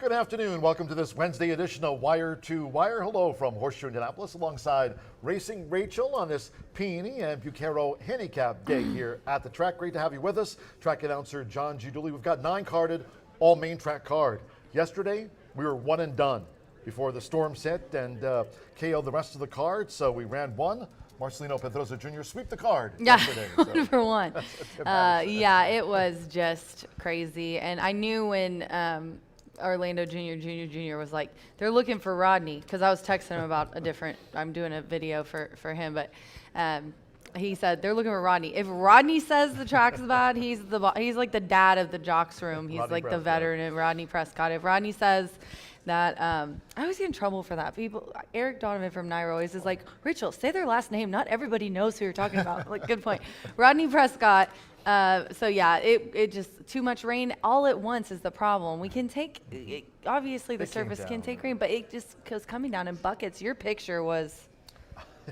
Good afternoon. Welcome to this Wednesday edition of Wire to Wire. Hello from Horseshoe Indianapolis alongside Racing Rachel on this Peony and Bucaro Handicap Day here at the track. Great to have you with us. Track announcer John Giuduli. We've got 9 carded, all main track card. Yesterday, we were one and done before the storm set and KO'd the rest of the card. So we ran one. Marcelino Pedrosa Jr. sweep the card yesterday. One for one. Yeah, it was just crazy. And I knew when Orlando Jr. was like, they're looking for Rodney, because I was texting him about I'm doing a video for him, but he said they're looking for Rodney. If Rodney says the track's bad, he's like the dad of the jocks room. He's Rodney like Prescott. The veteran of Rodney Prescott. If Rodney says that, I always get in trouble for that. Eric Donovan from Nairo always is like, Rachel, say their last name. Not everybody knows who you're talking about. Like, good point. Rodney Prescott. So yeah, it just too much rain all at once is the problem. We can take, obviously the surface can take rain, but it just goes coming down in buckets. Your picture was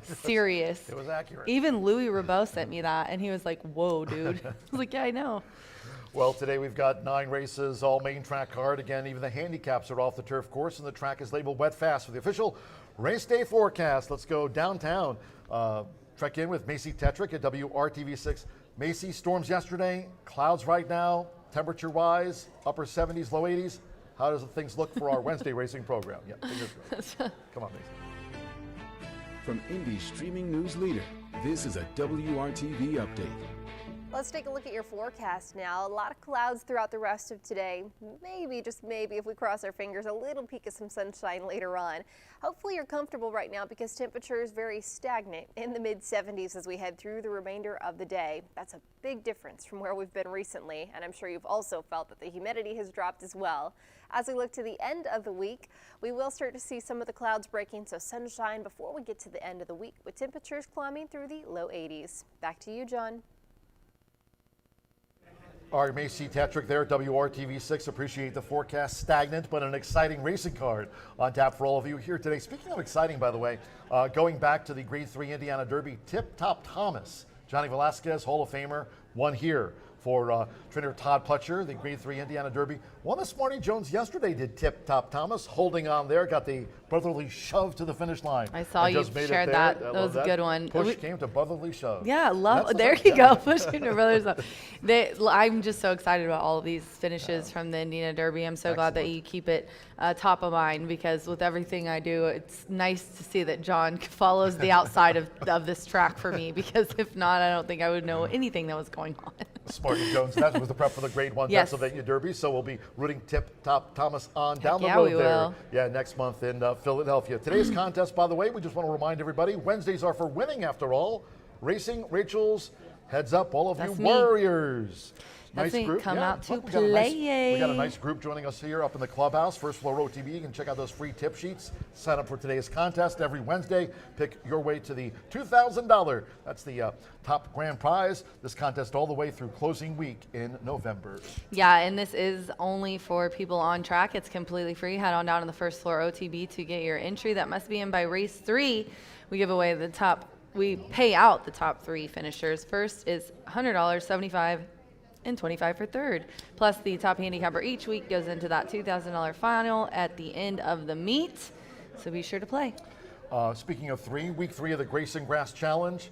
serious. It was accurate. Even Louis Rabot sent me that, and he was like, "Whoa, dude!" I was like, "Yeah, I know." Well, today we've got 9 races, all main track card. Again, even the handicaps are off the turf course, and the track is labeled wet fast for the official race day forecast. Let's go downtown. Trek in with Macy Tetrick at WRTV6. Macy, storms yesterday, clouds right now, temperature-wise, upper 70s, low 80s. How does things look for our Wednesday racing program? Yeah, fingers crossed. Come on, Macy. From Indy's streaming news leader, this is a WRTV update. Let's take a look at your forecast now. A lot of clouds throughout the rest of today. Maybe, just maybe, if we cross our fingers, a little peek of some sunshine later on. Hopefully you're comfortable right now because temperature is very stagnant in the mid-70s as we head through the remainder of the day. That's a big difference from where we've been recently, and I'm sure you've also felt that the humidity has dropped as well. As we look to the end of the week, we will start to see some of the clouds breaking, so sunshine before we get to the end of the week, with temperatures climbing through the low 80s. Back to you, John. All right, Macy Tetrick there, WRTV6. Appreciate the forecast. Stagnant, but an exciting racing card on tap for all of you here today. Speaking of exciting, by the way, going back to the Grade 3 Indiana Derby, Tip Top Thomas, Johnny Velasquez, Hall of Famer, won here for trainer Todd Pletcher, the Grade 3 Indiana Derby. Won this morning. Jones yesterday did Tip Top Thomas, holding on there, got the brotherly shove to the finish line. I saw you shared that. That was a good one. Push came to brotherly shove. Yeah, there you go. Pushing to brotherly shove. I'm just so excited about all of these finishes from the Indiana Derby. I'm so glad that you keep it top of mind, because with everything I do, it's nice to see that John follows the outside of this track for me, because if not, I don't think I would know anything that was going on. Sparky Jones, that was the prep for the Grade 1 yes. Pennsylvania Derby, so we'll be rooting Tip Top Thomas on down the road there. Will. Yeah, next month in Philadelphia. Today's contest, by the way, we just want to remind everybody, Wednesdays are for winning after all. Racing Rachel's heads up, all of That's you me. Warriors. That's nice me. group. Come yeah. out to Look, play. We got a nice group joining us here up in the clubhouse, First Floor OTB. You can check out those free tip sheets. Sign up for today's contest every Wednesday. Pick your way to the $2,000. That's the top grand prize. This contest all the way through closing week in November. Yeah, and this is only for people on track. It's completely free. Head on down to the First Floor OTB to get your entry. That must be in by race 3. We give away we pay out the top 3 finishers. First is $100, $75, and $25 for third. Plus the top handicapper each week goes into that $2,000 final at the end of the meet. So be sure to play. Speaking of 3, week 3 of the Grace and Grass Challenge.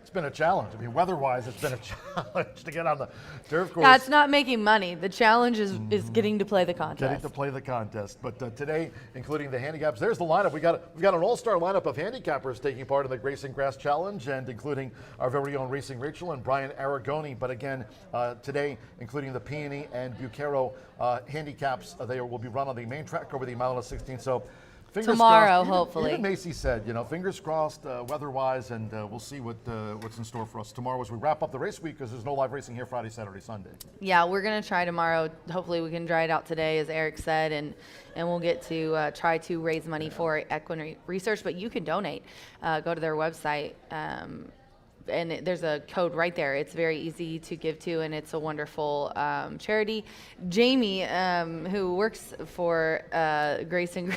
It's been a challenge. I mean, weather-wise, it's been a challenge to get on the turf course. Yeah, it's not making money. The challenge is getting to play the contest. Getting to play the contest. But today, including the handicaps, there's the lineup. We've got an all-star lineup of handicappers taking part in the Grace and Grass Challenge, and including our very own Racing Rachel and Brian Aragoni. But again, today, including the Peony and Bucaro handicaps, they will be run on the main track over the mile and 16. So. Tomorrow, hopefully. Even Macy said, fingers crossed weather-wise, and we'll see what's in store for us tomorrow as we wrap up the race week, because there's no live racing here Friday, Saturday, Sunday. Yeah, we're going to try tomorrow. Hopefully we can dry it out today, as Eric said, and we'll get to try to raise money for equine research. But you can donate. Go to their website. And there's a code right there. It's very easy to give to, and it's a wonderful charity. Jamie, who works for Grace and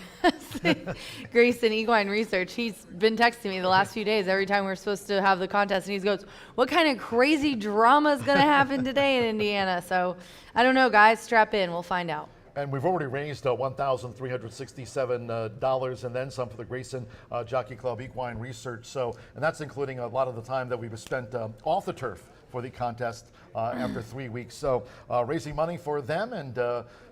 Equine Research, he's been texting me the last few days every time we're supposed to have the contest, and he goes, what kind of crazy drama is going to happen today in Indiana? So I don't know, guys. Strap in. We'll find out. And we've already raised $1,367 and then some for the Grayson Jockey Club Equine Research. So, and that's including a lot of the time that we've spent off the turf for the contest after 3 weeks. So raising money for them, and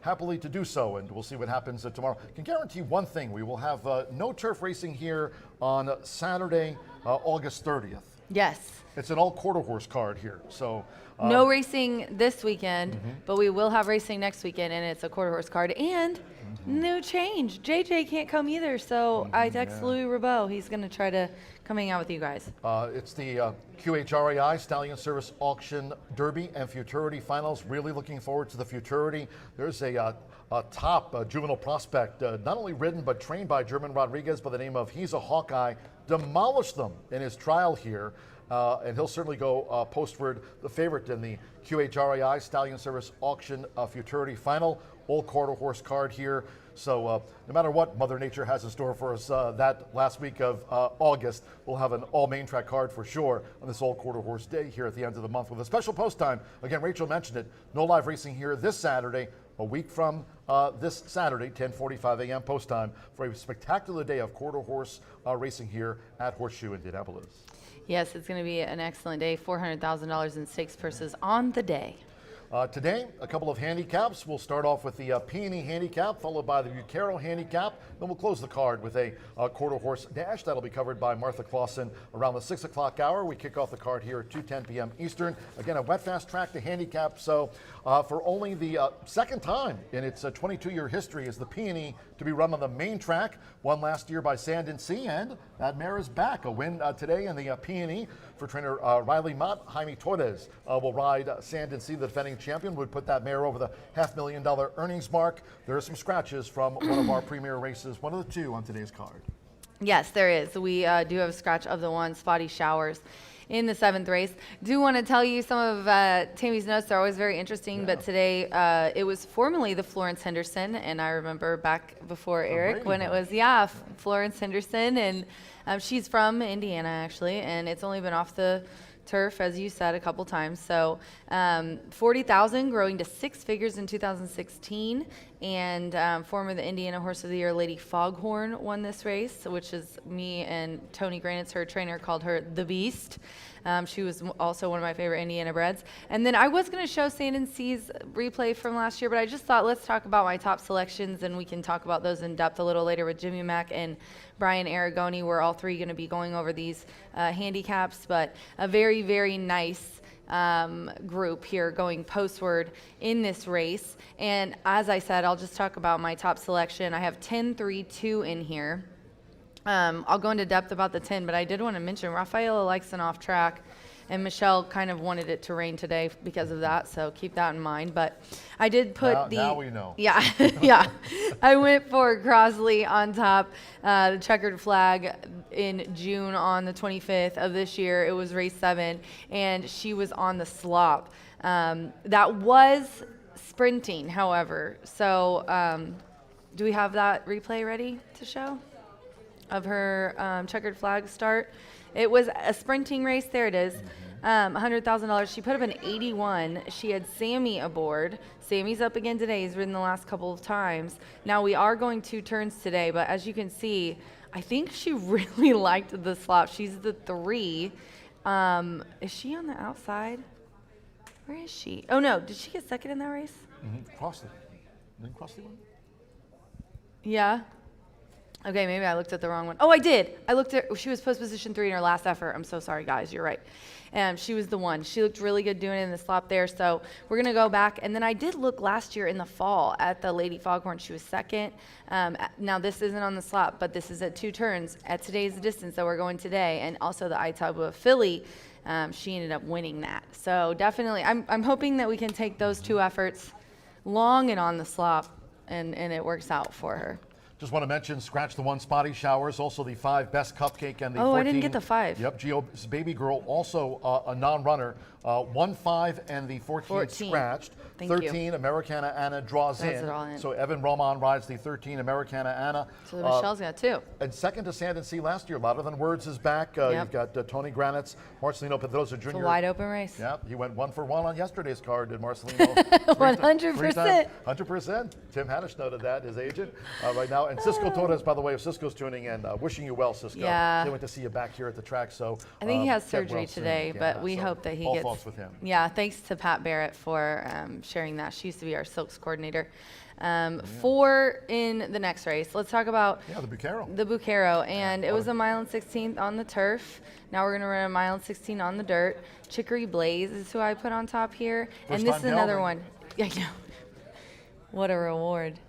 happily to do so. And we'll see what happens tomorrow. Can guarantee one thing: we will have no turf racing here on Saturday, August 30th. Yes. It's an all quarter horse card here. So no racing this weekend, but we will have racing next weekend, and it's a quarter horse card. And new change. JJ can't come either, so I text Louis Rabeau. He's going to try to come hang out with you guys. It's the QHRAI Stallion Service Auction Derby and Futurity Finals. Really looking forward to the Futurity. There's a top juvenile prospect, not only ridden but trained by German Rodriguez by the name of He's a Hawkeye. Demolished them in his trial here. And he'll certainly go postward, the favorite in the QHRAI Stallion Service Auction Futurity Final. All quarter horse card here. So no matter what Mother Nature has in store for us that last week of August, we'll have an all main track card for sure on this all quarter horse day here at the end of the month with a special post time. Again, Rachel mentioned it, no live racing here this Saturday, a week from this Saturday, 10:45 a.m. post time for a spectacular day of quarter horse racing here at Horseshoe Indianapolis. Yes, it's going to be an excellent day. $400,000 in stakes purses on the day. Today, a couple of handicaps. We'll start off with the Peony handicap, followed by the Bucaro handicap. Then we'll close the card with a quarter horse dash. That'll be covered by Martha Clausen around the 6 o'clock hour. We kick off the card here at 2:10 p.m. Eastern. Again, a wet fast track to handicap. So for only the second time in its 22-year history is the Peony to be run on the main track. Won last year by Sand and Sea, and that mare is back. A win today in the Peony for trainer Riley Mott. Jaime Torres will ride Sand and Sea, the defending champion, would put that mare over the $500,000 earnings mark. There are some scratches from one of our premier races, one of the two on today's card. Yes, there is. We do have a scratch of the one, Spotty Showers, in the 7th race. Do want to tell you some of Tammy's notes. They're always very interesting, but today it was formerly the Florence Henderson, and I remember back before Eric when it was, Florence Henderson, and she's from Indiana, actually, and it's only been off the turf, as you said, a couple times. So 40,000 growing to 6 figures in 2016, and former the Indiana Horse of the Year Lady Foghorn won this race, which is me and Tony Granitz, her trainer, called her the Beast. She was also one of my favorite Indiana breds. And then I was going to show Sand and Sea's replay from last year, but I just thought let's talk about my top selections, and we can talk about those in depth a little later with Jimmy Mack and Brian Aragoni. We're all three going to be going over these handicaps, but a very, very nice group here going postward in this race. And as I said, I'll just talk about my top selection. I have 10, 3, 2 in here. I'll go into depth about the 10, but I did want to mention Rafaela likes an off track, and Michelle kind of wanted it to rain today because of that, so keep that in mind. But I did put now we know. Yeah, yeah. I went for Crosley on top, the checkered flag in June on the 25th of this year. It was race 7, and she was on the slop. That was sprinting, however. So do we have that replay ready to show of her checkered flag start? It was a sprinting race. There it is. $100,000. She put up an 81. She had Sammy aboard. Sammy's up again today. He's ridden the last couple of times. Now we are going 2 turns today, but as you can see, I think she really liked the slop. She's the 3. Is she on the outside? Where is she? Oh no, did she get second in that race? Crosley. Didn't Crosley win? Yeah. Okay, maybe I looked at the wrong one. Oh, I did. I looked at, she was post position 3 in her last effort. I'm so sorry, guys. You're right. She was the one. She looked really good doing it in the slop there. So we're going to go back. And then I did look last year in the fall at the Lady Foghorn. She was second. Now, this isn't on the slop, but this is at 2 turns at today's distance that we're going today. And also the Itagua filly, she ended up winning that. So definitely, I'm hoping that we can take those 2 efforts long and on the slop, and it works out for her. Just want to mention, Scratch the One Spotty Showers, also the 5 Best Cupcake and the 14. Oh, I didn't get the 5. Yep, Gio's Baby Girl, also a non-runner. 1, 5, and the 14 scratched. Thank 13 you. Americana Anna draws Throws in. it all in. So Evan Roman rides the 13 Americana Anna. So Michelle's got 2. And second to Sand and Sea last year. Louder Than Words is back. You've got Tony Granitz, Marcelino Pedrosa Jr. It's a wide open race. Yep, he went 1 for 1 on yesterday's card, did Marcelino. 100%. 100%. Tim Haddish noted that, his agent, right now. And Cisco Torres, by the way, if Cisco's tuning in, wishing you well, Cisco. Yeah. Can't wait to see you back here at the track. So I think he has get surgery well soon. today, Yeah, but we so hope that he all gets. thoughts with him. Yeah, thanks to Pat Barrett for sharing that. She used to be our Silks coordinator. 4 in the next race. Let's talk about the Bucaro. The Bucaro, and it was a mile and 16th on the turf. Now we're going to run a mile and 16 on the dirt. Chicory Blaze is who I put on top here, and this is another one. Yeah, I know. What a reward.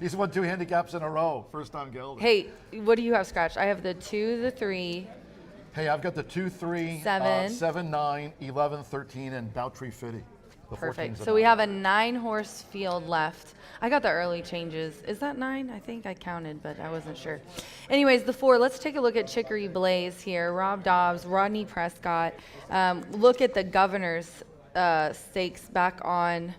He's won 2 handicaps in a row. First time gelding. Hey, what do you have scratched? I have the 2, the 3. Hey, I've got the 2, 3, 7. 7, 9, 11, 13, and Bowtree Fitty. Perfect. So we have a 9-horse field left. I got the early changes. Is that 9? I think I counted, but I wasn't sure. Anyways, the 4. Let's take a look at Chicory Blaze here. Rob Dobbs, Rodney Prescott. Look at the Governor's Stakes back on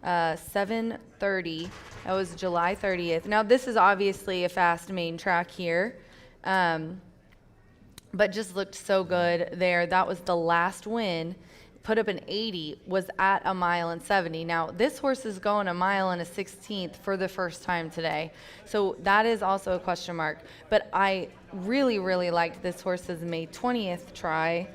7:30. That was July 30th. Now this is obviously a fast main track here, but just looked so good there. That was the last win. Put up an 80, was at a mile and 70. Now this horse is going a mile and a 16th for the first time today, so that is also a question mark. But I really, really liked this horse's May 20th try.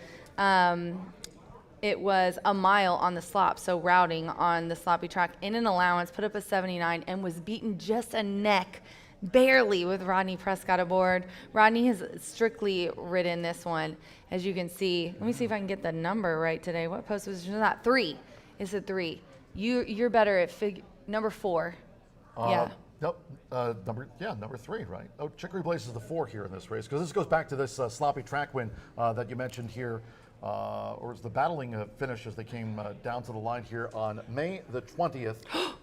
It was a mile on the slop, so routing on the sloppy track in an allowance, put up a 79, and was beaten just a neck, barely, with Rodney Prescott aboard. Rodney has strictly ridden this one, as you can see. Let me see if I can get the number right today. What post position is that? 3. It's a 3. You're better at number 4. Yeah. Nope. Number 3, right? Oh, Chicory Blaze is the 4 here in this race, because this goes back to this sloppy track win that you mentioned here. Or was the battling finish as they came down to the line here on May the 20th.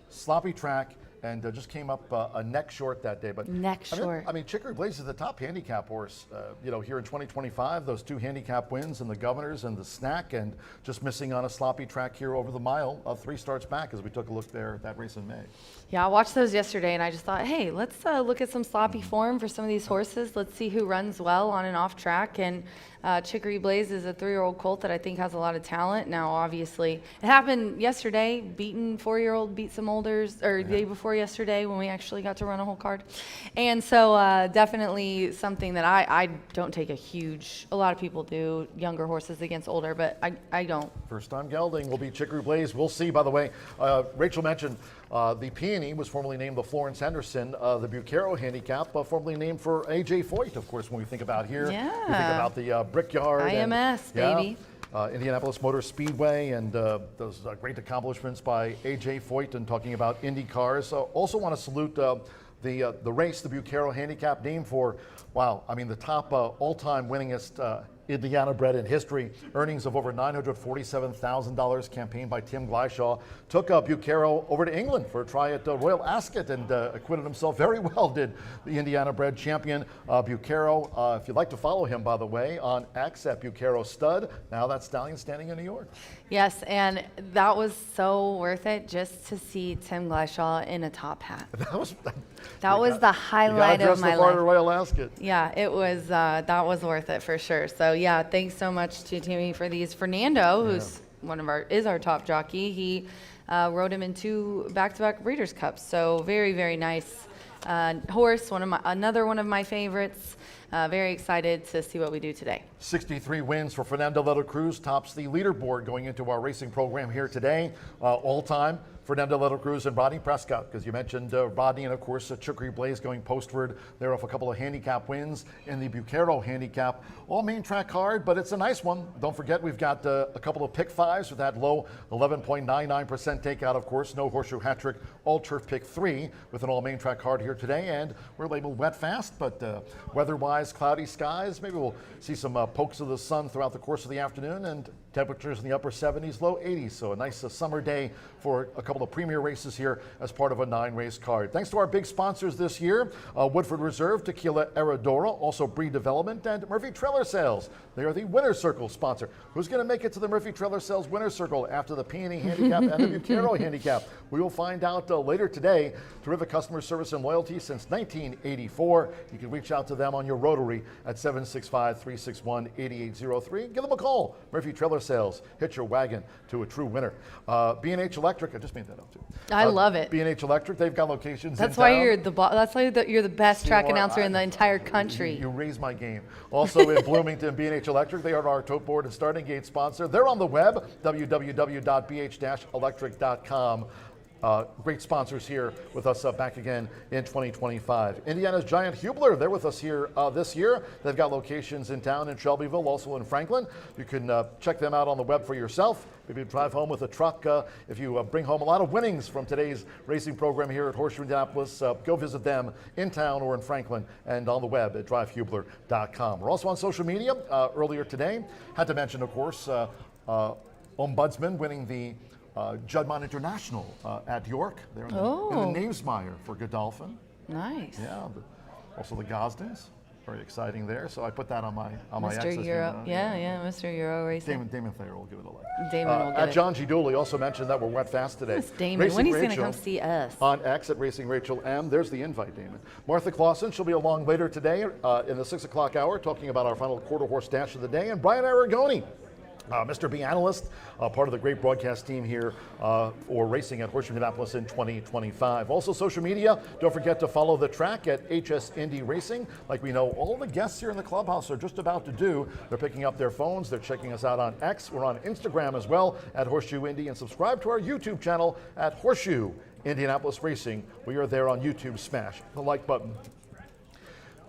Sloppy track, and just came up a neck short that day. But neck short. I mean, Chicory Blaze is the top handicap horse, here in 2025. Those 2 handicap wins and the Governors and the Snack, and just missing on a sloppy track here over the mile of 3 starts back as we took a look there at that race in May. Yeah, I watched those yesterday, and I just thought, hey, let's look at some sloppy form for some of these horses. Let's see who runs well on and off track. And Chicory Blaze is a 3-year-old colt that I think has a lot of talent. Now, obviously, it happened yesterday. Beaten 4-year-old, beat some olders, or the day before yesterday when we actually got to run a whole card. And so definitely something that I don't take a lot of people do, younger horses against older, but I don't. First time gelding will be Chicory Blaze. We'll see, by the way. Rachel mentioned the Peony was formerly named the Florence Henderson, the Bucaro handicap, formerly named for A.J. Foyt, of course, when we think about here. Yeah. We think about the Brickyard. IMS, baby. Indianapolis Motor Speedway, and those great accomplishments by A.J. Foyt, and talking about Indy cars. Also want to salute the race, the Bucaro handicap, named for, wow, I mean, the top all-time winningest Indiana bred in history. Earnings of over $947,000, campaigned by Tim Gleishaw. Took Bucaro over to England for a try at Royal Ascot, and acquitted himself very well, did the Indiana bred champion Bucaro. If you'd like to follow him, by the way, on X at Bucaro Stud. Now that stallion standing in New York. Yes, and that was so worth it just to see Tim Gleishaw in a top hat. That was the highlight of my life. Royal Ascot. Yeah, it was. That was worth it for sure. So yeah, thanks so much to Timmy for these. Fernando, who's is our top jockey. He rode him in 2 back-to-back Breeders' Cups. So very, very nice horse. Another one of my favorites. Very excited to see what we do today. 63 wins for Fernando de la Cruz, tops the leaderboard going into our racing program here today. All time, Fernando de la Cruz and Rodney Prescott, because you mentioned Rodney, and of course Chicory Blaze going postward there off a couple of handicap wins in the Bucaro handicap. All main track hard, but it's a nice one. Don't forget, we've got a couple of pick 5s with that low 11.99% takeout, of course. No horseshoe hat trick, all turf pick 3 with an all main track card here today. And we're labeled wet fast, but weather-wise, cloudy skies. Maybe we'll see some pokes of the sun throughout the course of the afternoon, and temperatures in the upper 70s, low 80s. So a nice summer day for a couple couple of premier races here as part of a 9-race card. Thanks to our big sponsors this year, Woodford Reserve, Tequila Herradura, also Breed Development, and Murphy Trailer Sales. They are the Winner's Circle sponsor. Who's going to make it to the Murphy Trailer Sales Winner's Circle after the Peony Handicap and the Bucaro Handicap? We will find out later today. Terrific customer service and loyalty since 1984. You can reach out to them on your Rotary at 765-361-8803. Give them a call. Murphy Trailer Sales. Hitch your wagon to a true winner. B&H Electric, I just made that up too. I love it. B&H Electric, they've got locations That's in why town. you're that's why you're the best track Well, announcer in the entire country. You raise my game. Also in Bloomington, B&H Electric, they are our tote board and starting gate sponsor. They're on the web, www.bh-electric.com. Great sponsors here with us back again in 2025. Indiana's Giant Hubler, they're with us here this year. They've got locations in town in Shelbyville, also in Franklin. You can check them out on the web for yourself. Maybe drive home with a truck. If you bring home a lot of winnings from today's racing program here at Horseshoe Indianapolis, go visit them in town or in Franklin and on the web at drivehubler.com. We're also on social media earlier today. Had to mention, of course, Ombudsman winning the Juddmonte International at York. They're in the Namesmire for Godolphin. Nice. Yeah. Also the Gosdens. Very exciting there. So I put that on my Mr. access. Euro. Yeah, Mr. Euro Racing. Damon Thayer will give it a like. Damon will get At it. John G. Dooley also mentioned that we're wet fast today. Who's Damon? Racing When he's going to Rachel come see us? on X at Racing Rachel M. There's the invite, Damon. Martha Clausen, she'll be along later today in the 6 o'clock hour talking about our final quarter horse dash of the day. And Brian Aragoni, Mr. B analyst, part of the great broadcast team here for racing at Horseshoe Indianapolis in 2025. Also social media, don't forget to follow the track at HS Indy Racing. Like we know all the guests here in the clubhouse are just about to do. They're picking up their phones, they're checking us out on X. We're on Instagram as well at Horseshoe Indy, and subscribe to our YouTube channel at Horseshoe Indianapolis Racing. We are there on YouTube. Smash the like button.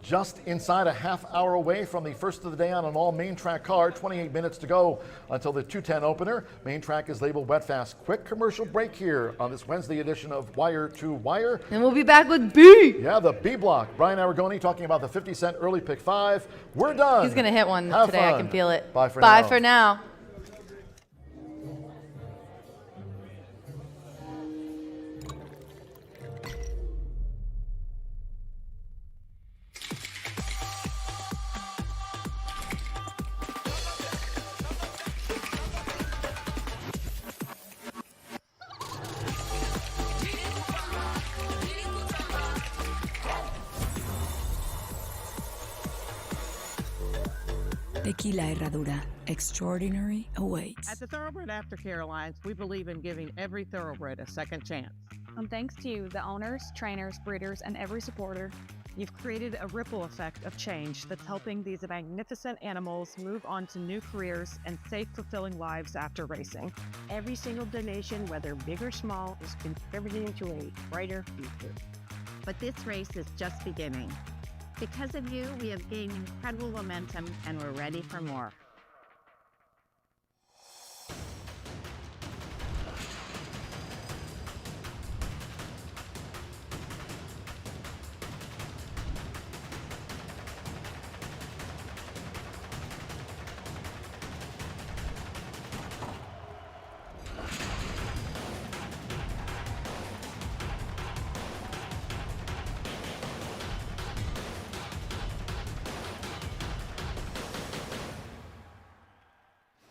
Just inside a half hour away from the first of the day on an all main track card, 28 minutes to go until the 2:10 opener. Main track is labeled wet fast. Quick commercial break here on this Wednesday edition of Wire to Wire. And we'll be back with B. Yeah, the B block. Brian Aragoni talking about the 50-cent early pick 5. We're done. He's going to hit one Have today. fun. I can feel it. Bye for Bye now. for now. Tequila Herradura. Extraordinary awaits. At the Thoroughbred Aftercare Alliance, we believe in giving every thoroughbred a second chance. And thanks to you, the owners, trainers, breeders, and every supporter, You've created a ripple effect of change that's helping these magnificent animals move on to new careers and safe, fulfilling lives after racing. Every single donation, whether big or small, is contributing to a brighter future. But this race is just beginning. Because of you, we have gained incredible momentum and we're ready for more.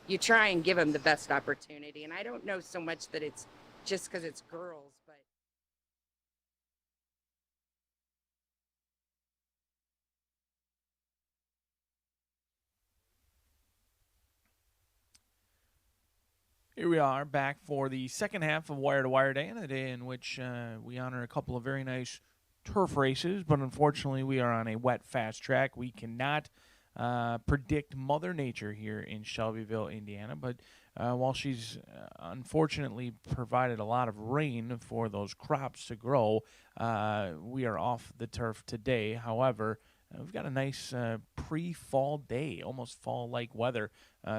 You try and give them the best opportunity. And I don't know so much that it's just because it's girls, but. Here we are back for the second half of Wire to Wire Day, and a day in which we honor a couple of very nice turf races, but unfortunately we are on a wet, fast track. We cannot predict Mother Nature here in Shelbyville, Indiana, but while she's unfortunately provided a lot of rain for those crops to grow, we are off the turf today. However, we've got a nice pre-fall day, almost fall-like weather.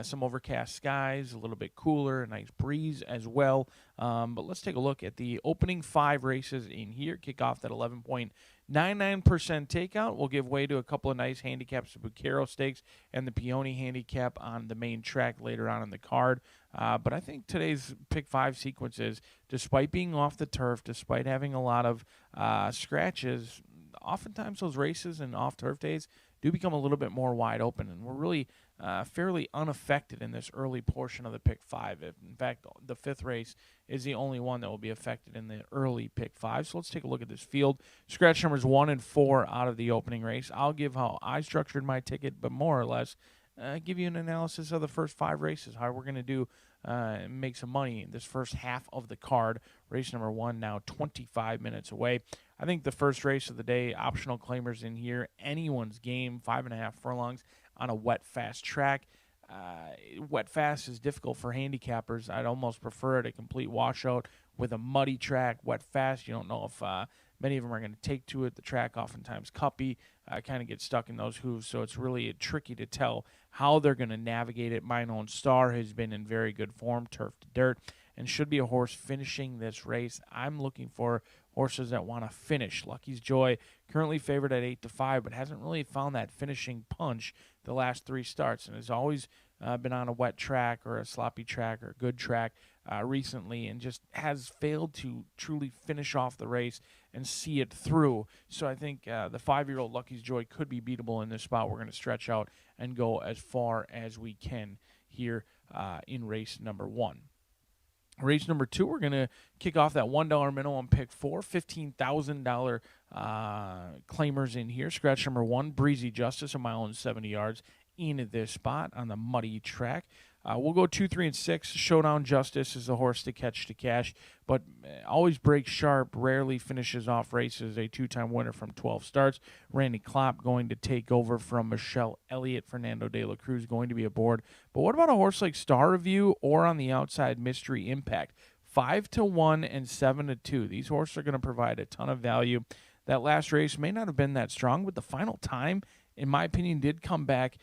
Some overcast skies, a little bit cooler, a nice breeze as well. But let's take a look at the opening 5 races in here. Kick off at 11.2 99% takeout will give way to a couple of nice handicaps, the Bucaro Stakes and the Peony Handicap on the main track later on in the card. But I think today's pick 5 sequences, despite being off the turf, despite having a lot of scratches, oftentimes those races and off-turf days do become a little bit more wide open, and we're really fairly unaffected in this early portion of the pick 5. In fact, the 5th race is the only one that will be affected in the early pick 5. So let's take a look at this field. Scratch numbers 1 and 4 out of the opening race. I'll give how I structured my ticket, but more or less give you an analysis of the first 5 races, how we're going to do make some money in this first half of the card. Race number 1 now 25 minutes away. I think the first race of the day, optional claimers in here, anyone's game, 5.5 furlongs on a wet, fast track. Wet, fast is difficult for handicappers. I'd almost prefer it a complete washout with a muddy track. Wet, fast, you don't know if many of them are going to take to it. The track oftentimes cuppy, kind of gets stuck in those hooves, so it's really tricky to tell how they're going to navigate it. Mine Own Star has been in very good form, turf to dirt, and should be a horse finishing this race. I'm looking for horses that want to finish. Lucky's Joy, currently favored at 8-5, but hasn't really found that finishing punch the last 3 starts, and has always been on a wet track or a sloppy track or a good track recently, and just has failed to truly finish off the race and see it through. So I think the 5-year-old Lucky's Joy could be beatable in this spot. We're going to stretch out and go as far as we can here in race number 1. Race number 2, we're going to kick off that $1 minimum pick 4, $15,000 claimers in here. Scratch number 1, Breezy Justice, 1.70 yards in this spot on the muddy track. We'll go 2, 3, and 6. Showdown Justice is a horse to catch to cash, but always breaks sharp, rarely finishes off races, a 2-time winner from 12 starts. Randy Klopp going to take over from Michelle Elliott. Fernando de la Cruz going to be aboard. But what about a horse like Star Review or on the outside Mystery Impact? 5-1 and 7-2. These horses are going to provide a ton of value. That last race may not have been that strong, but the final time, in my opinion, did come back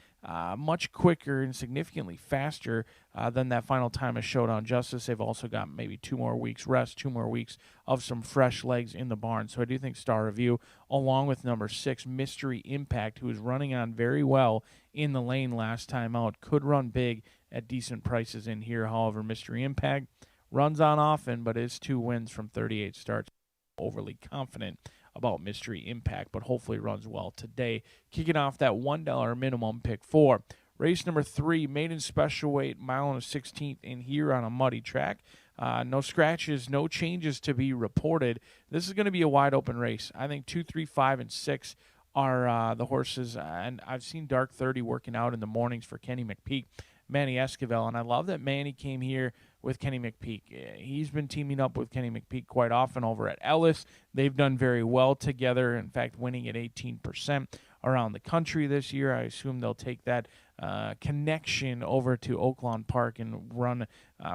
much quicker and significantly faster than that final time of Showdown Justice. They've also got maybe 2 more weeks rest, 2 more weeks of some fresh legs in the barn. So I do think Star Review, along with number 6, Mystery Impact, who is running on very well in the lane last time out, could run big at decent prices in here. However, Mystery Impact runs on often, but is 2 wins from 38 starts. Overly confident about Mystery Impact, but hopefully runs well today. Kicking off that $1 minimum pick 4. Race number 3, maiden special weight, 1/16 in here on a muddy track. No scratches, no changes to be reported. This is going to be a wide open race. I think 2, 3, 5, and 6 are the horses, and I've seen Dark 30 working out in the mornings for Kenny McPeak, Manny Esquivel, and I love that Manny came here with Kenny McPeak. He's been teaming up with Kenny McPeak quite often over at Ellis. They've done very well together, in fact, winning at 18% around the country this year. I assume they'll take that connection over to Oaklawn Park and run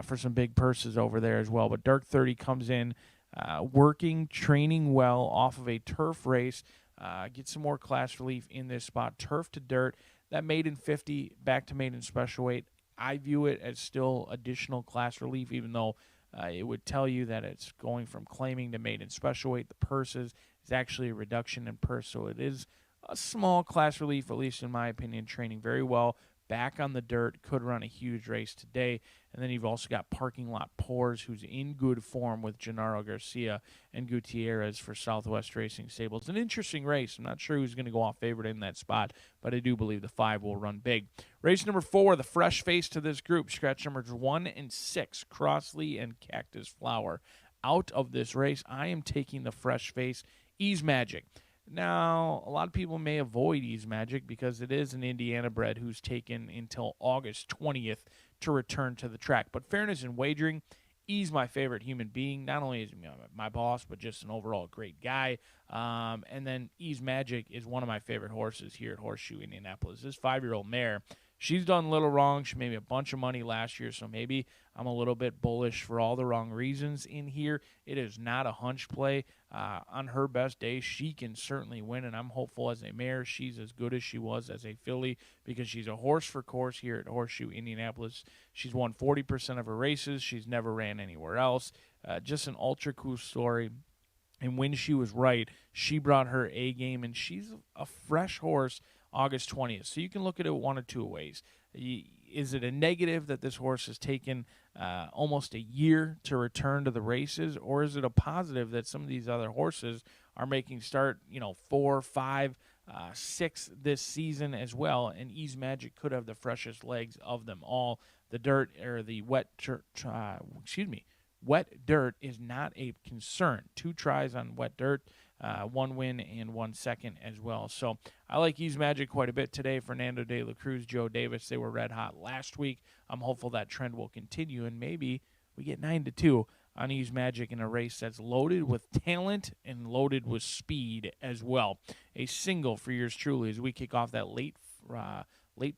for some big purses over there as well. But Dark 30 comes in working, training well off of a turf race, get some more class relief in this spot, turf to dirt. That maiden 50 back to maiden special weight, I view it as still additional class relief, even though it would tell you that it's going from claiming to maiden special weight. The purses is actually a reduction in purse, so it is a small class relief, at least in my opinion, training very well. Back on the dirt, could run a huge race today. And then you've also got Parking Lot Pours, who's in good form with Gennaro Garcia and Gutierrez for Southwest Racing Stables. An interesting race. I'm not sure who's going to go off favorite in that spot, but I do believe the 5 will run big. Race number 4, the fresh face to this group. Scratch numbers 1 and 6, Crossley and Cactus Flower. Out of this race, I am taking the fresh face, Ease Magic. Now, a lot of people may avoid Ease Magic because it is an Indiana bred who's taken until August 20th to return to the track. But fairness in wagering, Ease my favorite human being. Not only is he my boss, but just an overall great guy. And then Ease Magic is one of my favorite horses here at Horseshoe Indianapolis. This 5-year-old mare, she's done little wrong. She made me a bunch of money last year, so maybe I'm a little bit bullish for all the wrong reasons in here. It is not a hunch play. On her best day, she can certainly win, and I'm hopeful as a mare she's as good as she was as a filly because she's a horse for course here at Horseshoe Indianapolis. She's won 40% of her races. She's never ran anywhere else. Just an ultra cool story. And when she was right, she brought her A game, and she's a fresh horse August 20th. So you can look at it one of two ways. Is it a negative that this horse has taken almost a year to return to the races, or is it a positive that some of these other horses are making start, 4, 5, 6 this season as well? And Ease Magic could have the freshest legs of them all. The dirt or the wet dirt is not a concern. 2 tries on wet dirt, 1 win and 1 second as well. So I like Ease Magic quite a bit today. Fernando de la Cruz, Joe Davis, they were red hot last week. I'm hopeful that trend will continue, and maybe we get 9-2 on Ease Magic in a race that's loaded with talent and loaded with speed as well. A single for yours truly as we kick off that late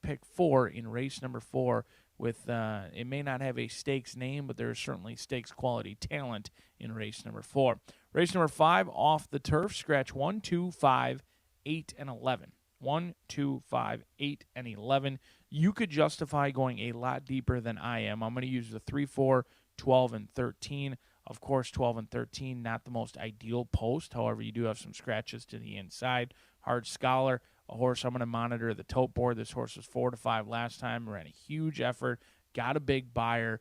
pick 4 in race number 4. With it may not have a stakes name, but there is certainly stakes quality talent in race number 4. Race number 5, off the turf, scratch 1, 2, 5, 8, and 11. 1, 2, 5, 8, and 11. You could justify going a lot deeper than I am. I'm going to use the 3, 4, 12, and 13. Of course, 12 and 13, not the most ideal post. However, you do have some scratches to the inside. Hard Scholar, a horse I'm going to monitor the tote board. This horse was 4-5 last time. Ran a huge effort. Got a big buyer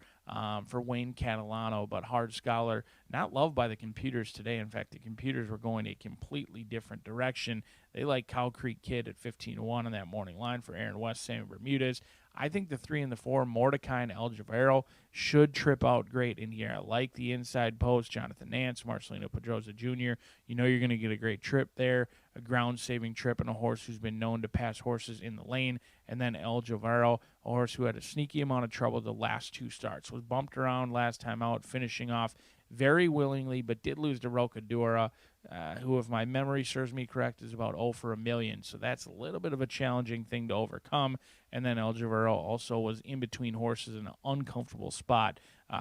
for Wayne Catalano, but Hard Scholar, not loved by the computers today. In fact, the computers were going a completely different direction. They like Cow Creek Kid at 15-1 on that morning line for Aaron West, Sammy Bermudez. I think the 3 and the 4, Mordecai and El Javero, should trip out great in here. I like the inside post, Jonathan Nance, Marcelino Pedroza Jr. You know you're going to get a great trip there, a ground-saving trip, and a horse who's been known to pass horses in the lane. And then El Javero, a horse who had a sneaky amount of trouble the last 2 starts. Was bumped around last time out, finishing off very willingly, but did lose to Rocadura, who, if my memory serves me correct, is about 0 for a million. So that's a little bit of a challenging thing to overcome. And then El Javero also was in between horses in an uncomfortable spot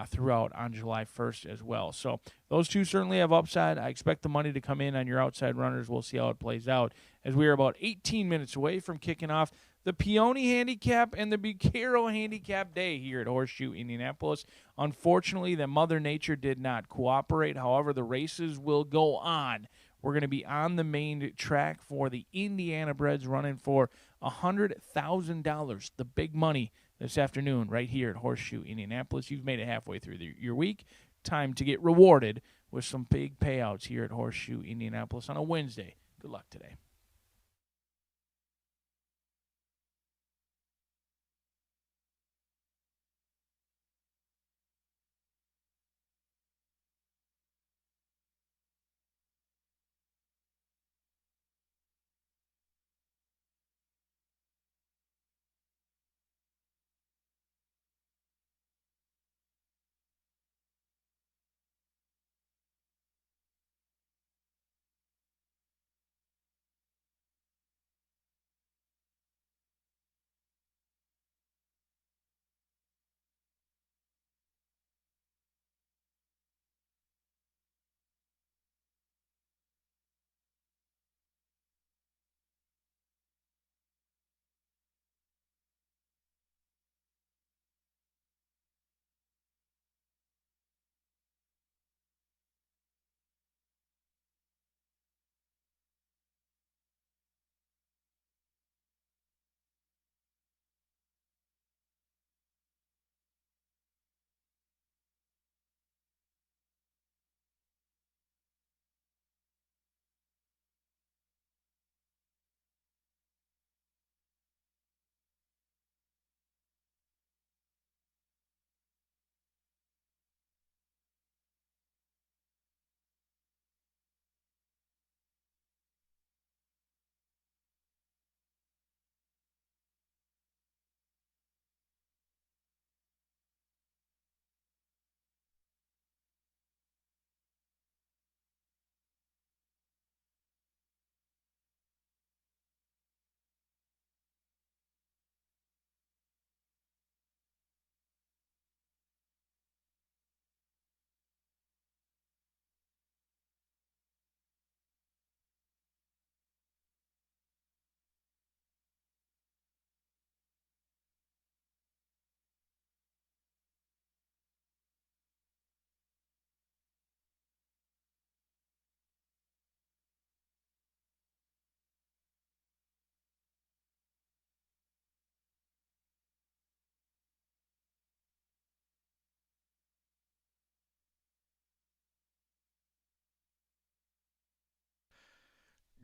throughout on July 1st as well. So those 2 certainly have upside. I expect the money to come in on your outside runners. We'll see how it plays out as we are about 18 minutes away from kicking off the Peony Handicap and the Bucaro Handicap Day here at Horseshoe Indianapolis. Unfortunately, the Mother Nature did not cooperate. However, the races will go on. We're going to be on the main track for the Indiana Breds running for $100,000, the big money this afternoon right here at Horseshoe Indianapolis. You've made it halfway through your week. Time to get rewarded with some big payouts here at Horseshoe Indianapolis on a Wednesday. Good luck today.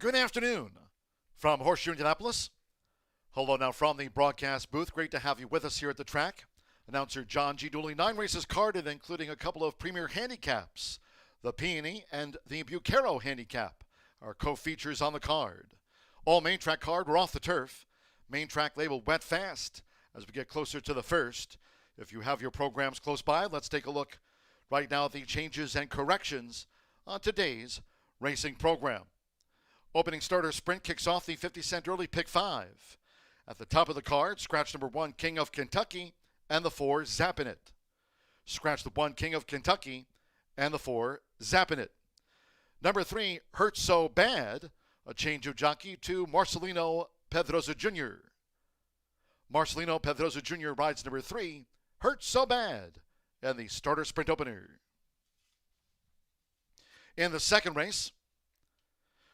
Good afternoon from Horseshoe Indianapolis. Hello now from the broadcast booth. Great to have you with us here at the track. Announcer John G. Dooley. 9 races carded, including a couple of premier handicaps. The Peony and the Bucaro handicap are co-features on the card. All main track card, we're off the turf. Main track labeled wet fast as we get closer to the first. If you have your programs close by, let's take a look right now at the changes and corrections on today's racing program. Opening starter sprint kicks off the 50-cent early pick 5. At the top of the card, scratch number 1, King of Kentucky, and the 4, Zappin' It. Scratch the 1, King of Kentucky, and the 4, Zappin' It. Number 3, Hurt So Bad, a change of jockey to Marcelino Pedroza Jr. Marcelino Pedroza Jr. rides number 3, Hurt So Bad, and the starter sprint opener. In the second race,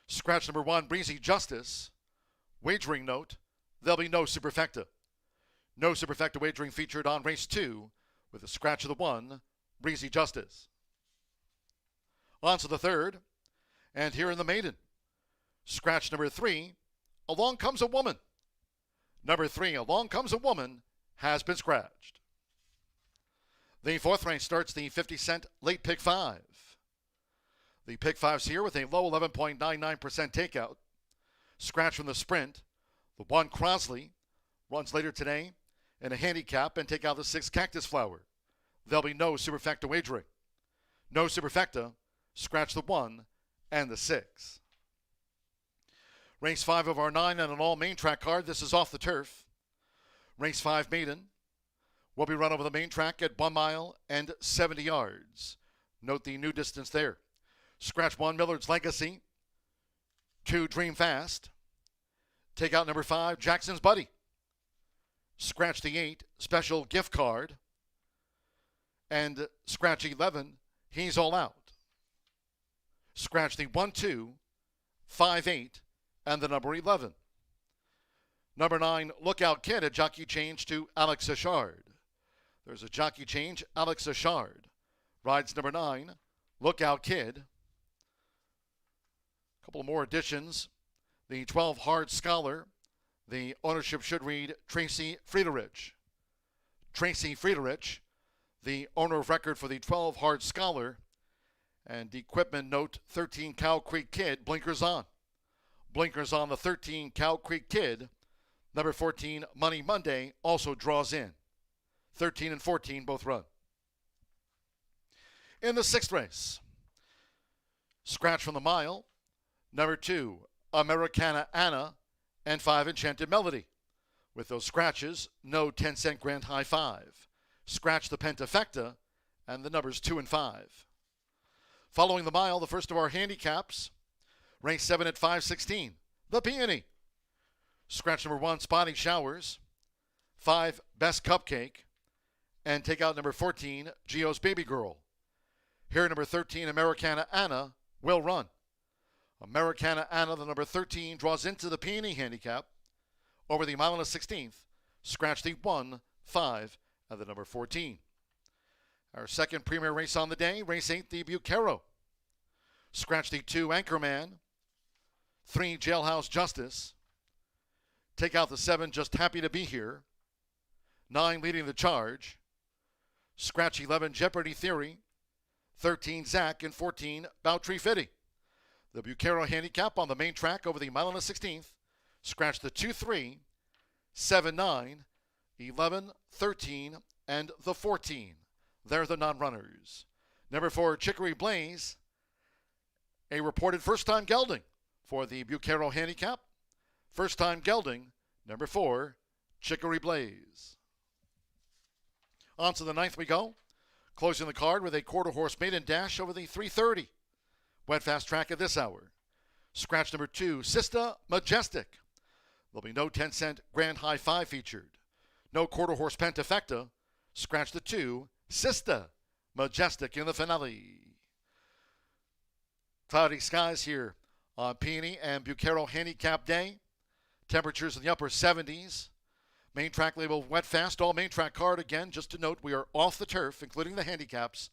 scratch number 1, Breezy Justice. Wagering note, there'll be no superfecta. No superfecta wagering featured on race 2 with a scratch of the 1, Breezy Justice. On to the third, and here in the maiden, scratch number 3, Along Comes a Woman. Number 3, Along Comes a Woman, has been scratched. The fourth race starts the 50-cent late pick 5. The pick 5's here with a low 11.99% takeout. Scratch from the sprint. The 1, Crosley, runs later today in a handicap and take out the 6, Cactus Flower. There'll be no superfecta wagering. No superfecta, scratch the 1 and the 6. Race 5 of our 9 and an all main track card. This is off the turf. Race 5 maiden will be run over the main track at 1 mile and 70 yards. Note the new distance there. Scratch 1, Millard's Legacy. 2, Dream Fast. Take out number 5, Jackson's Buddy. Scratch the 8, Special Gift Card. And scratch 11, He's All Out. Scratch the 1, 2, 5, 8, and the number 11. Number 9, Lookout Kid, a jockey change to Alex Achard. There's a jockey change. Alex Achard rides number 9, Lookout Kid. A couple more additions. The 12 Hard Scholar. The ownership should read Tracy Friederich. Tracy Friederich, the owner of record for the 12 Hard Scholar. And equipment note 13 Cow Creek Kid, blinkers on. Blinkers on the 13 Cow Creek Kid. Number 14 Money Monday also draws in. 13 and 14 both run. In the sixth race, scratch from the mile. Number 2, Americana Anna, and 5, Enchanted Melody. With those scratches, no 10-cent grand high 5. Scratch the pentafecta, and the numbers 2 and 5. Following the mile, the first of our handicaps, race 7 at 5:16, the Peony. Scratch number 1, Spotty Showers. 5, Best Cupcake. And take out number 14, Gio's Baby Girl. Here, number 13, Americana Anna, will run. Americana Anna, the number 13, draws into the Peony handicap. Over the mile and a 16th, scratch the 1, 5, and the number 14. Our second premier race on the day, race 8, the Bucaro. Scratch the 2, Anchorman. 3, Jailhouse Justice. Take out the 7, Just Happy to Be Here. 9, Leading the Charge. Scratch 11, Jeopardy Theory. 13, Zach, and 14, Bowtree Fitty. The Bucaro handicap on the main track over the mile and a 16th. Scratch the 2, 3, 7, 9, 11, 13, and the 14. They're the non-runners. Number 4, Chicory Blaze. A reported first-time gelding for the Bucaro handicap. First-time gelding, number 4, Chicory Blaze. On to the 9th we go. Closing the card with a quarter-horse maiden dash over the 3:30. Wet fast track at this hour. Scratch number 2, Sista Majestic. There'll be no 10-cent grand high 5 featured. No quarter-horse pentafecta. Scratch the 2, Sista Majestic in the finale. Cloudy skies here on Peony and Bucaro Handicap Day. Temperatures in the upper 70s. Main track labeled wet fast. All main track card again. Just to note, we are off the turf, including the handicaps.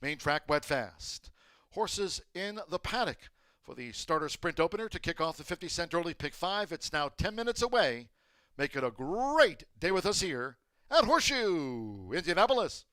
Main track wet fast. Horses in the paddock for the starter sprint opener to kick off the 50-cent early pick 5. It's now 10 minutes away. Make it a great day with us here at Horseshoe Indianapolis.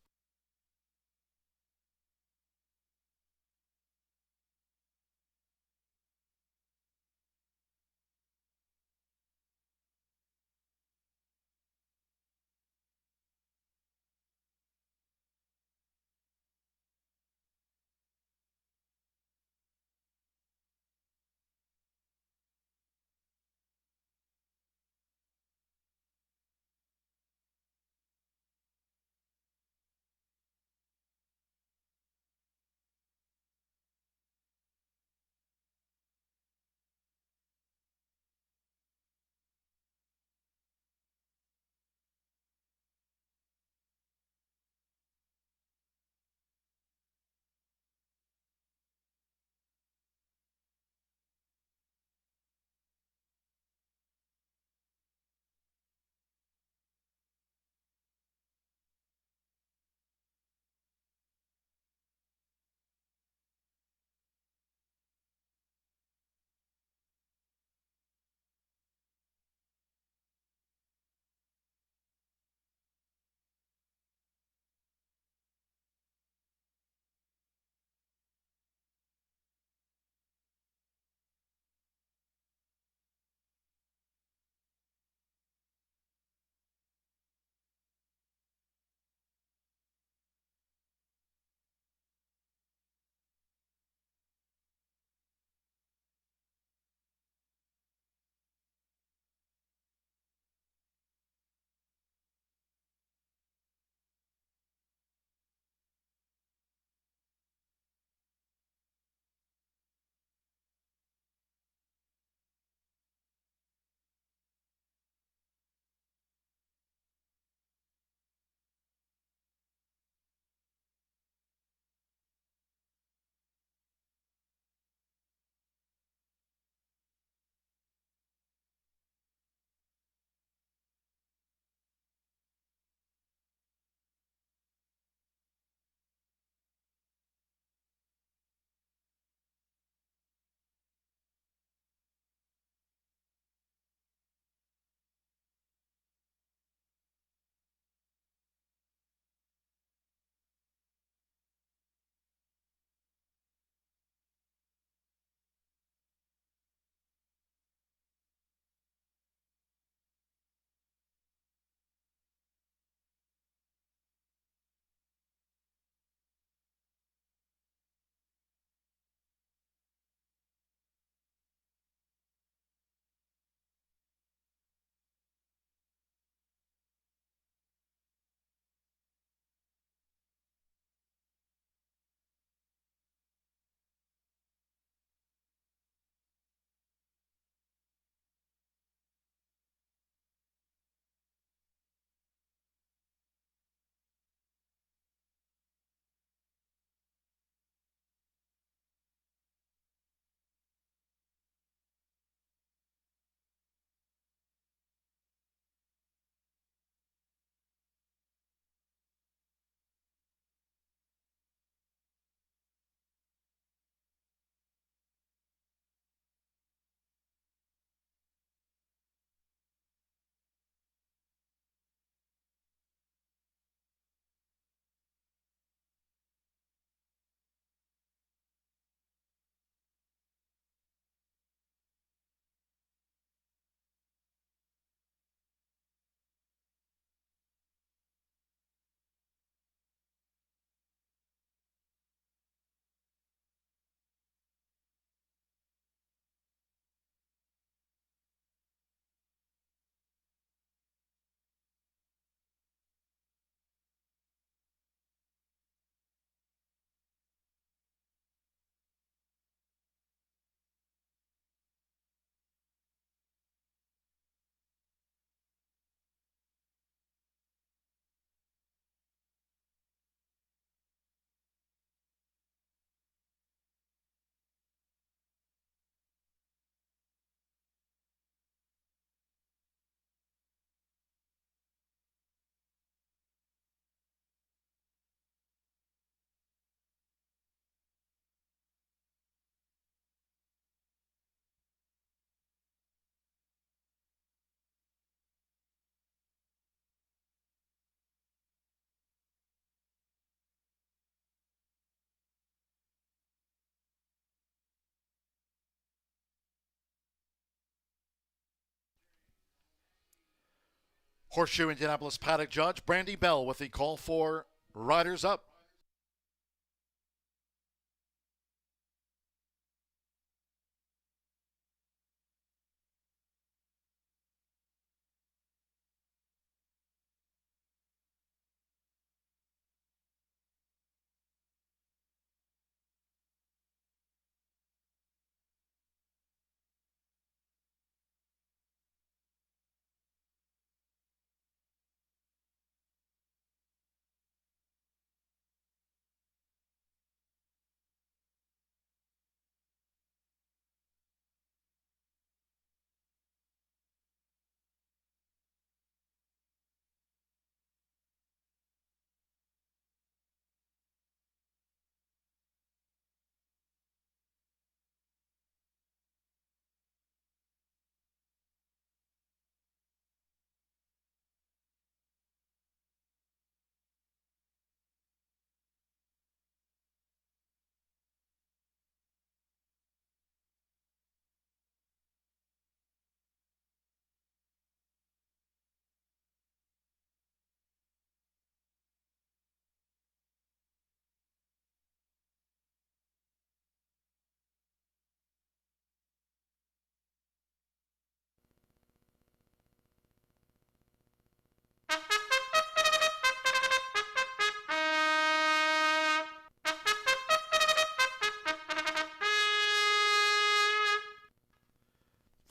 Horseshoe Indianapolis paddock judge Brandy Bell with the call for riders up.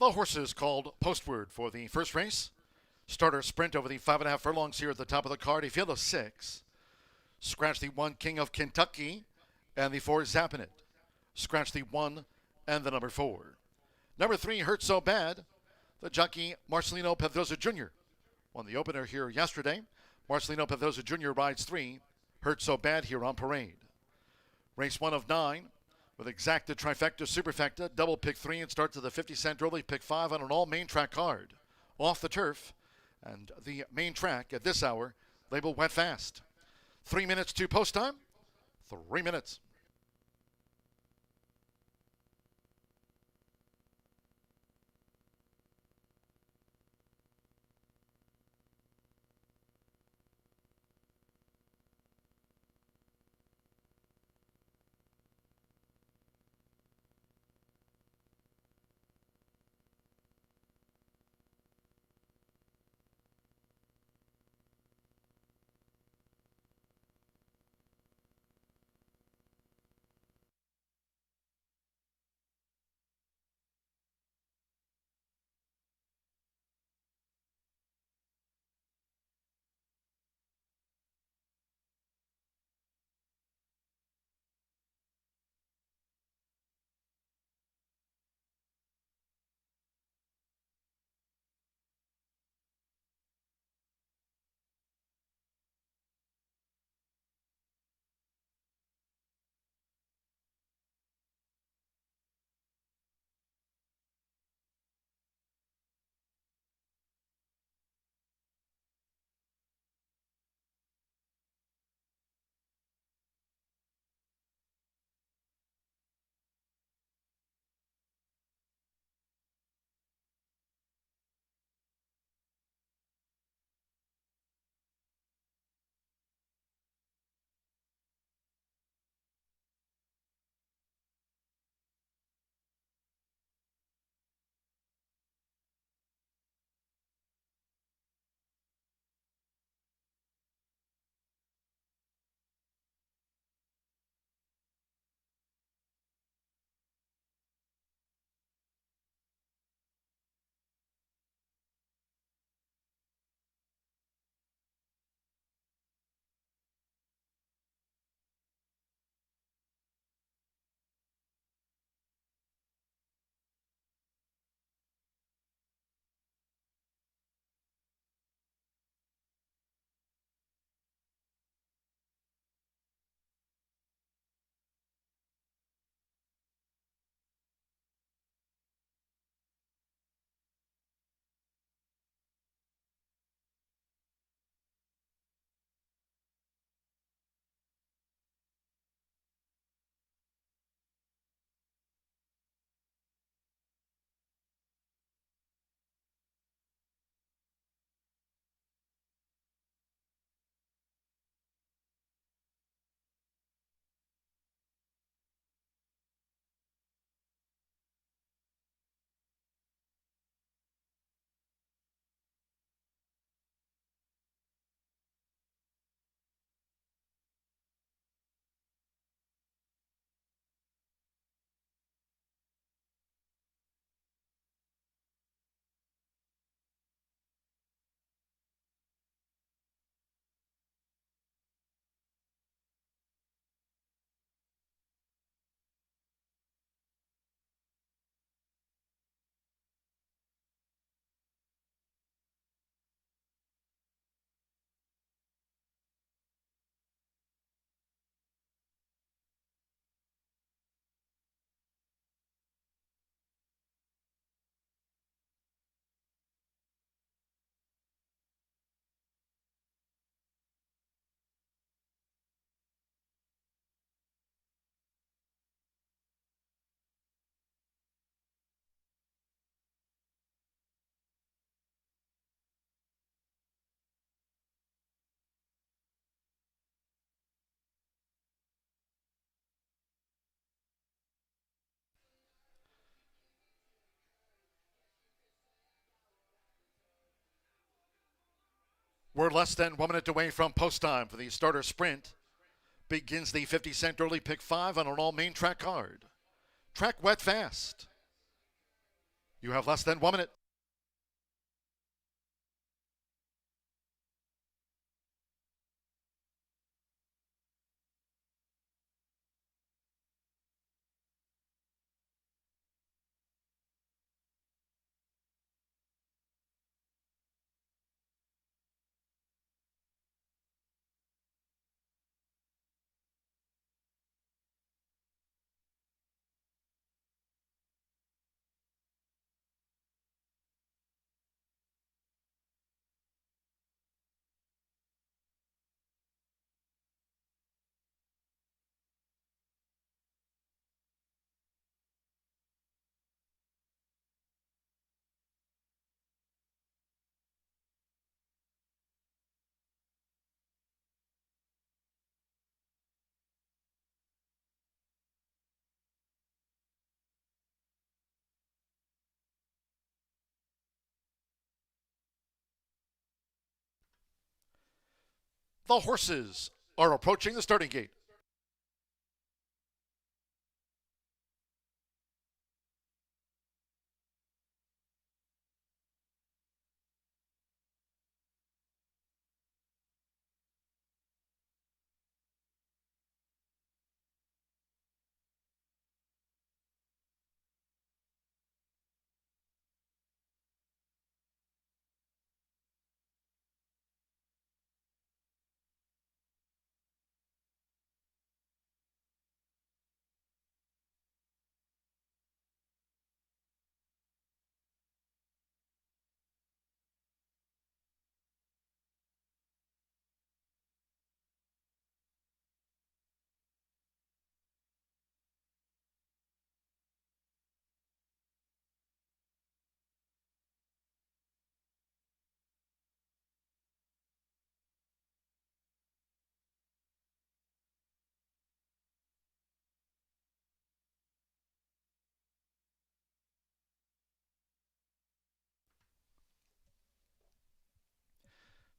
The horses called postward for the first race. Starter sprint over the 5.5 furlongs here at the top of the card. A field of 6. Scratch the 1 King of Kentucky and the 4 Zappin' It. Scratch the 1 and the number 4. Number 3 Hurt So Bad. The jockey Marcelino Pedrosa Jr. won the opener here yesterday. Marcelino Pedrosa Jr. rides 3. Hurt So Bad here on parade. Race 1 of 9. With exacta, trifecta, superfecta, double pick 3 and start to the 50-cent early pick 5 on an all main track card. Off the turf and the main track at this hour, labeled wet fast. 3 minutes to post time, 3 minutes. We're less than 1 minute away from post time for the starter sprint. Begins the 50-cent early pick 5 on an all main track card. Track wet fast. You have less than 1 minute. The horses are approaching the starting gate.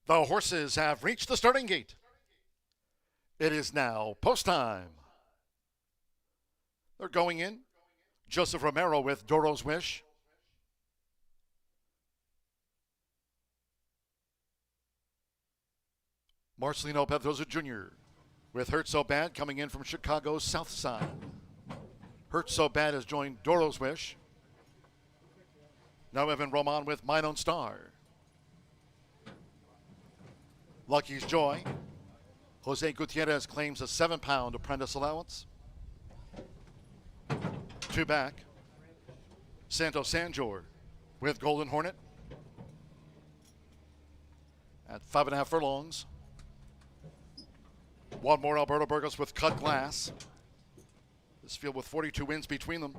The horses have reached the starting gate. It is now post time. They're going in. Joseph Romero with Doro's Wish. Marcelino Pedroza Jr. with Hurt So Bad coming in from Chicago's South Side. Hurt So Bad has joined Doro's Wish. Now Evan Roman with Mine Own Star. Lucky's Joy. Jose Gutierrez claims a 7-pound apprentice allowance. 2 back. Santos Sanjor with Golden Hornet at 5.5 furlongs. One more Alberto Burgos with Cut Glass. This field with 42 wins between them.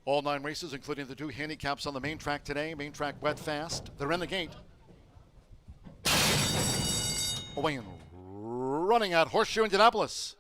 All 9 races, including the 2 handicaps on the main track today. Main track wet fast. They're in the gate. Away and running at Horseshoe Indianapolis.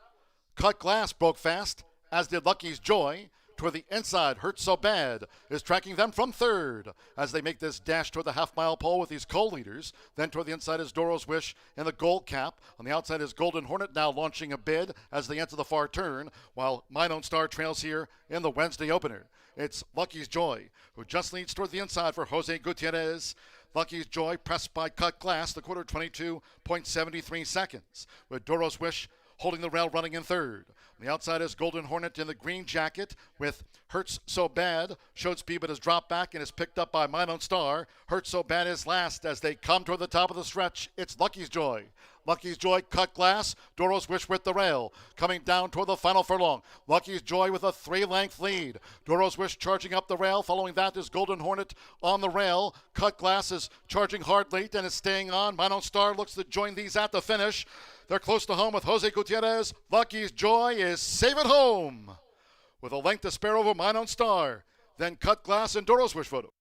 Cut Glass broke fast, as did Lucky's Joy. Toward the inside, Hurt So Bad is tracking them from third as they make this dash toward the half-mile pole with these co-leaders. Then toward the inside is Doro's Wish in the gold cap. On the outside is Golden Hornet now launching a bid as they enter the far turn, while Mine Own Star trails here in the Wednesday opener. It's Lucky's Joy, who just leads toward the inside for Jose Gutierrez. Lucky's Joy pressed by Cut Glass, the quarter 22.73 seconds, with Doro's Wish holding the rail running in third. On the outside is Golden Hornet in the green jacket with Hurts So Bad. Showed speed but has dropped back and is picked up by Mine Own Star. Hurts So Bad is last as they come toward the top of the stretch. It's Lucky's Joy. Lucky's Joy, Cut Glass, Doro's Wish with the rail. Coming down toward the final furlong. Lucky's Joy with a 3-length lead. Doro's Wish charging up the rail. Following that is Golden Hornet on the rail. Cut Glass is charging hard late and is staying on. Mine Own Star looks to join these at the finish. They're close to home with Jose Gutierrez. Lucky's Joy is safe at home with a length to spare over Mine Own Star. Then Cut Glass and Doro's Wish photo.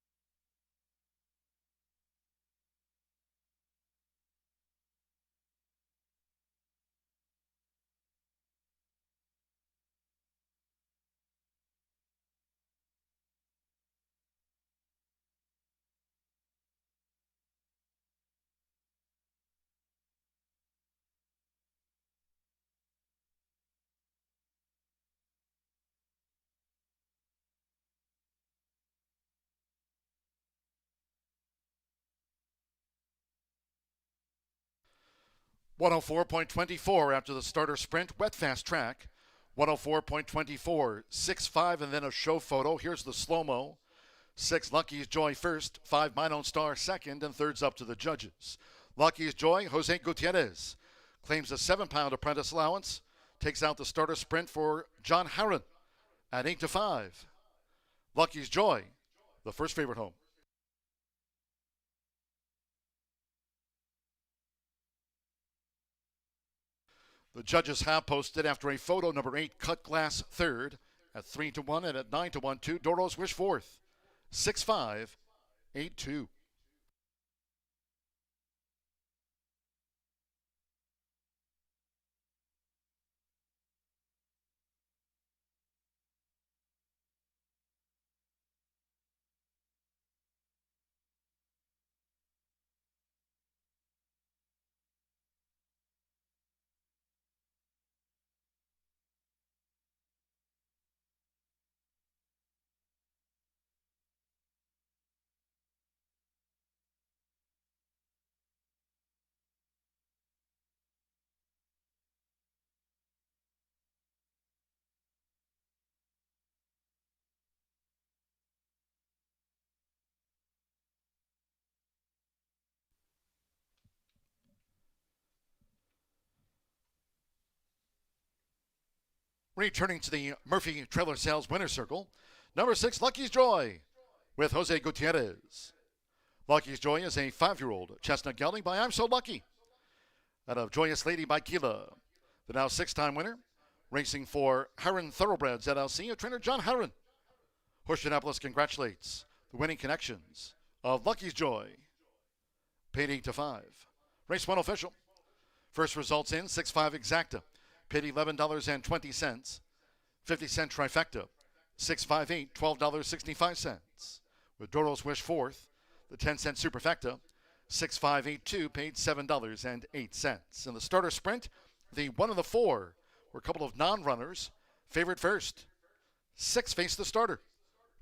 104.24 after the starter sprint, wet fast track. 104.24, 6-5, and then a show photo. Here's the slow-mo. 6, Lucky's Joy first. 5, Mine Own Star second, and third's up to the judges. Lucky's Joy, Jose Gutierrez, claims a 7-pound apprentice allowance. Takes out the starter sprint for John Harron at 8-5. Lucky's Joy, the first favorite home. The judges have posted after a photo number 8, Cut Glass third at 3-1 and at 9-1, 2, Doros Wish fourth, 6-5, 8-2. Returning to the Murphy Trailer Sales Winner's Circle, number 6, Lucky's Joy with Jose Gutierrez. Lucky's Joy is a 5-year-old chestnut gelding by I'm So Lucky out of Joyous Lady by Keela. The now 6-time winner, racing for Harron Thoroughbreds LLC, of trainer John Harron. Horseshoe Indianapolis congratulates the winning connections of Lucky's Joy. Paid 8-5. Race 1 official. First results in 6-5 exacta. Paid $11.20. 50-cent trifecta. 6-5-8, $12.65. With Doros Wish fourth, the 10-cent superfecta. 6-5-8-2, paid $7.08. In the starter sprint, the 1 and the 4 were a couple of non-runners. Favored first. 6 faced the starter.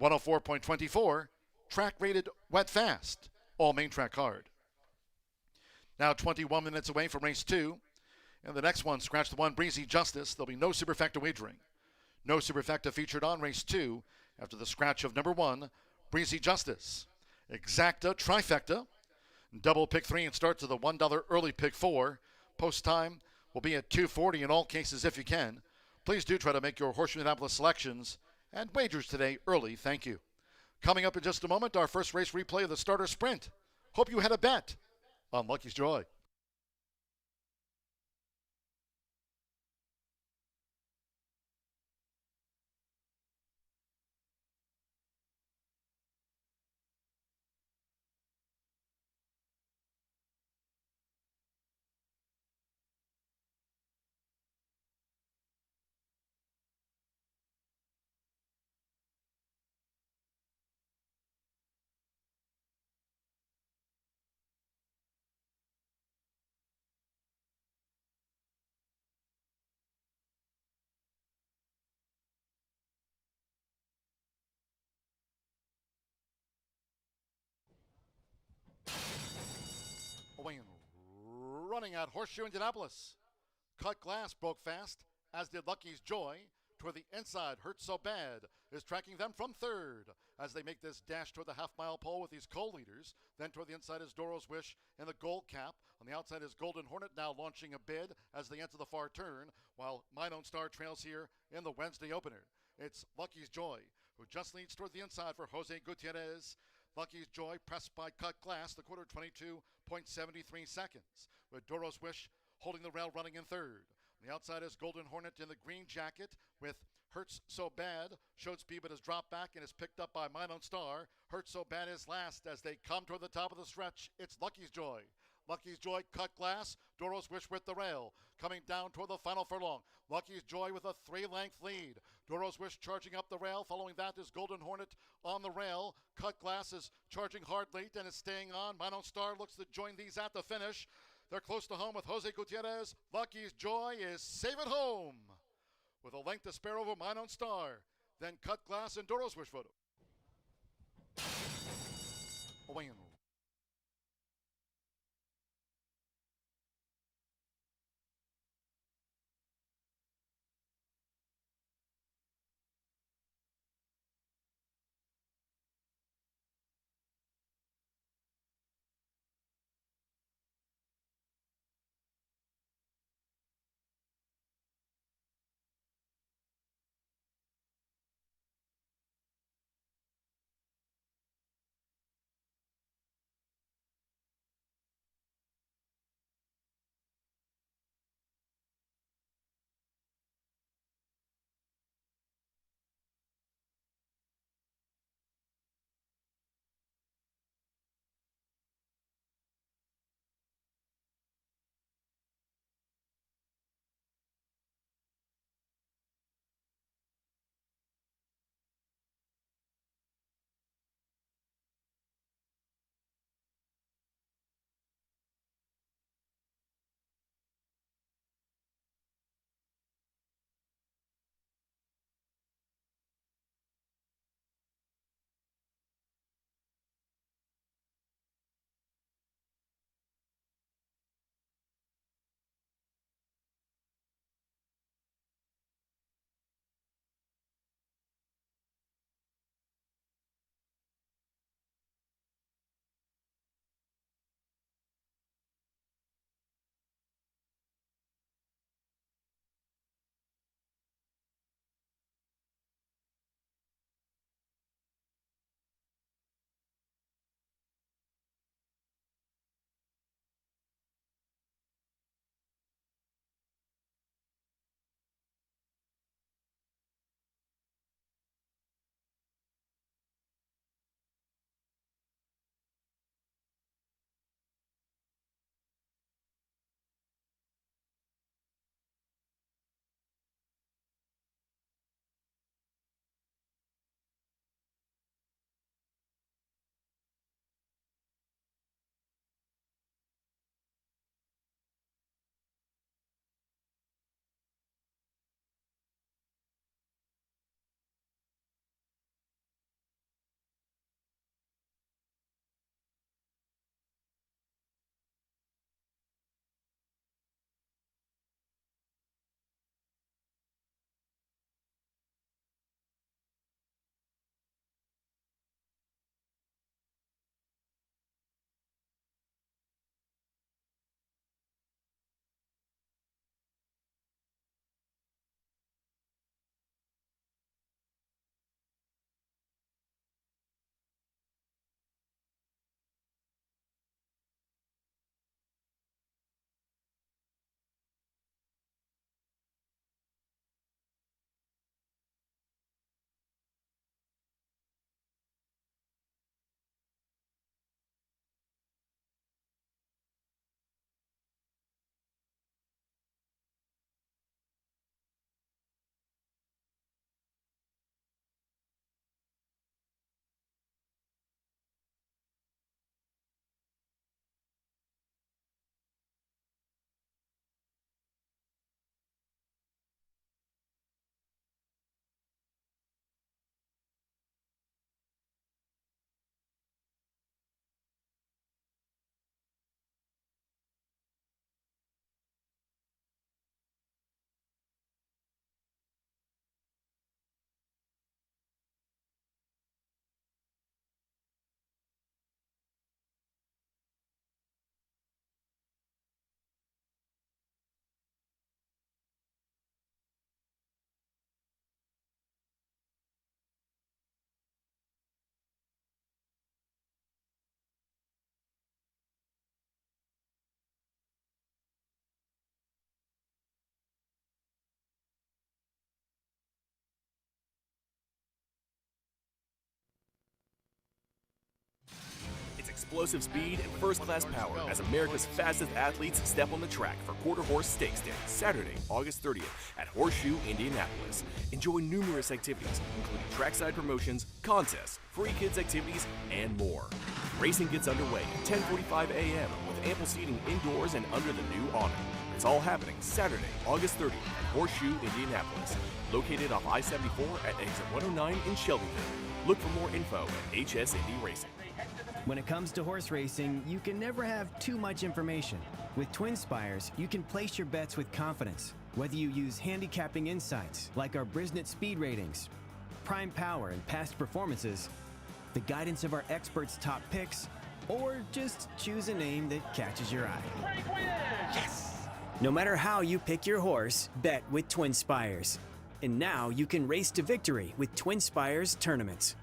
104.24, track rated wet fast. All main track hard. Now 21 minutes away from race 2. And the next one, scratch the 1, Breezy Justice. There'll be no superfecta wagering. No superfecta featured on race 2 after the scratch of number 1, Breezy Justice. Exacta, trifecta, double pick 3 and start to the $1 early pick 4. Post time will be at 2:40 in all cases if you can. Please do try to make your Horseshoe Indianapolis selections and wagers today early. Thank you. Coming up in just a moment, our first race replay of the starter sprint. Hope you had a bet on Lucky's Joy. Away and running at Horseshoe Indianapolis. Cut Glass broke fast, as did Lucky's Joy. Toward the inside, Hurt So Bad is tracking them from third as they make this dash toward the half-mile pole with these co-leaders. Then toward the inside is Doros Wish and the Gold Cap. On the outside is Golden Hornet now launching a bid as they enter the far turn, while Mine Own Star trails here in the Wednesday opener. It's Lucky's Joy, who just leads toward the inside for Jose Gutierrez. Lucky's Joy pressed by Cut Glass, the quarter 22.73 seconds, with Doros Wish holding the rail running in third. On the outside is Golden Hornet in the green jacket with Hurts So Bad. Showed speed but has dropped back and is picked up by Mine Own Star. Hurts So Bad is last as they come toward the top of the stretch. It's Lucky's Joy. Lucky's Joy, Cut Glass, Doros Wish with the rail. Coming down toward the final furlong. Lucky's Joy with a 3-length lead. Doros Wish charging up the rail. Following that is Golden Hornet on the rail. Cut Glass is charging hard late and is staying on. Mine Own Star looks to join these at the finish. They're close to home with Jose Gutierrez. Lucky's Joy is safe at home with a length to spare over Mine Own Star. Then Cut Glass and Doros Wish photo. Away and explosive speed and first-class power as America's fastest athletes step on the track for Quarter Horse Stakes Day, Saturday, August 30th at Horseshoe, Indianapolis. Enjoy numerous activities, including trackside promotions, contests, free kids activities, and more. Racing gets underway at 10:45 a.m. with ample seating indoors and under the new awning. It's all happening Saturday, August 30th at Horseshoe, Indianapolis, located off I-74 at exit 109 in Shelbyville. Look for more info at HS Indy Racing. When it comes to horse racing, you can never have too much information. With Twin Spires, you can place your bets with confidence. Whether you use handicapping insights like our Brisnet speed ratings, prime power and past performances, the guidance of our experts' top picks, or just choose a name that catches your eye. Yes! No matter how you pick your horse, bet with Twin Spires. And now you can race to victory with Twin Spires tournaments.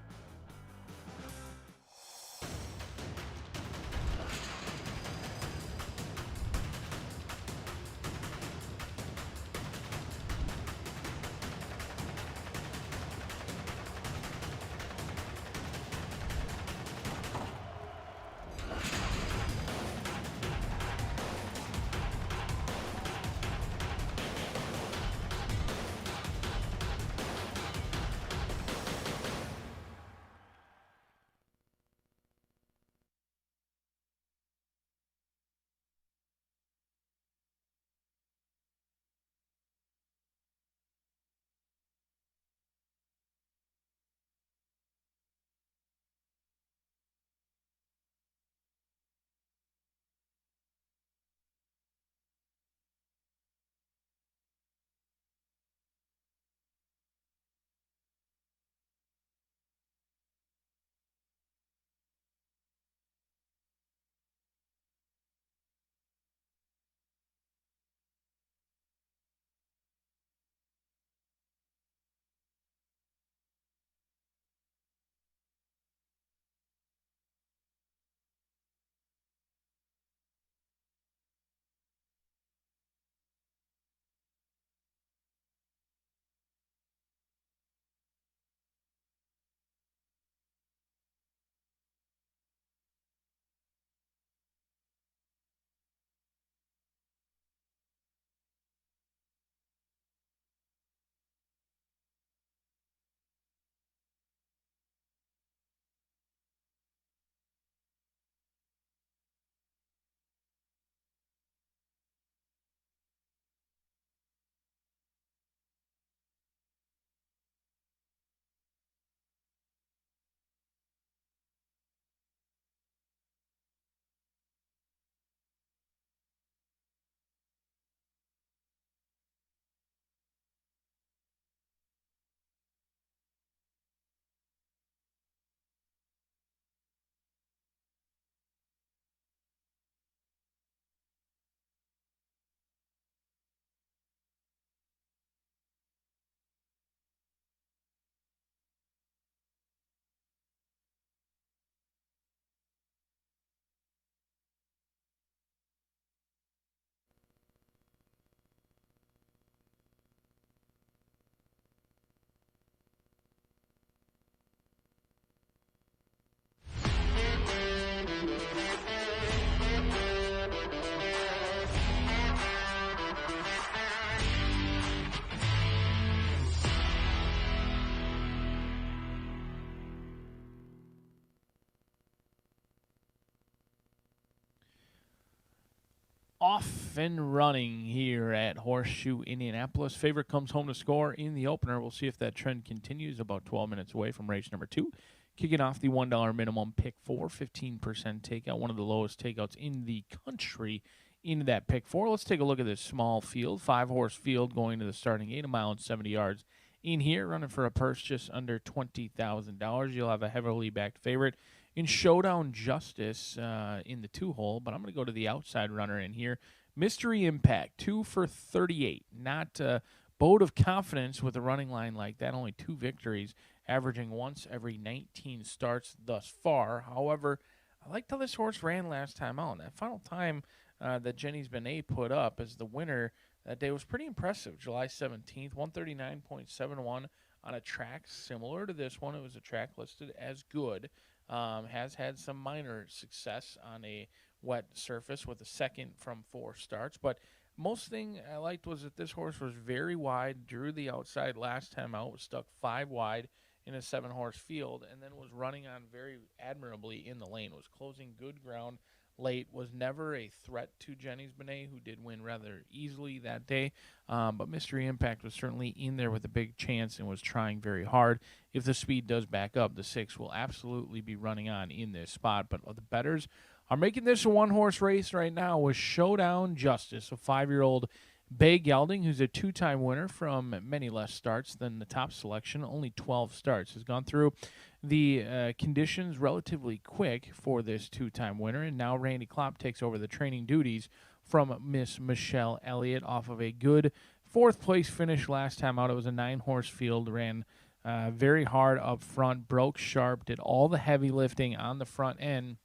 Off and running here at Horseshoe Indianapolis. Favorite comes home to score in the opener. We'll see if that trend continues. About 12 minutes away from race number 2. Kicking off the $1 minimum pick 4, 15% takeout, one of the lowest takeouts in the country into that pick 4. Let's take a look at this small field, 5-horse field going to the starting gate, 1 mile and 70 yards in here, running for a purse just under $20,000. You'll have a heavily backed favorite in Showdown Justice in the 2-hole, but I'm going to go to the outside runner in here. Mystery Impact, 2 for 38. Not a boat of confidence with a running line like that. Only 2 victories, averaging once every 19 starts thus far. However, I liked how this horse ran last time out. That final time that Jenny's Benet put up as the winner that day was pretty impressive. July 17th, 139.71 on a track similar to this one. It was a track listed as good. has had some minor success on a wet surface with a second from 4 starts. But most thing I liked was that this horse was very wide, drew the outside last time out, was stuck 5 wide in a 7-horse field, and then was running on very admirably in the lane, was closing good ground late, was never a threat to Jenny's Benet, who did win rather easily that day. But Mystery Impact was certainly in there with a big chance and was trying very hard. If the speed does back up, the 6 will absolutely be running on in this spot. But the bettors are making this a 1-horse race right now with Showdown Justice, a 5-year-old Bay Gelding, who's a 2-time winner from many less starts than the top selection, only 12 starts, has gone through the conditions relatively quick for this 2-time winner, and now Randy Klopp takes over the training duties from Miss Michelle Elliott off of a good 4th-place finish last time out. It was a 9-horse field, ran very hard up front, broke sharp, did all the heavy lifting on the front end,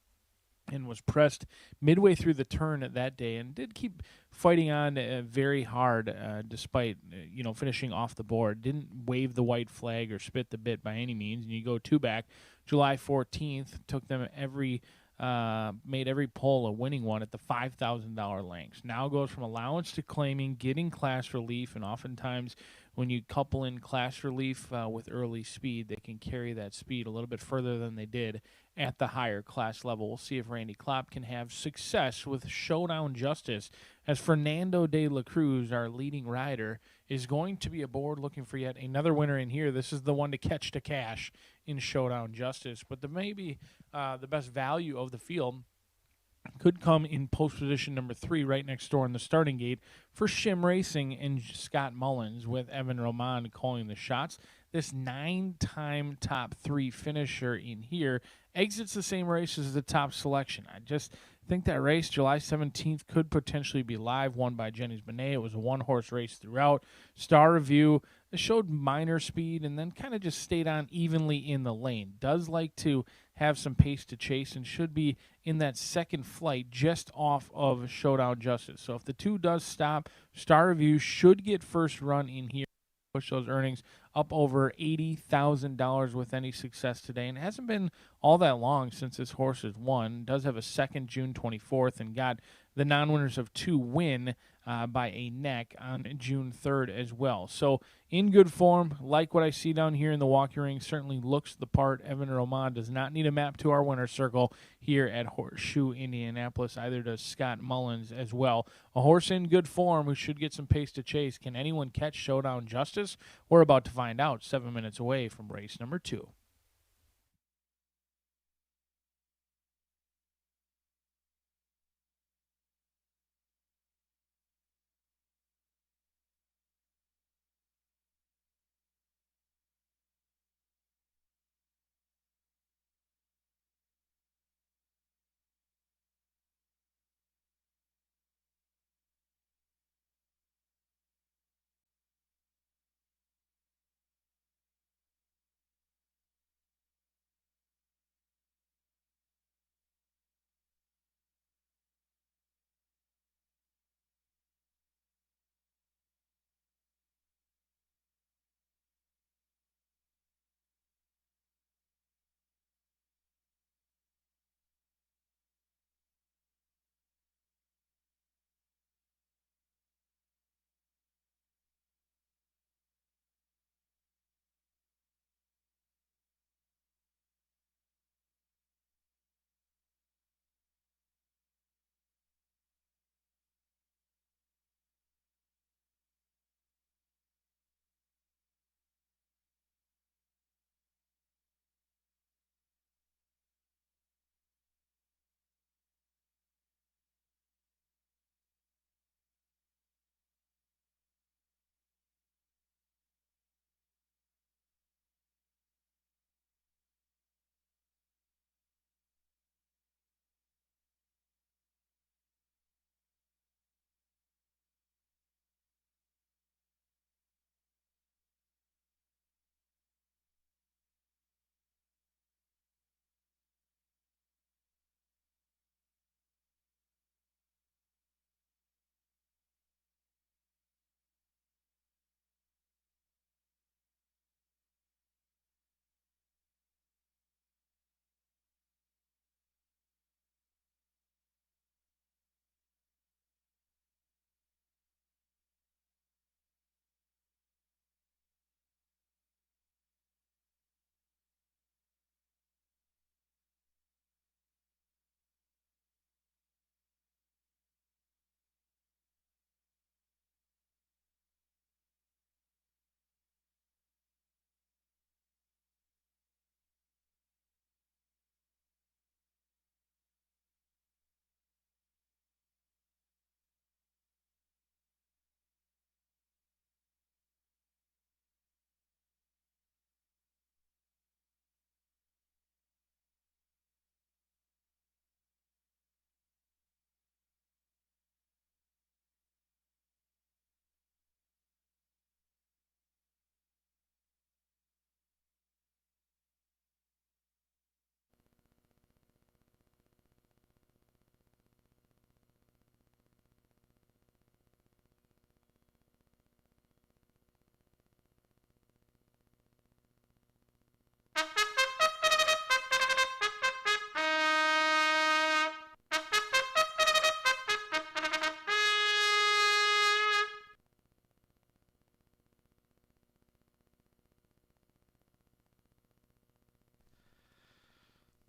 and was pressed midway through the turn that day, and did keep fighting on very hard despite finishing off the board. Didn't wave the white flag or spit the bit by any means. And you go 2 back, July 14th, took them made every poll a winning one at the $5,000 lengths. Now goes from allowance to claiming, getting class relief, and oftentimes when you couple in class relief with early speed, they can carry that speed a little bit further than they did at the higher class level. We'll see if Randy Klopp can have success with Showdown Justice, as Fernando de la Cruz, our leading rider, is going to be aboard looking for yet another winner in here. This is the one to catch to cash in Showdown Justice. But maybe the best value of the field could come in post position number 3, right next door in the starting gate for Shim Racing and Scott Mullins, with Evan Roman calling the shots. This 9-time top 3 finisher in here exits the same race as the top selection. I just think that race, July 17th, could potentially be live, won by Jenny's Benet. It was a 1-horse race throughout. Star Review, it showed minor speed and then kind of just stayed on evenly in the lane. Does like to have some pace to chase and should be in that second flight just off of Showdown Justice. So if the 2 does stop, Star Review should get first run in here. Push those earnings up over $80,000 with any success today. And it hasn't been all that long since this horse has won. Does have a second June 24th and got the non-winners of 2 win by a neck on June 3rd as well. So in good form, like what I see down here in the walking ring, certainly looks the part. Evan Roman does not need a map to our winner's circle here at Horseshoe Indianapolis. Either does Scott Mullins as well. A horse in good form who should get some pace to chase. Can anyone catch Showdown Justice? We're about to find out 7 minutes away from race number 2.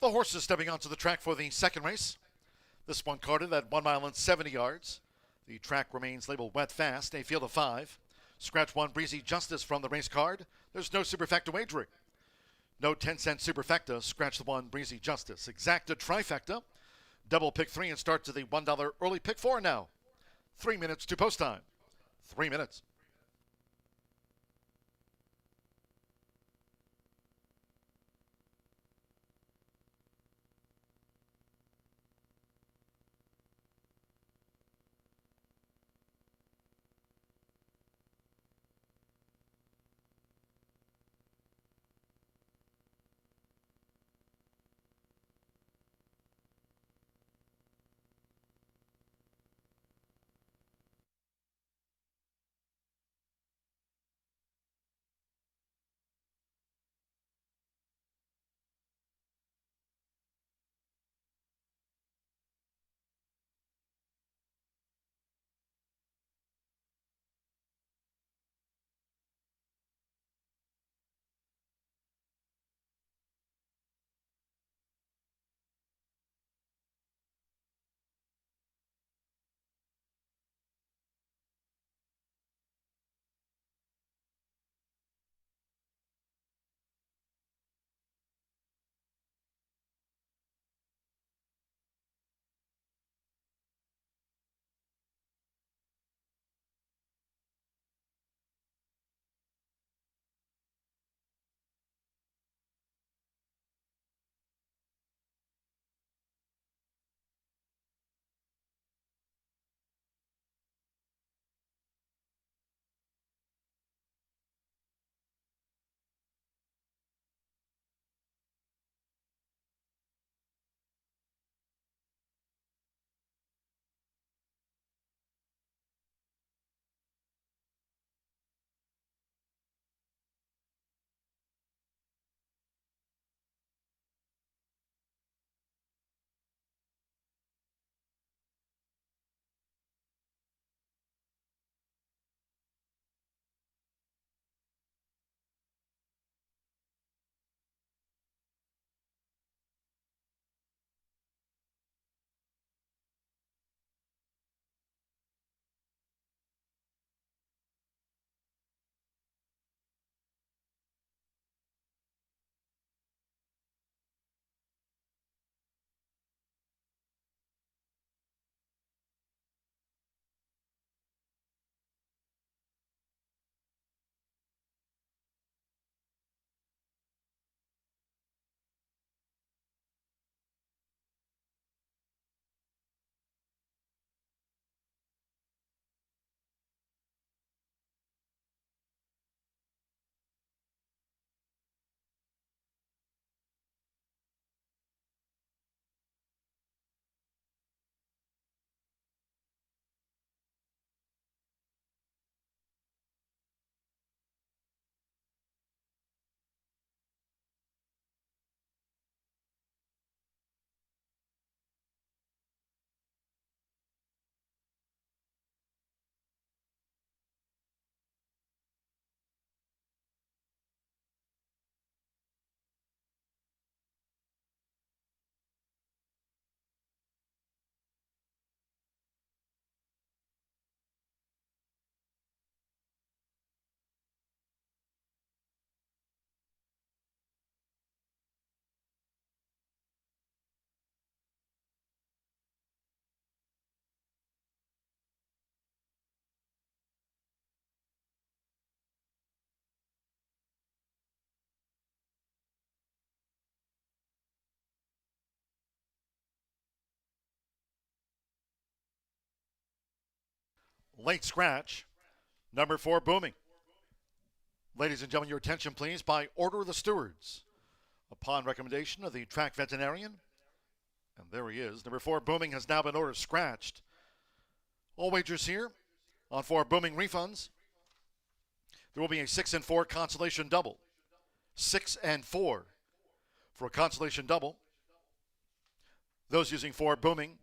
The horses stepping onto the track for the second race. This one carded at 1 mile and 70 yards. The track remains labeled wet fast, a field of 5. Scratch 1, Breezy Justice from the race card. There's no superfecta wagering. No 10-cent superfecta. Scratch the 1, Breezy Justice. Exacta trifecta. Double pick 3 and start to the $1 early pick 4 now. 3 minutes to post time. 3 minutes. Late scratch, number 4, Booming. Ladies and gentlemen, your attention please, by order of the stewards. Upon recommendation of the track veterinarian, and there he is, number 4, Booming, has now been ordered scratched. All wagers here on 4 Booming refunds. There will be a 6 and 4 consolation double. 6 and 4 for a consolation double. Those using 4 Booming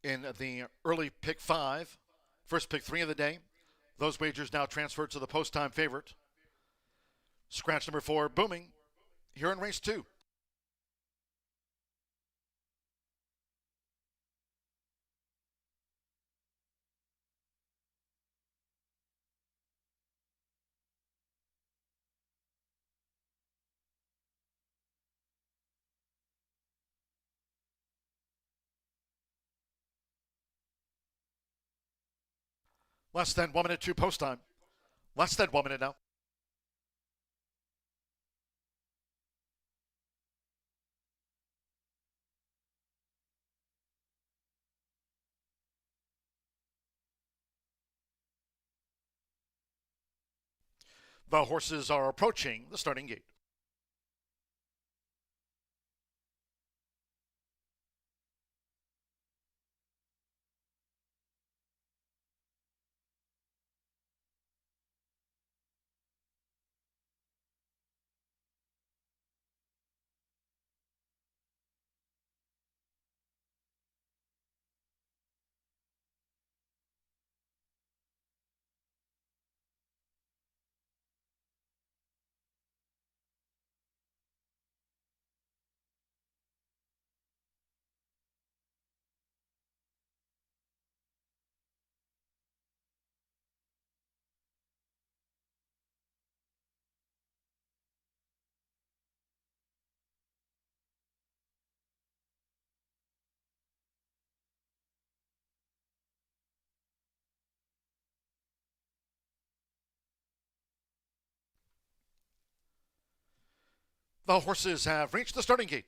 in the early pick 5, first pick 3 of the day. Those wagers now transferred to the post-time favorite. Scratch number 4, Booming, here in race 2. Less than 1 minute to post time. Less than 1 minute now. The horses are approaching the starting gate. The horses have reached the starting gate.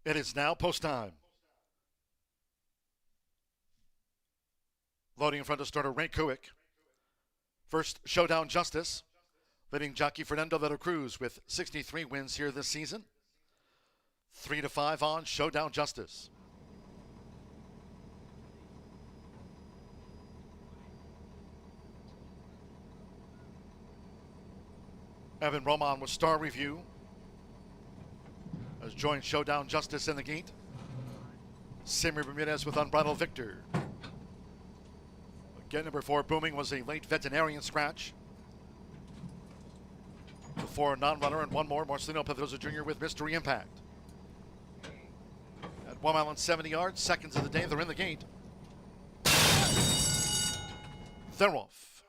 It is now post time. Loading in front of starter Ray Kuick. First, Showdown Justice, leading jockey Fernando de la Cruz with 63 wins here this season. 3-5 on Showdown Justice. Evan Roman with Star Review has joined Showdown Justice in the gate. Sammy Ramirez with Unbridled Victor. Again, number 4 Booming was a late veterinarian scratch. The 4 non-runner and 1 more, Marcelino Pedrosa Jr. with Mystery Impact. At 1 mile and 70 yards, seconds of the day, they're in the gate. They're off.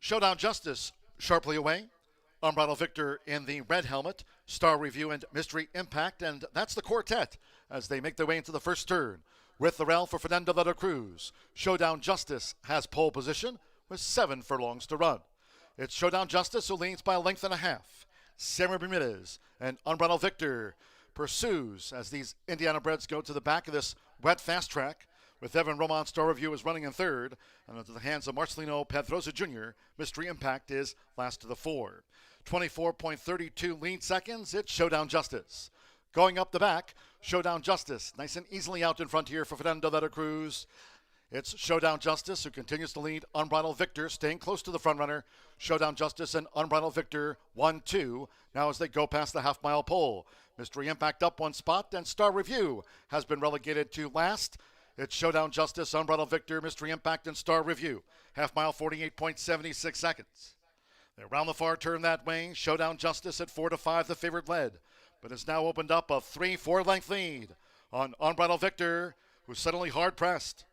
Showdown Justice sharply away. Unbridled Victor in the red helmet, Star Review and Mystery Impact, and that's the quartet as they make their way into the first turn. With the rail for Fernando de la Cruz, Showdown Justice has pole position with 7 furlongs to run. It's Showdown Justice who leads by a length and a half. Sammy Ramirez and Unbridled Victor pursues as these Indiana breds go to the back of this wet fast track. With Evan Roman, Star Review is running in third, and into the hands of Marcelino Pedrosa Jr., Mystery Impact is last of the 4. 24.32 lead seconds, it's Showdown Justice. Going up the back, Showdown Justice, nice and easily out in front here for Fernando de la Cruz. It's Showdown Justice who continues to lead Unbridled Victor, staying close to the front runner. Showdown Justice and Unbridled Victor 1-2. Now as they go past the half-mile pole. Mystery Impact up 1 spot, and Star Review has been relegated to last. It's Showdown Justice, Unbridled Victor, Mystery Impact, and Star Review. Half mile, 48.76 seconds. They round the far turn that way. Showdown Justice at 4-5, the favorite led, but has now opened up a 3-4 length lead on Unbridled Victor, who's suddenly hard pressed.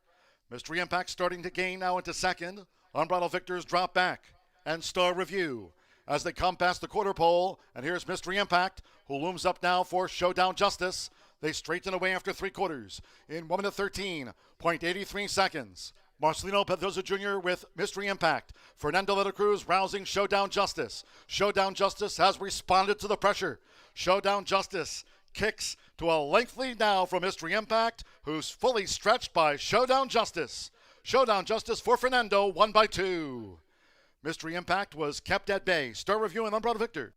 Mystery Impact starting to gain now into second. Unbridled Victor's drop back, and Star Review as they come past the quarter pole. And here's Mystery Impact, who looms up now for Showdown Justice. They straighten away after 3 quarters in 1 minute 13.83 seconds. Marcelino Pedrosa Jr. with Mystery Impact. Fernando de la Cruz rousing Showdown Justice. Showdown Justice has responded to the pressure. Showdown Justice kicks to a length lead now from Mystery Impact, who's fully stretched by Showdown Justice. Showdown Justice for Fernando, 1-2. Mystery Impact was kept at bay. Star Review and Unbridled Victor.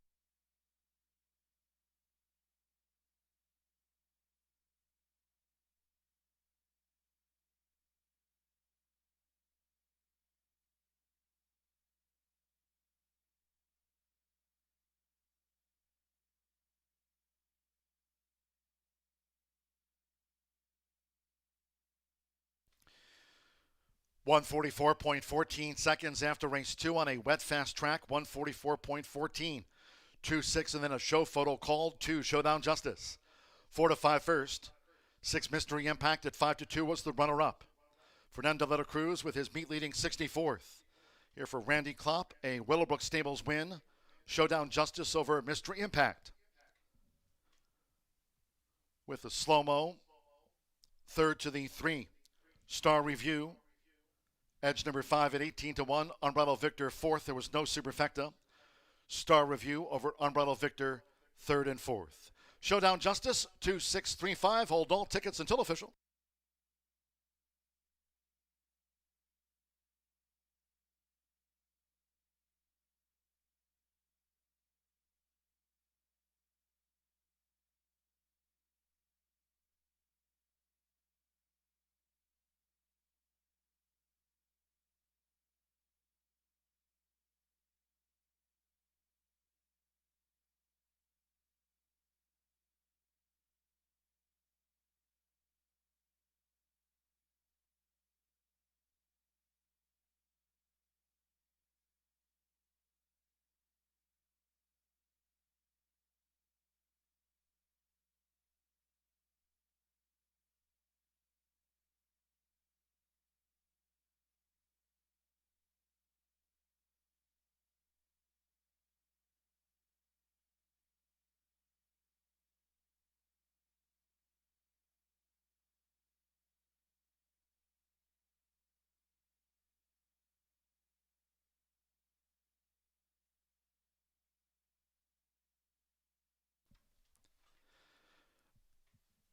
.144.14 seconds after race 2 on a wet fast track. 144.14. 2-6 and then a show photo called to Showdown Justice. 4-5 first. 6 Mystery Impact at 5-2 was the runner-up. Fernando de la Cruz with his meet leading 64th. Here for Randy Klopp, a Willowbrook Stables win. Showdown Justice over Mystery Impact. With the slow-mo. Third to the 3. Star Review. Edge number 5 at 18-1. Unbridled Victor 4th. There was no superfecta. Star Review over Unbridled Victor 3rd and 4th. Showdown Justice 2635. Hold all tickets until official.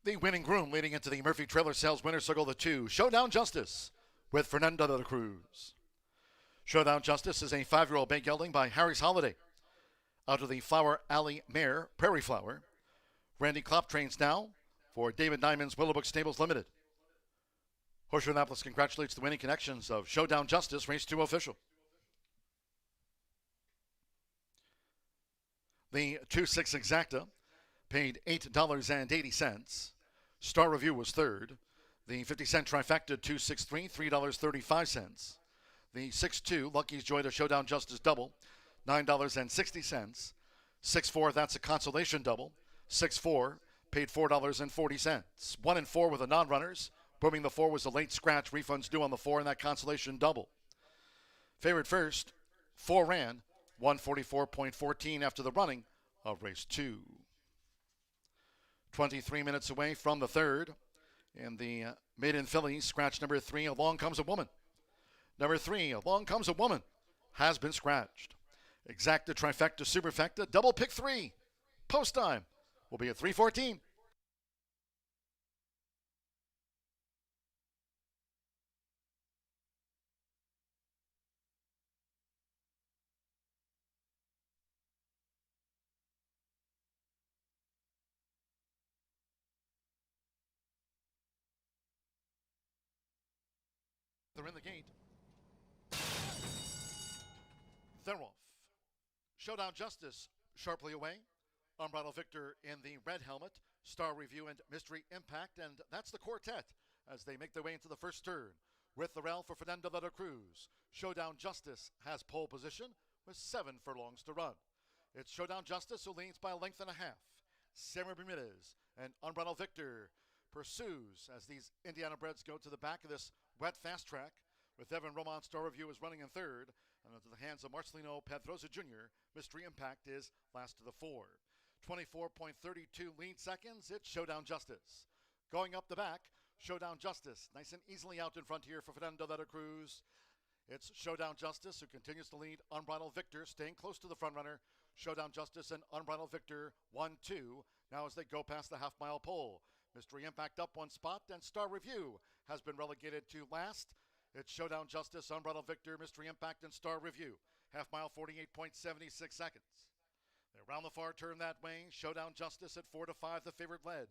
The winning groom leading into the Murphy Trailer Sales Winner Circle, the 2, Showdown Justice with Fernando de la Cruz. Showdown Justice is a 5-year-old bay gelding by Harry's Holiday. Out of the Flower Alley mare, Prairie Flower. Randy Klopp trains now for David Diamond's Willowbrook Stables Limited. Horseshoe Indianapolis congratulates the winning connections of Showdown Justice, race 2 official. The 2-6 Exacta paid $8.80. Star Review was 3rd. The 50-cent trifecta 263, $3.35. The 6-2 Lucky's Joy to Showdown Justice double, $9.60. 6-4 That's a Consolation double, 6-4 paid $4.40. 1 and 4 with the non-runners. Booming the 4 was a late scratch. Refunds due on the 4 in that Consolation double. Favored first, 4 ran, 144.14 after the running of race 2. 23 minutes away from the 3rd. In the maiden fillies, scratch number 3, Along Comes a Woman. Number 3, Along Comes a Woman, has been scratched. Exacta, trifecta, superfecta, double pick 3. Post time will be at 3:14. They're in the gate. They're off. Showdown Justice sharply away. Unbridled Victor in the red helmet. Star Review and Mystery Impact. And that's the quartet as they make their way into the first turn. With the rail for Fernando de la Cruz. Showdown Justice has pole position with 7 furlongs to run. It's Showdown Justice who leads by a length and a half. Sarah Bermudez and Unbridled Victor pursues as these Indiana breds go to the back of this wet fast track, with Evan Roman. Star Review is running in 3rd, and into the hands of Marcelino Pedrosa Jr., Mystery Impact is last to the 4. 24.32 lead seconds, it's Showdown Justice. Going up the back, Showdown Justice, nice and easily out in front here for Fernando de la Cruz. It's Showdown Justice who continues to lead Unbridled Victor, staying close to the front runner. Showdown Justice and Unbridled Victor 1-2, now as they go past the half-mile pole. Mystery Impact up 1 spot, and Star Review has been relegated to last. It's Showdown Justice, Unbridled Victor, Mystery Impact, and Star Review. Half mile, 48.76 seconds. They round the far turn that way. Showdown Justice at 4-5, the favorite led,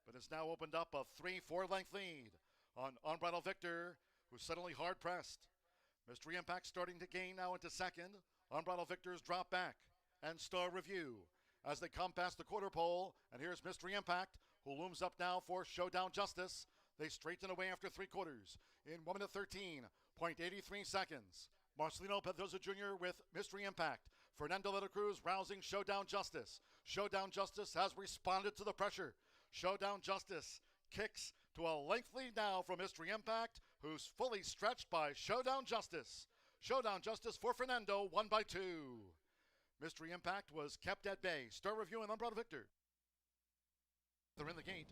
but has now opened up a 3-4 length lead on Unbridled Victor, who's suddenly hard pressed. Mystery Impact starting to gain now into 2nd. Unbridled Victor's drop back, and Star Review as they come past the quarter pole. And here's Mystery Impact, who looms up now for Showdown Justice. They straighten away after 3 quarters in 1 minute 13.83 seconds. Marcelino Pedrosa Jr. with Mystery Impact. Fernando de la Cruz rousing Showdown Justice. Showdown Justice has responded to the pressure. Showdown Justice kicks to a length lead now from Mystery Impact, who's fully stretched by Showdown Justice. Showdown Justice for Fernando, 1-2. Mystery Impact was kept at bay. Star Review and Unbridled Victor. They're in the gate.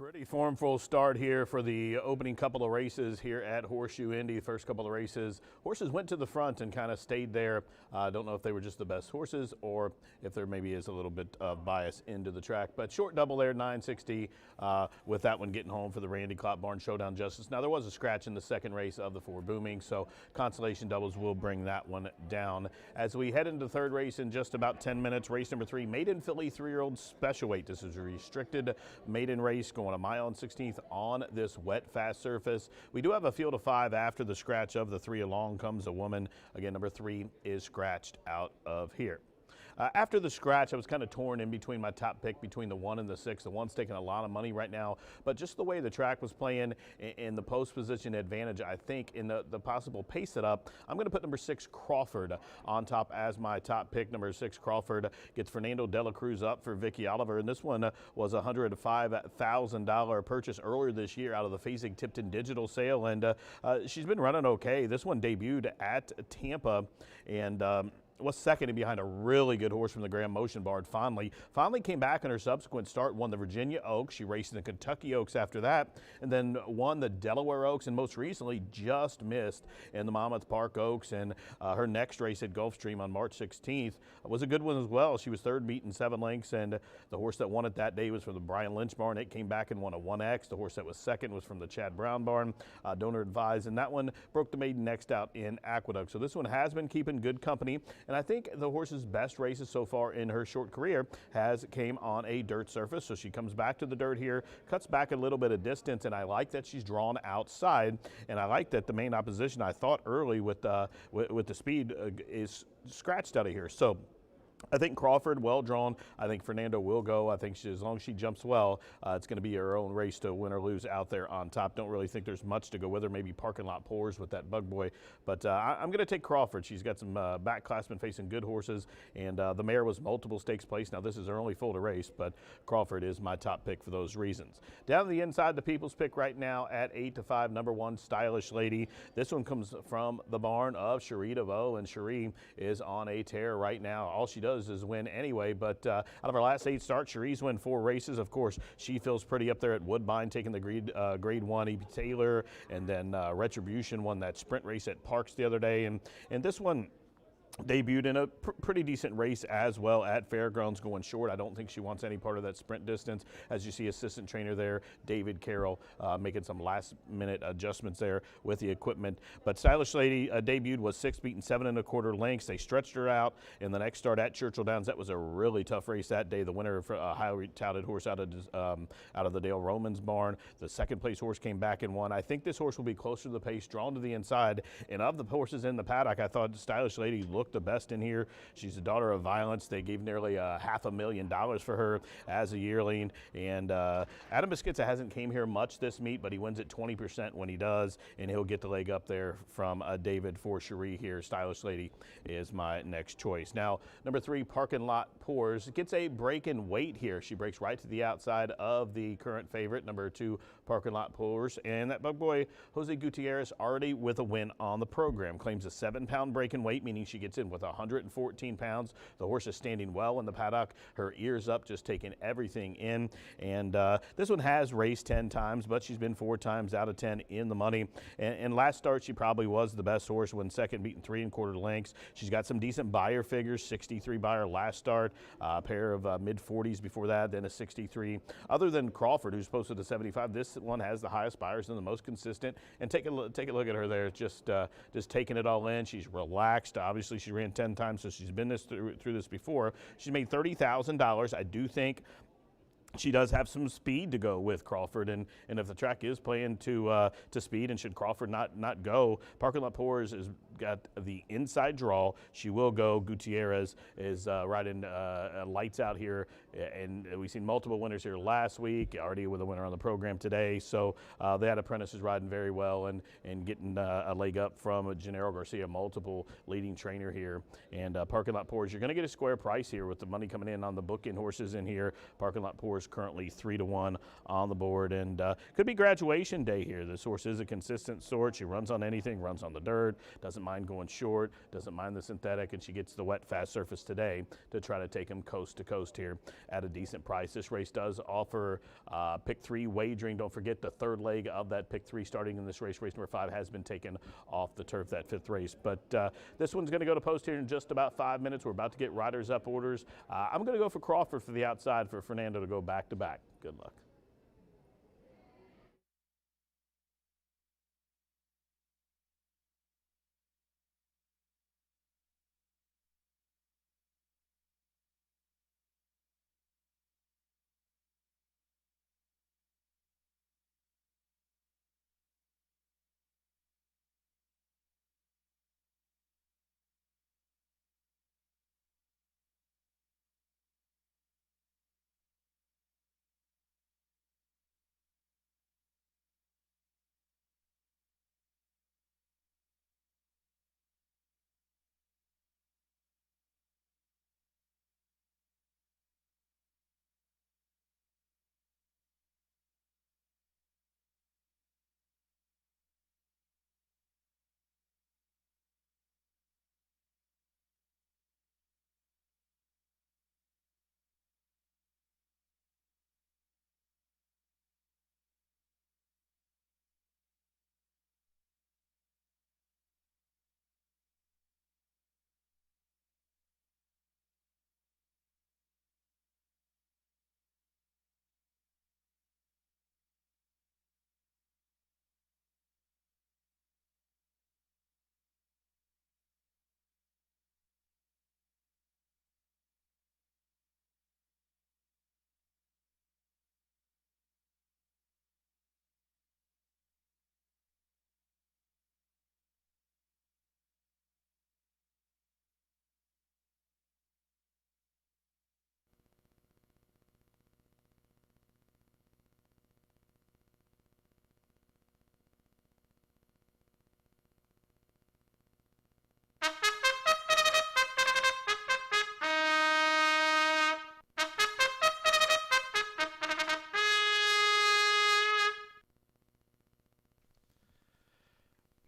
Pretty formful start here for the opening couple of races here at Horseshoe Indy. The first couple of races, horses went to the front and kind of stayed there. I don't know if they were just the best horses or if there maybe is a little bit of bias into the track. But short double there, 960, with that one getting home for the Randy Barn Showdown Justice. Now there was a scratch in the second race of the 4 Booming, so consolation doubles will bring that one down. As we head into the third race in just about 10 minutes, race number 3, Maiden Filly 3-year-old special weight. This is a restricted maiden race going a mile and 16th on this wet, fast surface. We do have a field of 5 after the scratch of the 3. Along comes a woman. Again, number 3 is scratched out of here. After the scratch, I was kind of torn in between my top pick between the 1 and the 6. The 1's taking a lot of money right now, but just the way the track was playing in the post position advantage, I think in the possible pace setup, I'm going to put number 6 Crawford on top as my top pick. Number 6 Crawford gets Fernando de la Cruz up for Vicky Oliver, and this one was a $105,000 purchase earlier this year out of the Phasing Tipton digital sale, and she's been running okay. This one debuted at Tampa and was second and behind a really good horse from the Graham Motion Barred, Fondly. Fondly came back in her subsequent start, won the Virginia Oaks. She raced in the Kentucky Oaks after that, and then won the Delaware Oaks, and most recently just missed in the Monmouth Park Oaks. And her next race at Gulfstream on March 16th was a good one as well. She was third, beaten 7 lengths, and the horse that won it that day was from the Brian Lynch Barn. It came back and won a 1X. The horse that was second was from the Chad Brown Barn, Donor Advised, and that one broke the maiden next out in Aqueduct. So this one has been keeping good company. And I think the horse's best races so far in her short career came on a dirt surface. So she comes back to the dirt here, cuts back a little bit of distance, and I like that she's drawn outside. And I like that the main opposition, I thought early with the speed, is scratched out of here. So I think Crawford, well drawn. I think Fernando will go. I think as long as she jumps well, it's going to be her own race to win or lose out there on top. Don't really think there's much to go with her. Maybe parking lot pours with that bug boy. But I'm going to take Crawford. She's got some backclassmen facing good horses, and the mare was multiple stakes place. Now this is her only full to race, but Crawford is my top pick for those reasons. Down to the inside, the people's pick right now at 8-5, number 1, Stylish Lady. This one comes from the barn of Cherie DeVoe, and Cherie is on a tear right now. All she does is win anyway, but out of her last 8 starts, Cherie's won 4 races. Of course, she feels pretty up there at Woodbine, taking the grade 1. E.B. Taylor, and then Retribution won that sprint race at Parks the other day, and this one debuted in a pretty decent race as well at Fairgrounds, going short. I don't think she wants any part of that sprint distance. As you see, assistant trainer there, David Carroll, making some last-minute adjustments there with the equipment. But Stylish Lady debuted, was 6th, beaten 7 1/4 lengths. They stretched her out in the next start at Churchill Downs. That was a really tough race that day. The winner, a highly touted horse out of the Dale Romans barn. The second-place horse came back and won. I think this horse will be closer to the pace, drawn to the inside. And of the horses in the paddock, I thought Stylish Lady looked the best in here. She's the daughter of Violence. They gave nearly $500,000 for her as a yearling. And Adam Beschizza hasn't came here much this meet, but he wins at 20% when he does, and he'll get the leg up there from David for Cherie here. Stylish Lady is my next choice. Now, number 3, Parking Lot Pours, gets a break in weight here. She breaks right to the outside of the current favorite, number 2, Parking Lot Pours. And that bug boy, Jose Gutierrez, already with a win on the program, claims a 7-pound break in weight, meaning she gets in with 114 pounds. The horse is standing well in the paddock, her ears up, just taking everything in. And this one has raced 10 times, but she's been 4 times out of 10 in the money. And last start, she probably was the best horse, won second, beaten 3 1/4 lengths. She's got some decent buyer figures, 63 buyer last start, a pair of mid-40s before that, then a 63. Other than Crawford, who's posted a 75, this one has the highest buyers and the most consistent. And take a look at her there, just taking it all in. She's relaxed. Obviously, she ran 10 times, so she's been through this before. She's made $30,000. I do think she does have some speed to go with Crawford, and if the track is playing to speed, and should Crawford not go, Parking Lot Pours has got the inside draw. She will go. Gutierrez is riding lights out here, and we've seen multiple winners here last week, already with a winner on the program today. So they had apprentices riding very well and getting a leg up from Gennaro Garcia, multiple leading trainer here. And Parking Lot Pours, you're going to get a square price here with the money coming in on the book-in horses in here. Parking Lot Pours horse, currently 3-1 on the board, and could be graduation day here. This horse is a consistent sort. She runs on anything, runs on the dirt, doesn't mind going short, doesn't mind the synthetic, and she gets the wet, fast surface today to try to take him coast to coast here at a decent price. This race does offer pick 3 wagering. Don't forget the third leg of that pick 3 starting in this race. Race number 5 has been taken off the turf, that 5th race. But this one's going to go to post here in just about 5 minutes. We're about to get riders up orders. I'm going to go for Crawford for the outside for Fernando to go back to back. Good luck.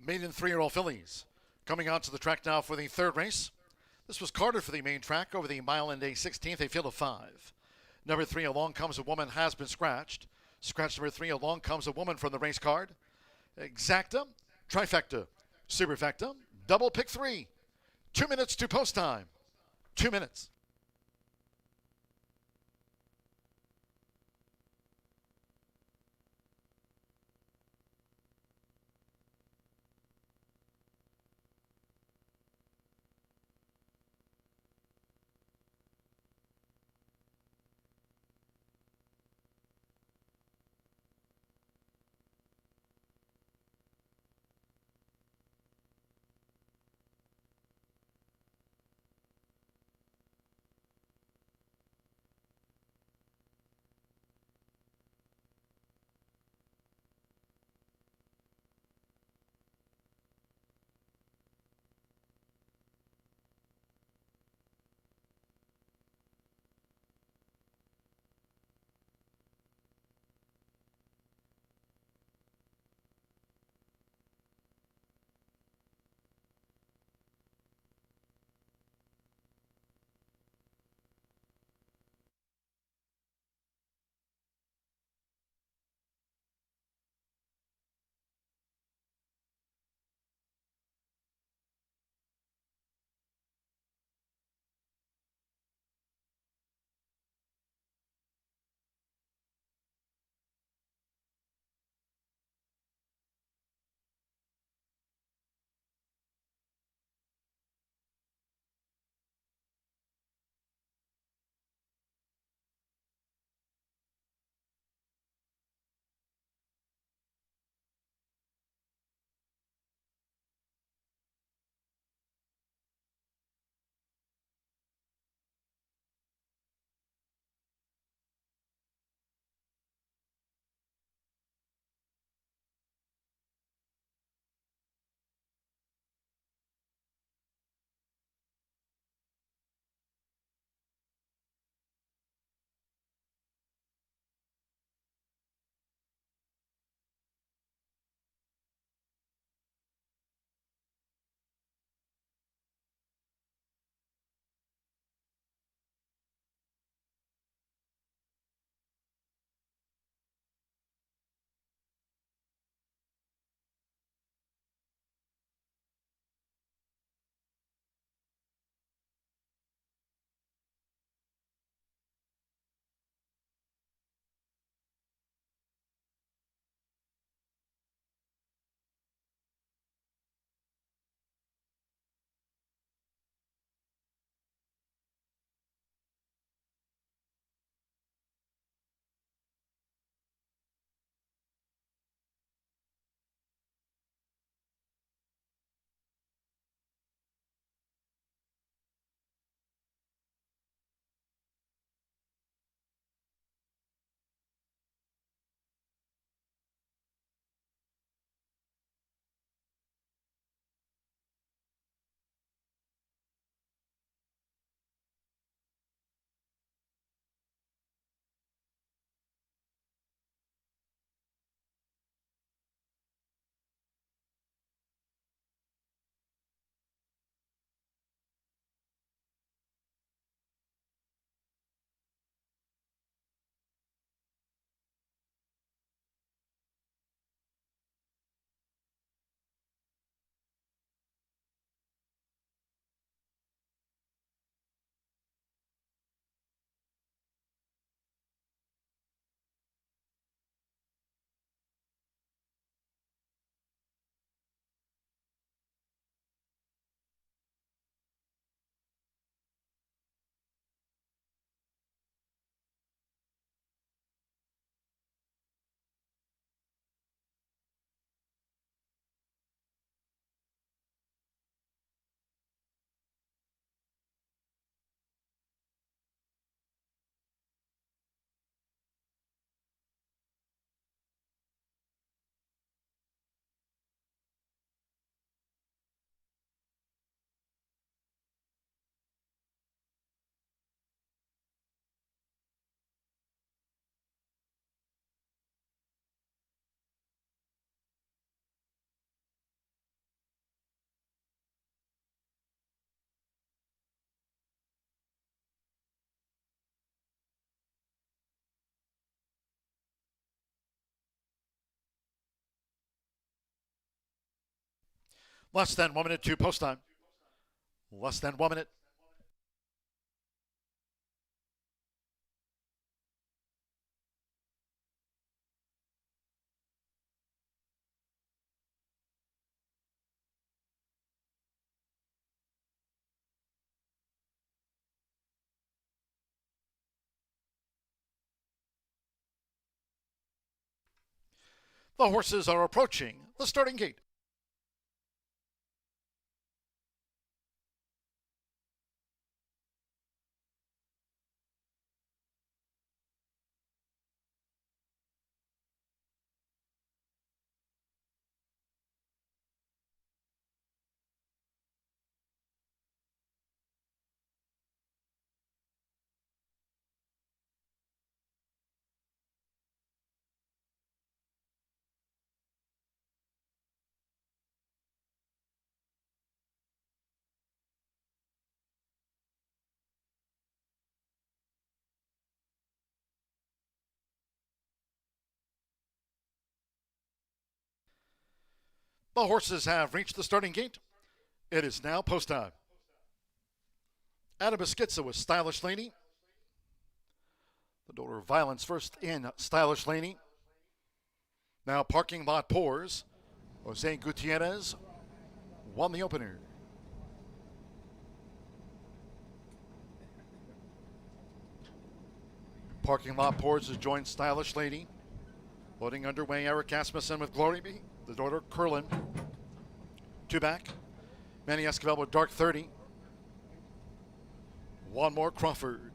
Maiden 3-year-old fillies coming onto the track now for the third race. This was Carter for the main track over the mile and a 16th, a field of 5. Number 3, Along Comes a Woman, has been scratched. Scratch number 3, Along Comes a Woman from the race card. Exacta, Trifecta, Superfecta, double pick 3. 2 minutes to post time. 2 minutes. Less than 1 minute to post time. Less than 1 minute. The horses are approaching the starting gate. The horses have reached the starting gate. It is now post time. Adam Beschizza with Stylish Lady. The daughter of Violence first in Stylish Lady. Now Parking Lot Pours. Jose Gutierrez won the opener. Parking Lot Pours has joined Stylish Lady. Loading underway, Eric Asmussen with Glory Be. The daughter Curlin. Two back. Manny Esquivel with Dark 30. One more Crawford.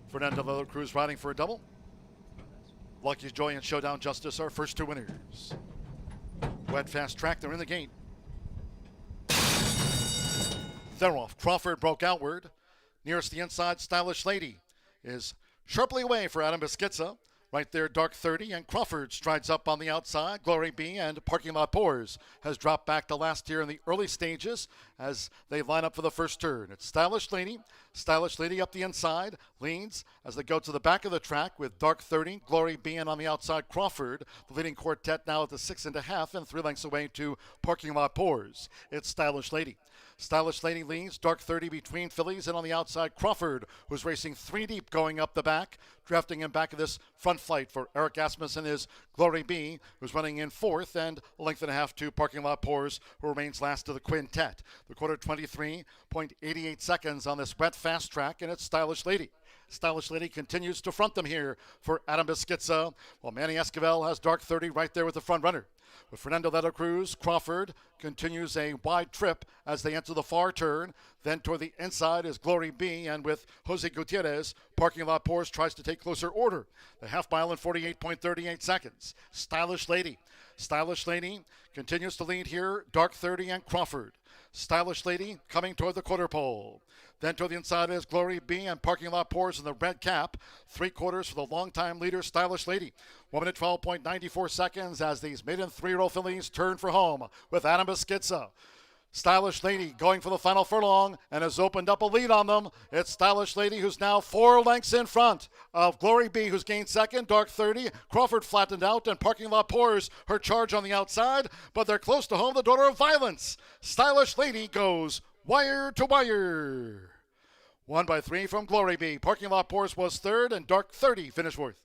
Fernando de la Cruz riding for a double. Lucky Joy and Showdown Justice are first two winners. Wet fast track, they're in the gate. They're off. Crawford broke outward. Nearest the inside, Stylish Lady is sharply away for Adam Beschizza. Right there, Dark 30, and Crawford strides up on the outside. Glory Be and Parking Lot Pours has dropped back to last year in the early stages as they line up for the first turn. It's Stylish Lady. Stylish Lady up the inside, leads as they go to the back of the track with Dark 30, Glory Be, and on the outside, Crawford. The leading quartet now at the 6.5 and 3 lengths away to Parking Lot Pours. It's Stylish Lady. Stylish Lady leads, Dark 30 between fillies, and on the outside, Crawford, who's racing 3 deep going up the back. Drafting in back of this front flight for Eric Asmussen is Glory Be, who's running in 4th, and a length and a half to Parking Lot Pours, who remains last of the quintet. The quarter 23.88 seconds on this wet fast track, and it's Stylish Lady. Stylish Lady continues to front them here for Adam Beschizza, while Manny Esquivel has Dark 30 right there with the front runner. With Fernando de la Cruz, Crawford continues a wide trip as they enter the far turn. Then toward the inside is Glory Be, and with Jose Gutierrez, Parking Lot Pours tries to take closer order. The half mile in 48.38 seconds. Stylish Lady. Stylish Lady continues to lead here, Dark 30 and Crawford. Stylish Lady coming toward the quarter pole. Then toward the inside is Glory Be and Parking Lot Pours in the red cap. 3/4 for the longtime leader, Stylish Lady. 1 minute 12.94 seconds as these maiden 3-year-old fillies turn for home with Adam Beschizza. Stylish Lady going for the final furlong and has opened up a lead on them. It's Stylish Lady who's now 4 lengths in front of Glory Be, who's gained second, Dark 30. Crawford flattened out, and Parking Lot Pours her charge on the outside, but they're close to home, the daughter of Violence. Stylish Lady goes wire to wire. 1 by 3 from Glory Be. Parking Lot Pours was third, and Dark 30 finished fourth.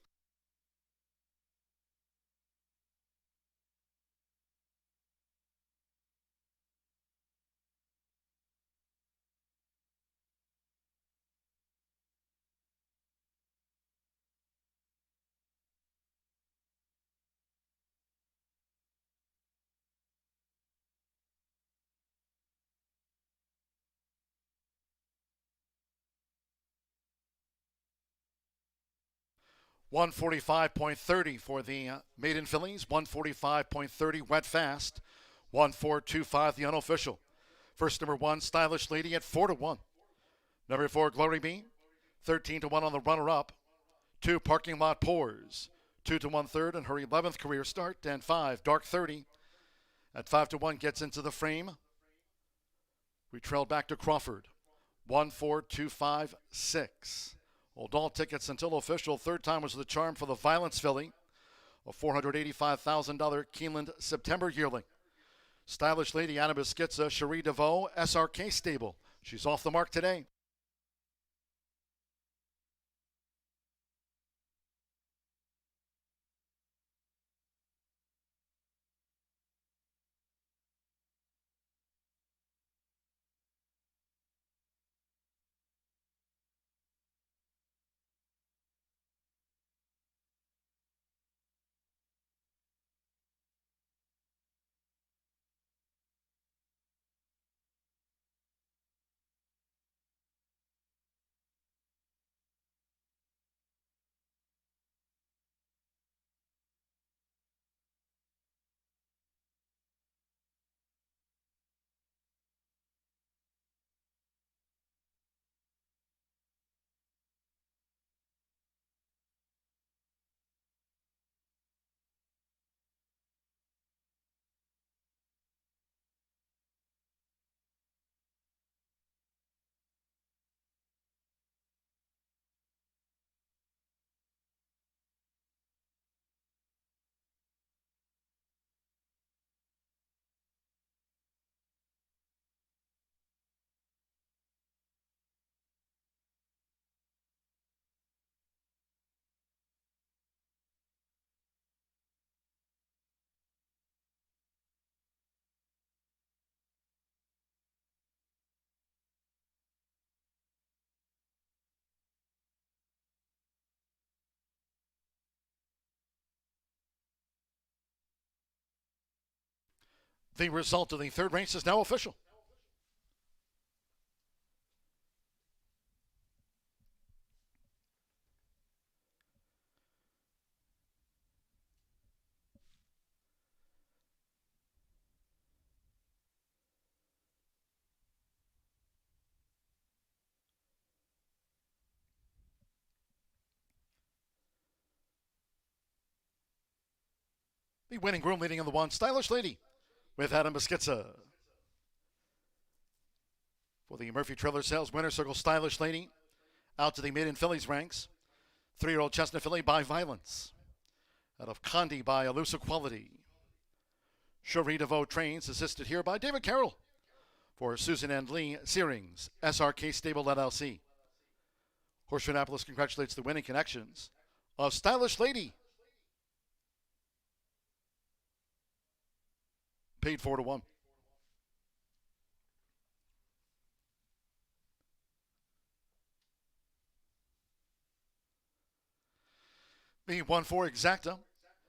$145.30 for the maiden fillies. $145.30 wet fast. 1425 the unofficial. First number 1, Stylish Lady at 4-1. Number 4, Glory Be. 13-1 on the runner-up. 2, Parking Lot Pours. 2-1 third in her 11th career start. And 5, Dark 30. At 5-1 gets into the frame. We trailed back to Crawford. 1-4-2-5-6. Hold all tickets until official. Third time was the charm for the Violence filly. A $485,000 Keeneland September yearling. Stylish Lady out of Beskiza, Cherie DeVoe, SRK Stable. She's off the mark today. The result of the third race is now official. The winning groom leading in the 1, Stylish Lady, with Adam Beskiza. For the Murphy Trailer Sales winner circle, Stylish Lady out to the maiden fillies ranks. 3-year-old Chestnut filly by Violence. Out of Condi by Elusive Quality. Cherie DeVoe trains, assisted here by David Carroll. For Susan and Lee Searings, SRK Stable LLC. Horseshoe Indianapolis congratulates the winning connections of Stylish Lady. Paid 4-1. The 1-4 exacta.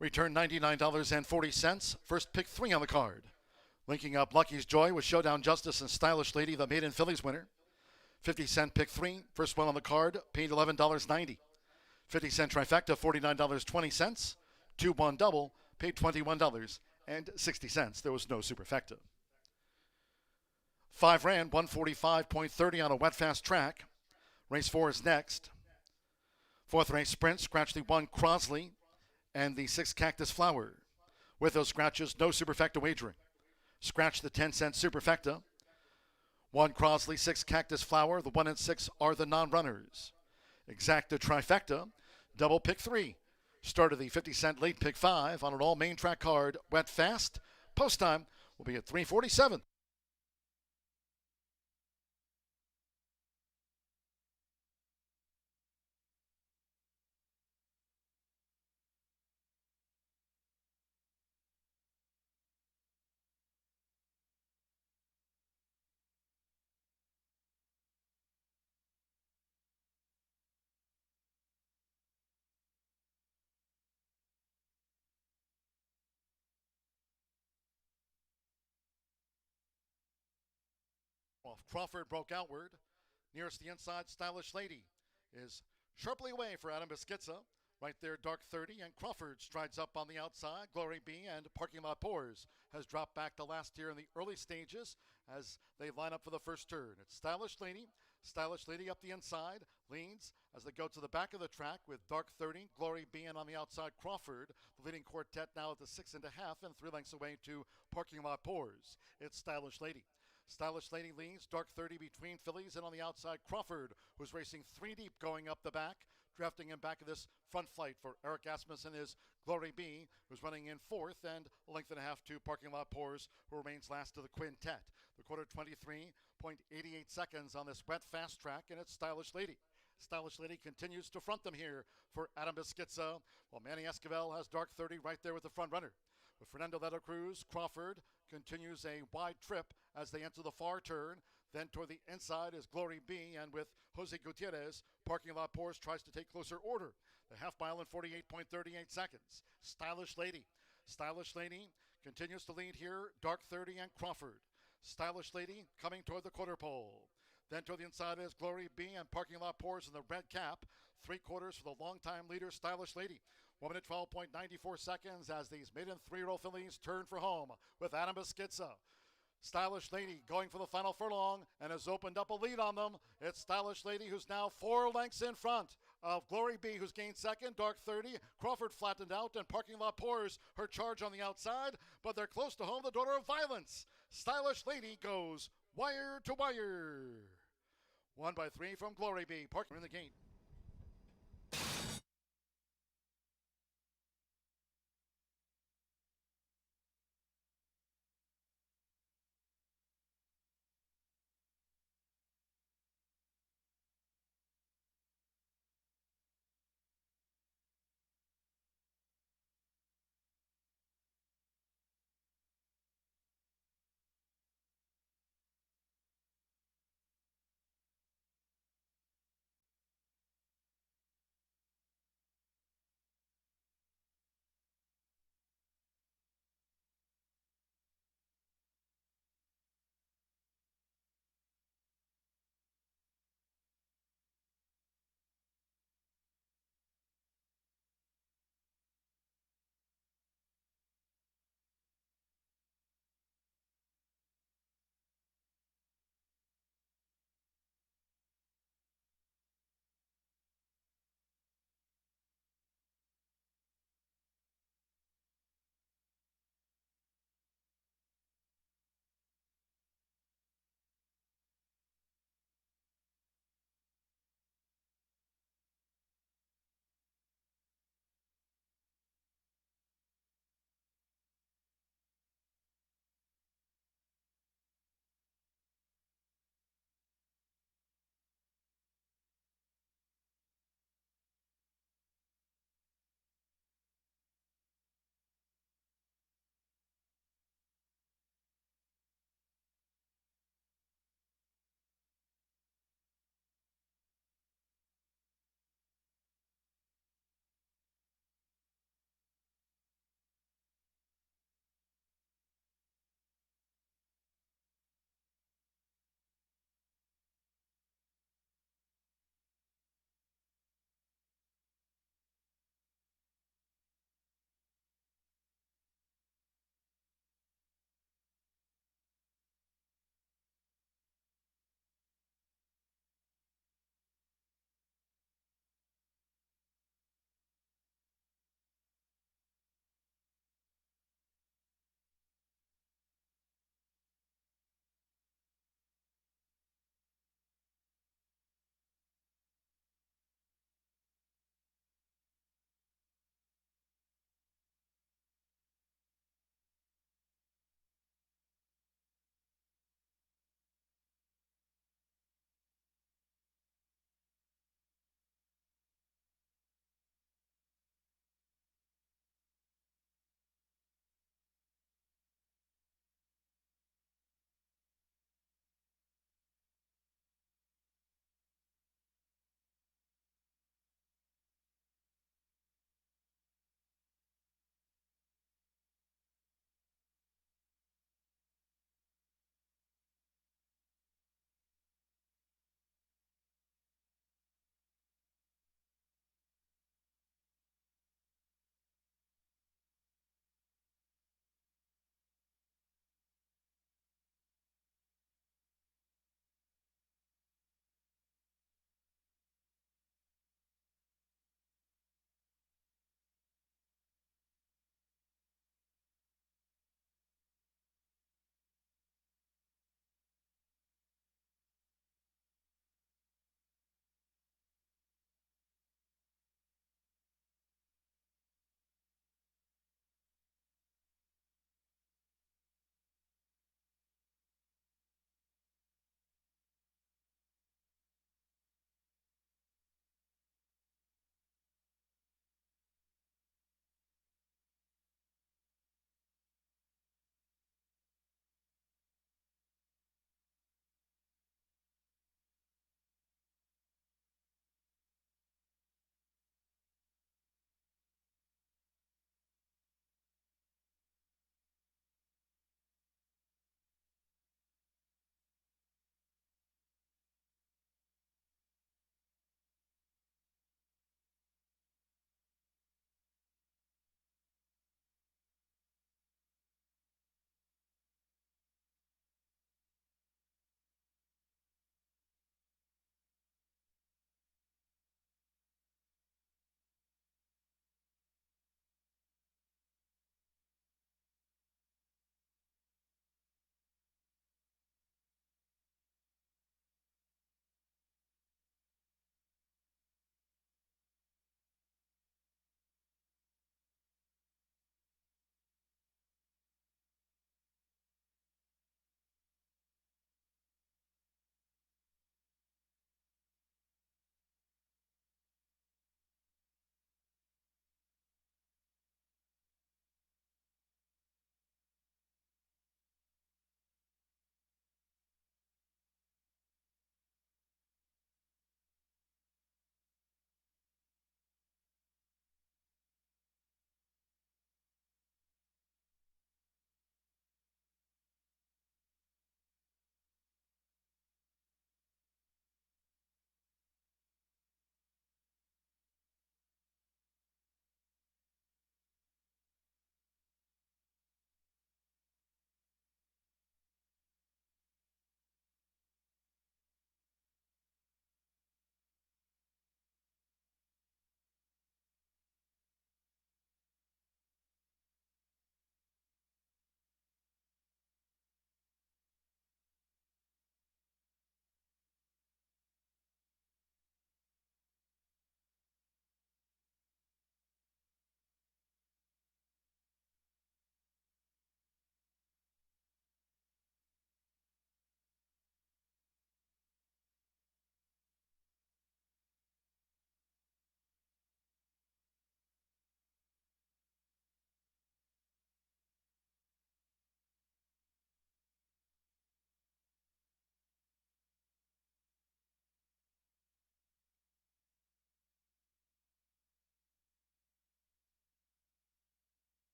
Return $99.40. First pick 3 on the card. Linking up Lucky's Joy with Showdown Justice and Stylish Lady, the maiden fillies winner. 50-cent pick 3. First one on the card. Paid $11.90. 50-cent trifecta, $49.20. 2-1 double. Paid $21.60. There was no superfecta. 5 ran, 145.30 on a wet fast track. Race 4 is next. 4th race sprint, scratch the 1 Crosley and the 6 Cactus Flower. With those scratches, no superfecta wagering. Scratch the 10-cent superfecta. 1 Crosley, 6 Cactus Flower. The 1 and 6 are the non-runners. Exacta trifecta, double pick 3. Start of the 50-cent late pick 5 on an all main track card. Wet fast. Post time will be at 3:47. Off Crawford broke outward. Nearest the inside, Stylish Lady is sharply away for Adam Beskiza. Right there, Dark 30, and Crawford strides up on the outside. Glory B and Parking Lot Pours has dropped back to last year in the early stages as they line up for the first turn. It's Stylish Lady. Stylish Lady up the inside, leads as they go to the back of the track with Dark 30, Glory B and on the outside, Crawford. The leading quartet now at the 6.5 and 3 lengths away to Parking Lot Pours. It's Stylish Lady. Stylish Lady leads, Dark 30 between fillies, and on the outside, Crawford, who's racing 3 deep going up the back. Drafting in back of this front flight for Eric Asmussen is Glory B, who's running in fourth, and a length and a half to Parking Lot Pours, who remains last of the quintet. The quarter 23.88 seconds on this wet fast track, and it's Stylish Lady. Stylish Lady continues to front them here for Adam Biskitza, while Manny Esquivel has Dark 30 right there with the front runner. With Fernando Leto Cruz, Crawford continues a wide trip as they enter the far turn. Then toward the inside is Glory B, and with Jose Gutierrez, Parking Lot Pours tries to take closer order. The half mile in 48.38 seconds. Stylish Lady. Stylish Lady continues to lead here, Dark 30 and Crawford. Stylish Lady coming toward the quarter pole. Then to the inside is Glory B and Parking Lot Pours in the red cap. 3/4 for the longtime leader, Stylish Lady. 1 minute 12.94 seconds as these maiden 3-year-old fillies turn for home with Adam Biskitza. Stylish Lady going for the final furlong and has opened up a lead on them. It's Stylish Lady who's now 4 lengths in front of Glory B, who's gained second, Dark 30. Crawford flattened out, and Parking Lot Pours her charge on the outside, but they're close to home, the Daughter of Violence. Stylish Lady goes wire to wire. 1 by 3 from Glory B. Parking in the gate.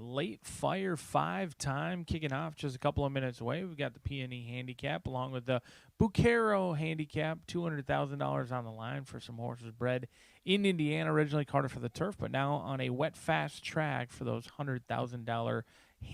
late fire 5 time kicking off just a couple of minutes away. We've got the Peony Handicap along with the Bucaro Handicap, $200,000 on the line for some horses bred in Indiana, originally carded for the turf, but now on a wet fast track for those $100,000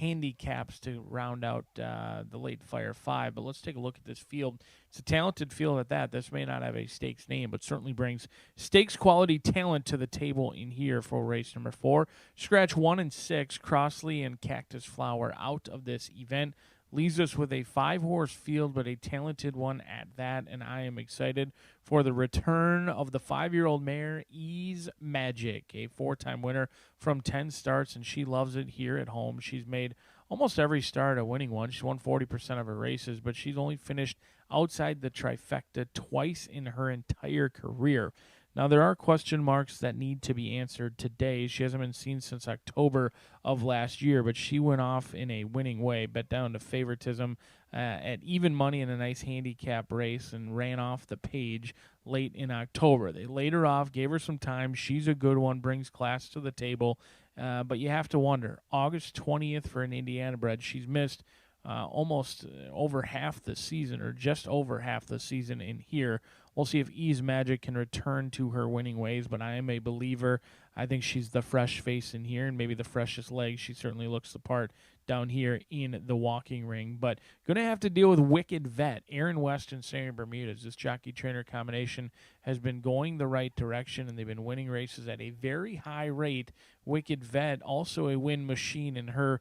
handicaps to round out the late fire 5. But let's take a look at this field. It's a talented field at that. This may not have a stakes name, but certainly brings stakes quality talent to the table in here for race number 4. Scratch 1 and 6, Crossley and Cactus Flower out of this event. Leaves us with a 5-horse field, but a talented one at that, and I am excited for the return of the 5-year-old mare, Ease Magic, a 4-time winner from 10 starts, and she loves it here at home. She's made almost every start a winning one. She's won 40% of her races, but she's only finished outside the trifecta twice in her entire career. Now, there are question marks that need to be answered today. She hasn't been seen since October of last year, but she went off in a winning way, bet down to favoritism at even money in a nice handicap race and ran off the page late in October. They laid her off, gave her some time. She's a good one, brings class to the table, but you have to wonder, August 20th for an Indiana bred, she's missed almost over half the season, or just over half the season in here. We'll see if Ease Magic can return to her winning ways, but I am a believer. I think she's the fresh face in here and maybe the freshest leg. She certainly looks the part down here in the walking ring, but going to have to deal with Wicked Vet. Aaron West and Sarah Bermudez. This jockey-trainer combination has been going the right direction, and they've been winning races at a very high rate. Wicked Vet, also a win machine in her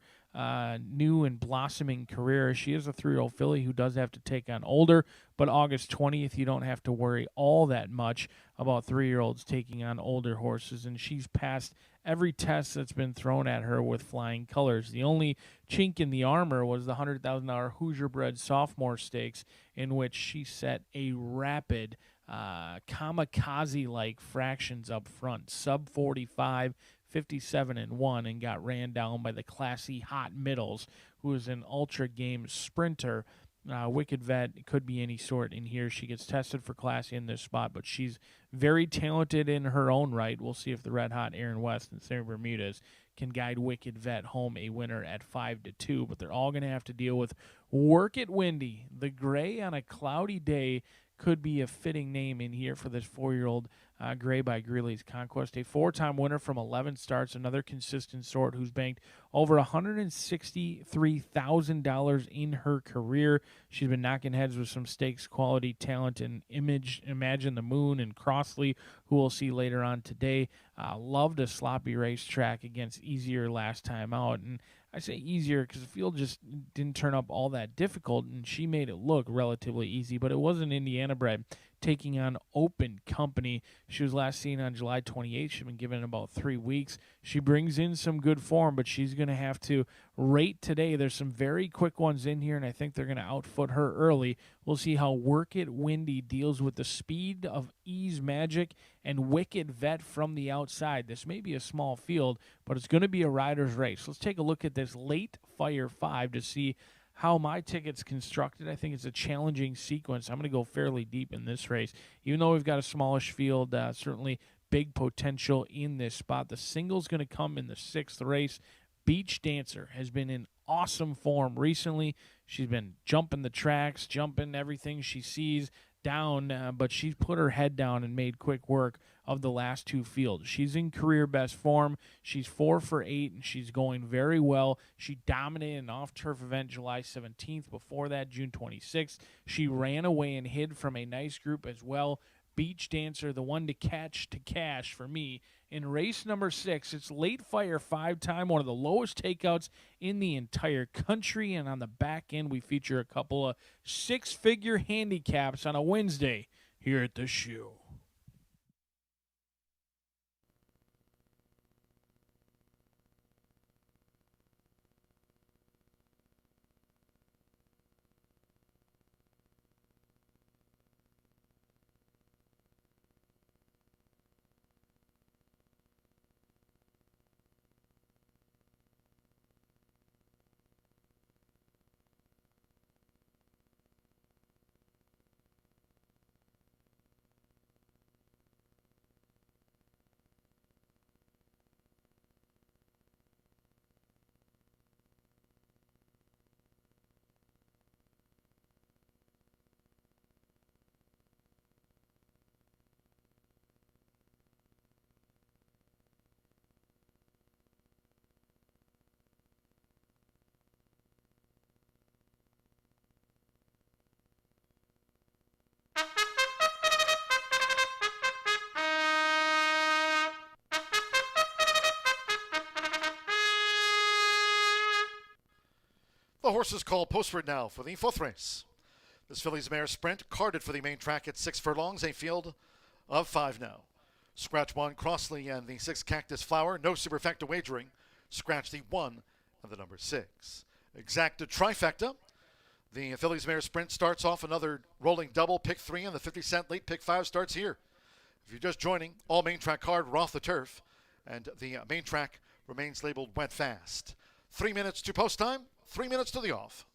new and blossoming career. She is a 3-year-old filly who does have to take on older, but August 20th, you don't have to worry all that much about 3-year-olds taking on older horses, and she's passed every test that's been thrown at her with flying colors. The only chink in the armor was the $100,000 Hoosier Bred Sophomore Stakes, in which she set a rapid kamikaze-like fractions up front, sub 45, 57-1, and got ran down by the classy Hot Middles, who is an ultra game sprinter. Wicked Vet could be any sort in here. She gets tested for classy in this spot, but she's very talented in her own right. We'll see if the red-hot Aaron West and Sarah Bermudez can guide Wicked Vet home a winner at 5-2, but they're all going to have to deal with Work It Windy. The gray on a cloudy day could be a fitting name in here for this 4-year-old Gray by Greeley's Conquest. A 4-time winner from 11 starts, another consistent sort who's banked over $163,000 in her career. She's been knocking heads with some stakes quality talent and Imagine the Moon and Crossley, who we'll see later on today. Loved a sloppy racetrack against Easier last time out, and I say easier because the field just didn't turn up all that difficult, and she made it look relatively easy, but it was an Indiana bred taking on Open Company. She was last seen on July 28th. She's been given about 3 weeks. She brings in some good form, but she's going to have to rate today. There's some very quick ones in here, and I think they're going to outfoot her early. We'll see how Work It Windy deals with the speed of Ease Magic and Wicked Vet from the outside. This may be a small field, but it's going to be a rider's race. Let's take a look at this late Fire 5 to see how my ticket's constructed. I think it's a challenging sequence. I'm going to go fairly deep in this race. Even though we've got a smallish field, certainly big potential in this spot. The single's going to come in the 6th race. Beach Dancer has been in awesome form recently. She's been jumping the tracks, jumping everything she sees down, but she's put her head down and made quick work of the last 2 fields. She's in career best form. She's 4 for 8, and she's going very well. She dominated an off-turf event July 17th. Before that, June 26th, she ran away and hid from a nice group as well. Beach Dancer, the one to catch to cash for me. In race number 6, it's late Fire 5-time, one of the lowest takeouts in the entire country. And on the back end, we feature a couple of 6-figure handicaps on a Wednesday here at the show. The horses called postward now for the 4th race. This filly's mare Sprint carded for the main track at 6 furlongs, a field of 5 now. Scratch 1 Crossley and the 6 Cactus Flower, no superfecta wagering. Scratch the 1 and the number 6. Exacta trifecta. The filly's mare Sprint starts off another rolling double, pick 3, and the 50-cent late pick 5 starts here. If you're just joining, all main track card, we're off the turf, and the main track remains labeled wet fast. 3 minutes to post time, 3 minutes to the off.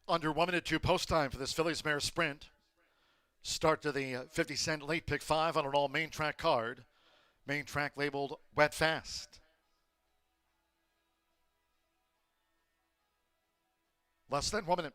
Under 1 minute to post time for this filly's mare Sprint. Start to the 50-cent late pick 5 on an all main track card. Main track labeled wet fast. Less than 1 minute.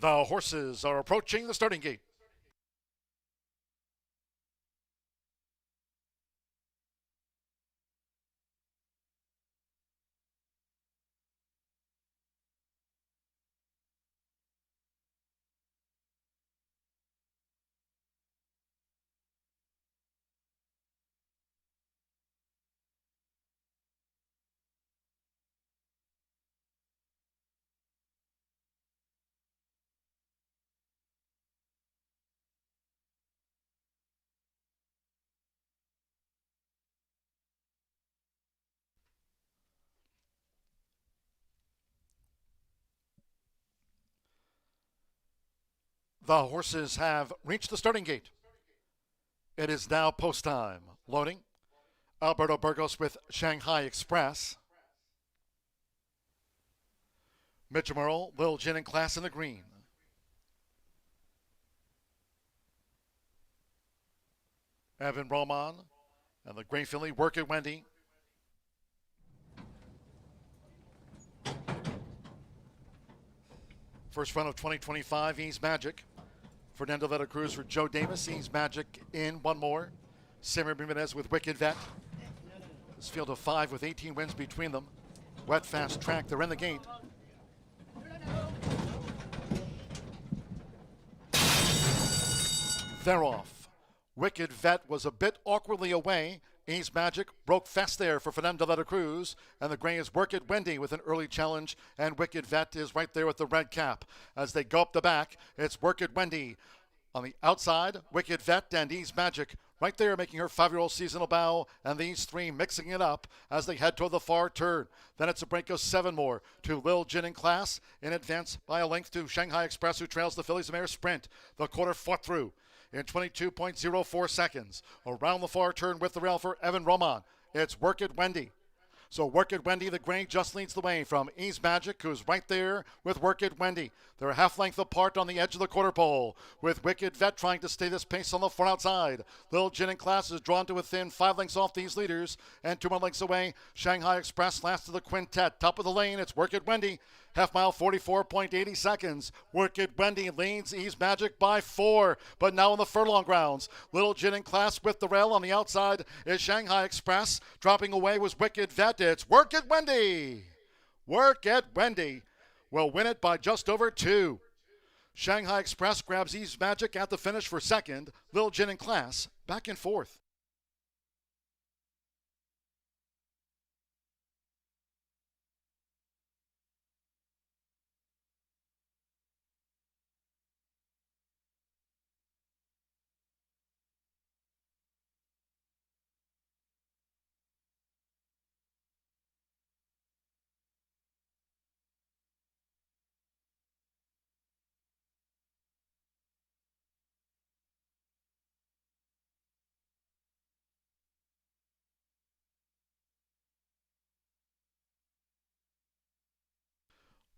The horses are approaching the starting gate. The horses have reached the starting gate. It is now post time. Loading. Alberto Burgos with Shanghai Express. Mitchell Merle, Lil Jin and Class in the green. Evan Roman and the Gray Philly Work It Wendy. First run of 2025, Ease Magic. Fernando Veta Cruz for Joe Davis. Ease Magic in one more. Simmer Jimenez with Wicked Vet. This field of 5 with 18 wins between them. Wet Fast Track, they're in the gate. They're off. Wicked Vet was a bit awkwardly away. Ease Magic broke fast there for Fernando Veta Cruz, and the gray is Work It Wendy with an early challenge, and Wicked Vet is right there with the red cap. As they go up the back, it's Work It Wendy. On the outside, Wicked Vet and Ease Magic right there making her 5-year-old seasonal bow, and these three mixing it up as they head toward the far turn. Then it's a break of 7 more to Lil Jin in Class in advance by a length to Shanghai Express, who trails the Fillies Mare Sprint. The quarter fought through in 22.04 seconds. Around the far turn with the rail for Evan Roman. It's Work It Wendy. So Work It Wendy, the gray, just leads the way from Ease Magic, who's right there with Work It Wendy. They're a half length apart on the edge of the quarter pole, with Wicked Vet trying to stay this pace on the far outside. Lil Jin in Class is drawn to within 5 lengths off these leaders, and 2 more lengths away. Shanghai Express last of the quintet. Top of the lane, it's Work It Wendy. Half mile, 44.80 seconds. Work It Wendy leads Ease Magic by 4, but now in the furlong grounds. Lil Jin in Class with the rail on the outside is Shanghai Express. Dropping away was Wicked Vet. It's Work It Wendy. Work It Wendy will win it by just over 2. Shanghai Express grabs Ease Magic at the finish for second. Lil Jin in Class back in fourth.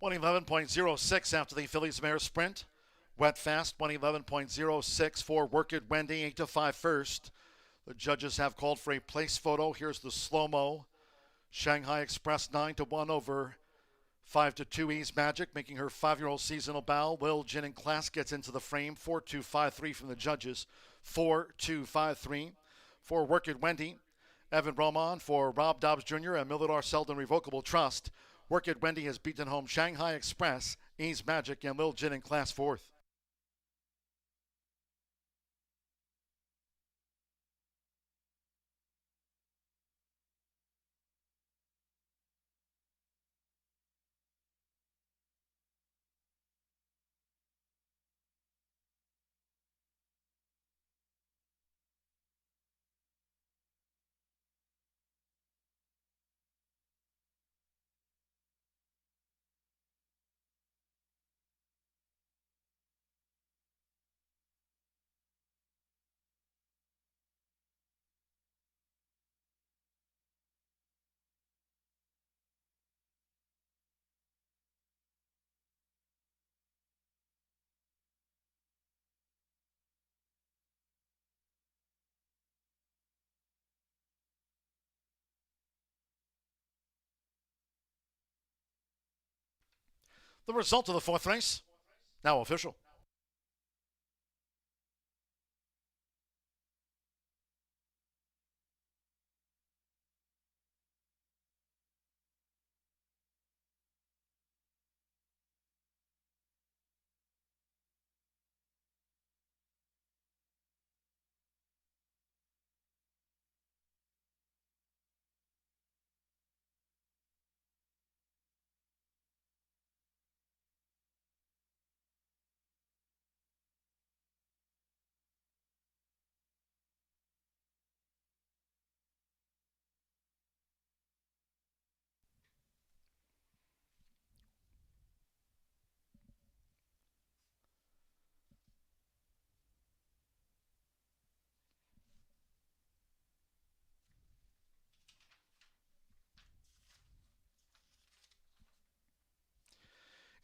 .111.06 after the Fillies Mare Sprint. Wet Fast, 111.06 for Work It Wendy, 8-5 first. The judges have called for a place photo. Here's the slow-mo. Shanghai Express 9-1 over 5-2 Ease Magic, making her 5-year-old seasonal bow. Lil Jin in Class gets into the frame. 4-2-5-3 from the judges. 4-2-5-3 for Work It Wendy. Evan Roman for Rob Dobbs Jr. and Millard R. Selden Revocable Trust. Work It Wendy has beaten home Shanghai Express, Ease Magic, and Lil Jin in Class fourth. The result of the fourth race, Now official.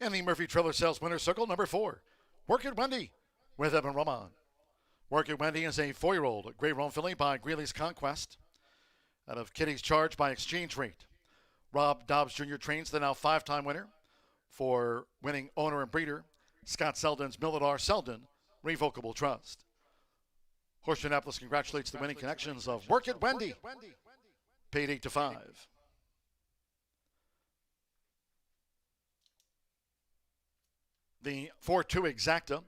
And the Murphy Trailer Sales Winner's Circle, number 4, Work It Wendy with Evan Roman. Work It Wendy is a 4-year-old Gray Roan filly by Greeley's Conquest out of Kitty's Charge by Exchange Rate. Rob Dobbs Jr. trains the now 5-time winner for winning owner and breeder, Scott Selden's Milidar Selden Revocable Trust. Horseshoe Indianapolis congratulates the winning connections of Work It Wendy, paid 8-5. The 4-2 Exacta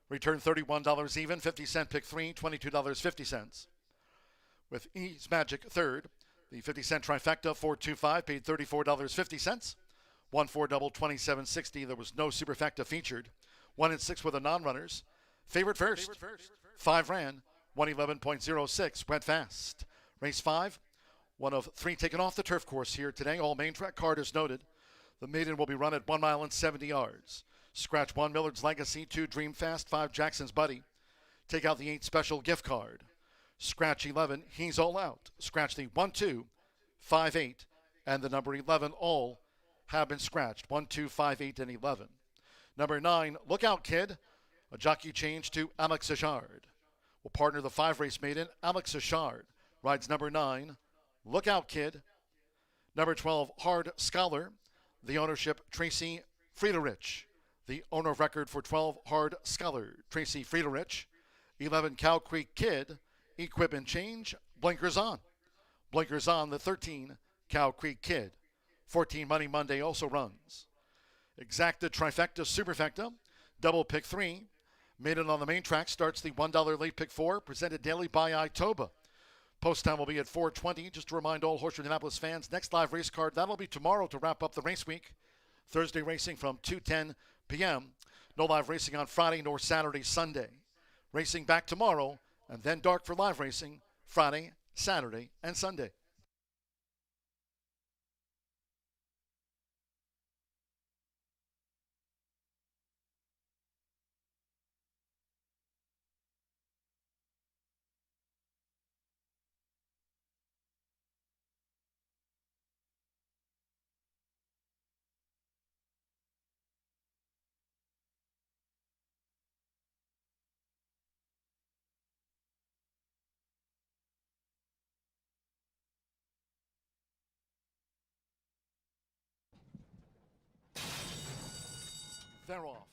returned $31 even, 50-cent pick 3, $22.50. With Ease Magic third, the 50-cent trifecta 4-2-5 paid $34.50. 1-4 double, $27.60. There was no superfecta featured. 1 and 6 were the non-runners. Favorite first. 5 ran. 111.06 went fast. Race 5, one of 3 taken off the turf course here today. All main track card is noted. The maiden will be run at 1 mile and 70 yards. Scratch 1, Millard's Legacy. 2, Dream Fast. 5, Jackson's Buddy. Take out the 8 special gift card. Scratch 11, He's All Out. Scratch the 1, 2, 5, 8, and the number 11. All have been scratched. 1, 2, 5, 8, and 11. Number 9, Look Out Kid. A jockey change to Alex Achard. Will partner the 5-race maiden. Alex Achard rides number 9, Look Out Kid. Number 12, Hard Scholar. The ownership, Tracy Friederich. The owner of record for 12, Hard Scholar, Tracy Friederich. 11, Cow Creek Kid. Equipment change, Blinkers On. Blinkers On, the 13, Cow Creek Kid. 14, Money Monday also runs. Exacta Trifecta Superfecta, double pick 3. Maiden on the main track starts the $1 late pick 4, presented daily by Itoba. Post time will be at 4:20. Just to remind all Horseshoe Indianapolis fans, next live race card, that'll be tomorrow to wrap up the race week. Thursday racing from 2:10 p.m. No live racing on Friday nor Saturday, Sunday. Racing back tomorrow, and then dark for live racing Friday, Saturday, and Sunday. They're off.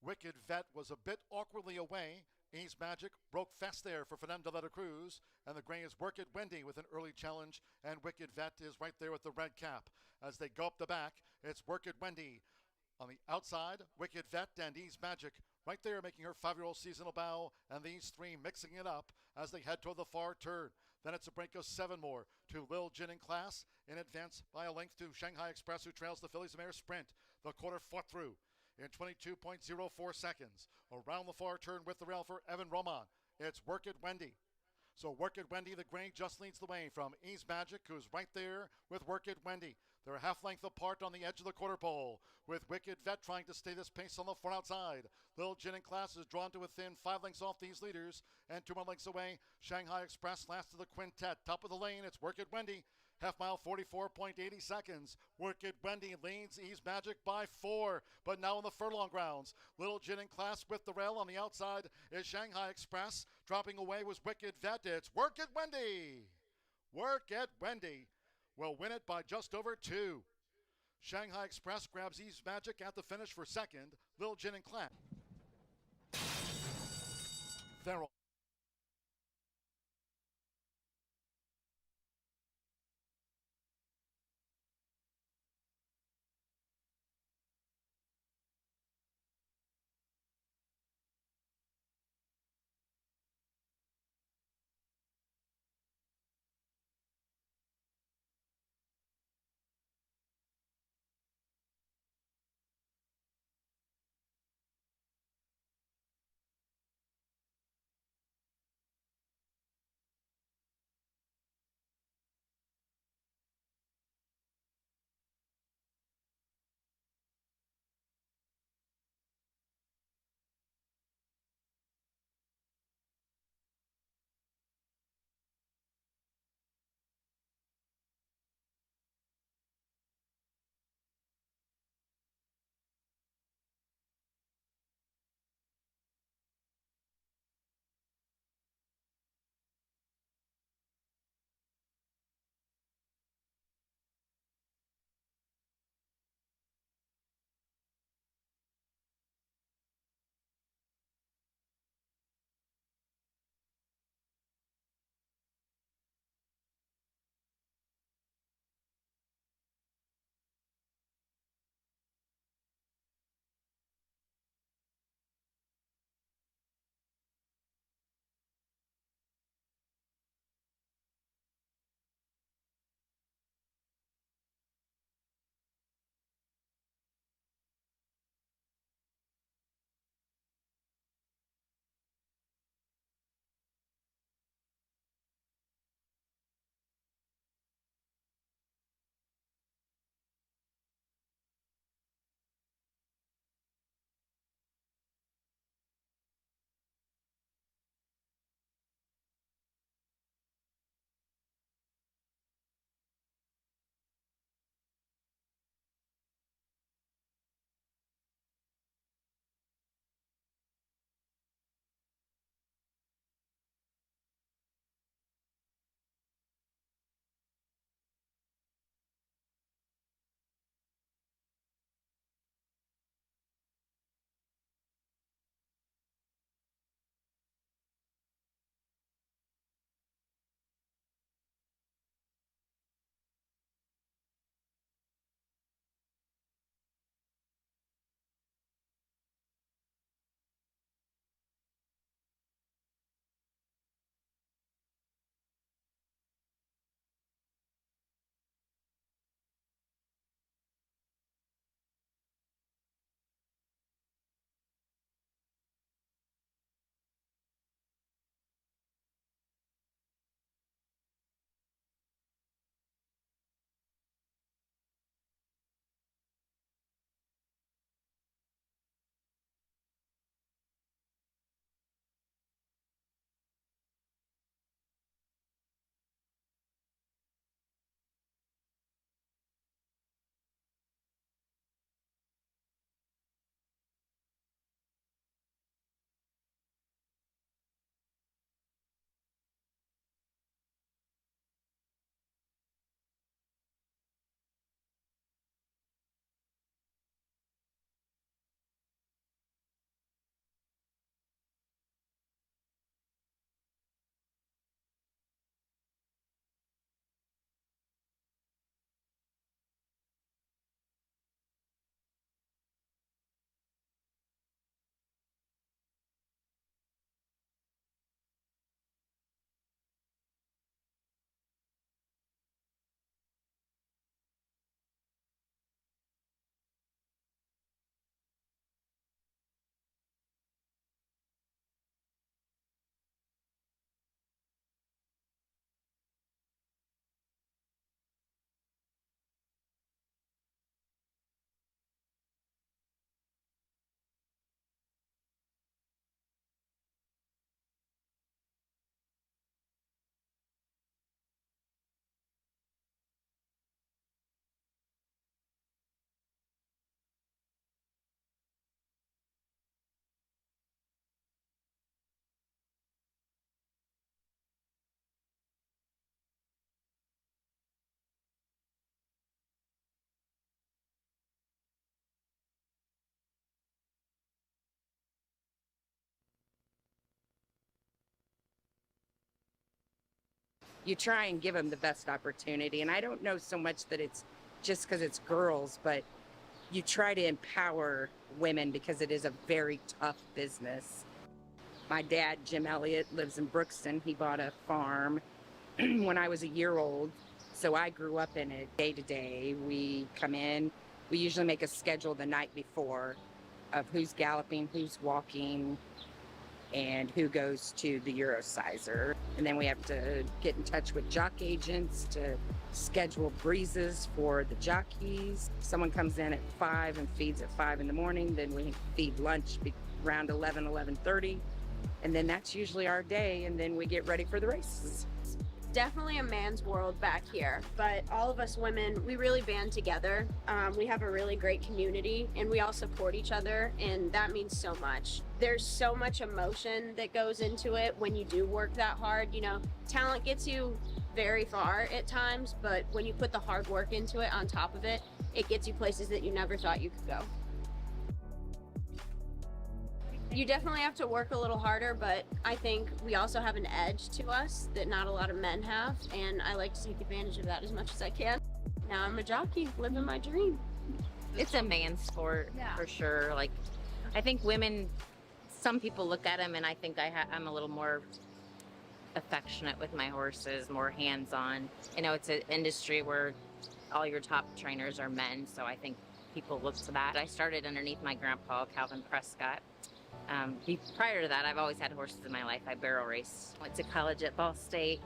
Wicked Vet was a bit awkwardly away. Ease Magic broke fast there for Fernando de la Cruz. And the gray is Work It Wendy with an early challenge. And Wicked Vet is right there with the red cap. As they go up the back, it's Work It Wendy. On the outside, Wicked Vet and Ease Magic right there making her 5-year-old seasonal bow. And these 3 mixing it up as they head toward the far turn. Then it's a break of 7 more to Lil Jin in class. In advance by a length to Shanghai Express, who trails the Fillies Mare Sprint. The quarter fought through in 22.04 seconds. Around the far turn with the rail for Evan Roman. It's Work It Wendy. So Work It Wendy, the gray, just leads the way from Ease Magic, who's right there with Work It Wendy. They're a half-length apart on the edge of the quarter pole, with Wicked Vet trying to stay this pace on the far outside. Lil Jin in class is drawn to within 5 lengths off these leaders, and 2 more lengths away. Shanghai Express last of the quintet. Top of the lane, it's Work It Wendy. Half mile, 44.80 seconds. Work It Wendy leads Ease Magic by 4, but now in the furlong grounds. Little Jin in class with the rail on the outside is Shanghai Express. Dropping away was Wicked Vet. It's Work It Wendy. Work It Wendy will win it by just over 2. Shanghai Express grabs Eve's Magic at the finish for second. Lil Jin and Clan. Farrell. you try and give them the best opportunity. And I don't know so much that it's just because it's girls, but you try to empower women because it is a very tough business. My dad, Jim Elliott, lives in Brookston. He bought a farm when I was a year old. So I grew up in it day to day. We come in, we usually make a schedule the night before of who's galloping, who's walking, and who goes to the Eurosizer. And then we have to get in touch with jock agents to schedule breezes for the jockeys. Someone comes in at 5 and feeds at 5 in the morning. Then we feed lunch around 11, 11:30. And then that's usually our day. And then we get ready for the races. Definitely a man's world back here, but all of us women, we really band together. We have a really great community and we all support each other, and that means so much. There's so much emotion that goes into it when you do work that hard. You know, talent gets you very far at times, but when you put the hard work into it on top of it, it gets you places that you never thought you could go. You definitely have to work a little harder, but I think we also have an edge to us that not a lot of men have, and I like to take advantage of that as much as I can. Now I'm a jockey, living my dream. It's a man's sport, for sure. Like, I think women, some people look at them and I think I'm a little more affectionate with my horses, more hands-on. You know, it's an industry where all your top trainers are men, so I think people look to that. I started underneath my grandpa, Calvin Prescott. Prior to that, I've always had horses in my life. I barrel raced. Went to college at Ball State,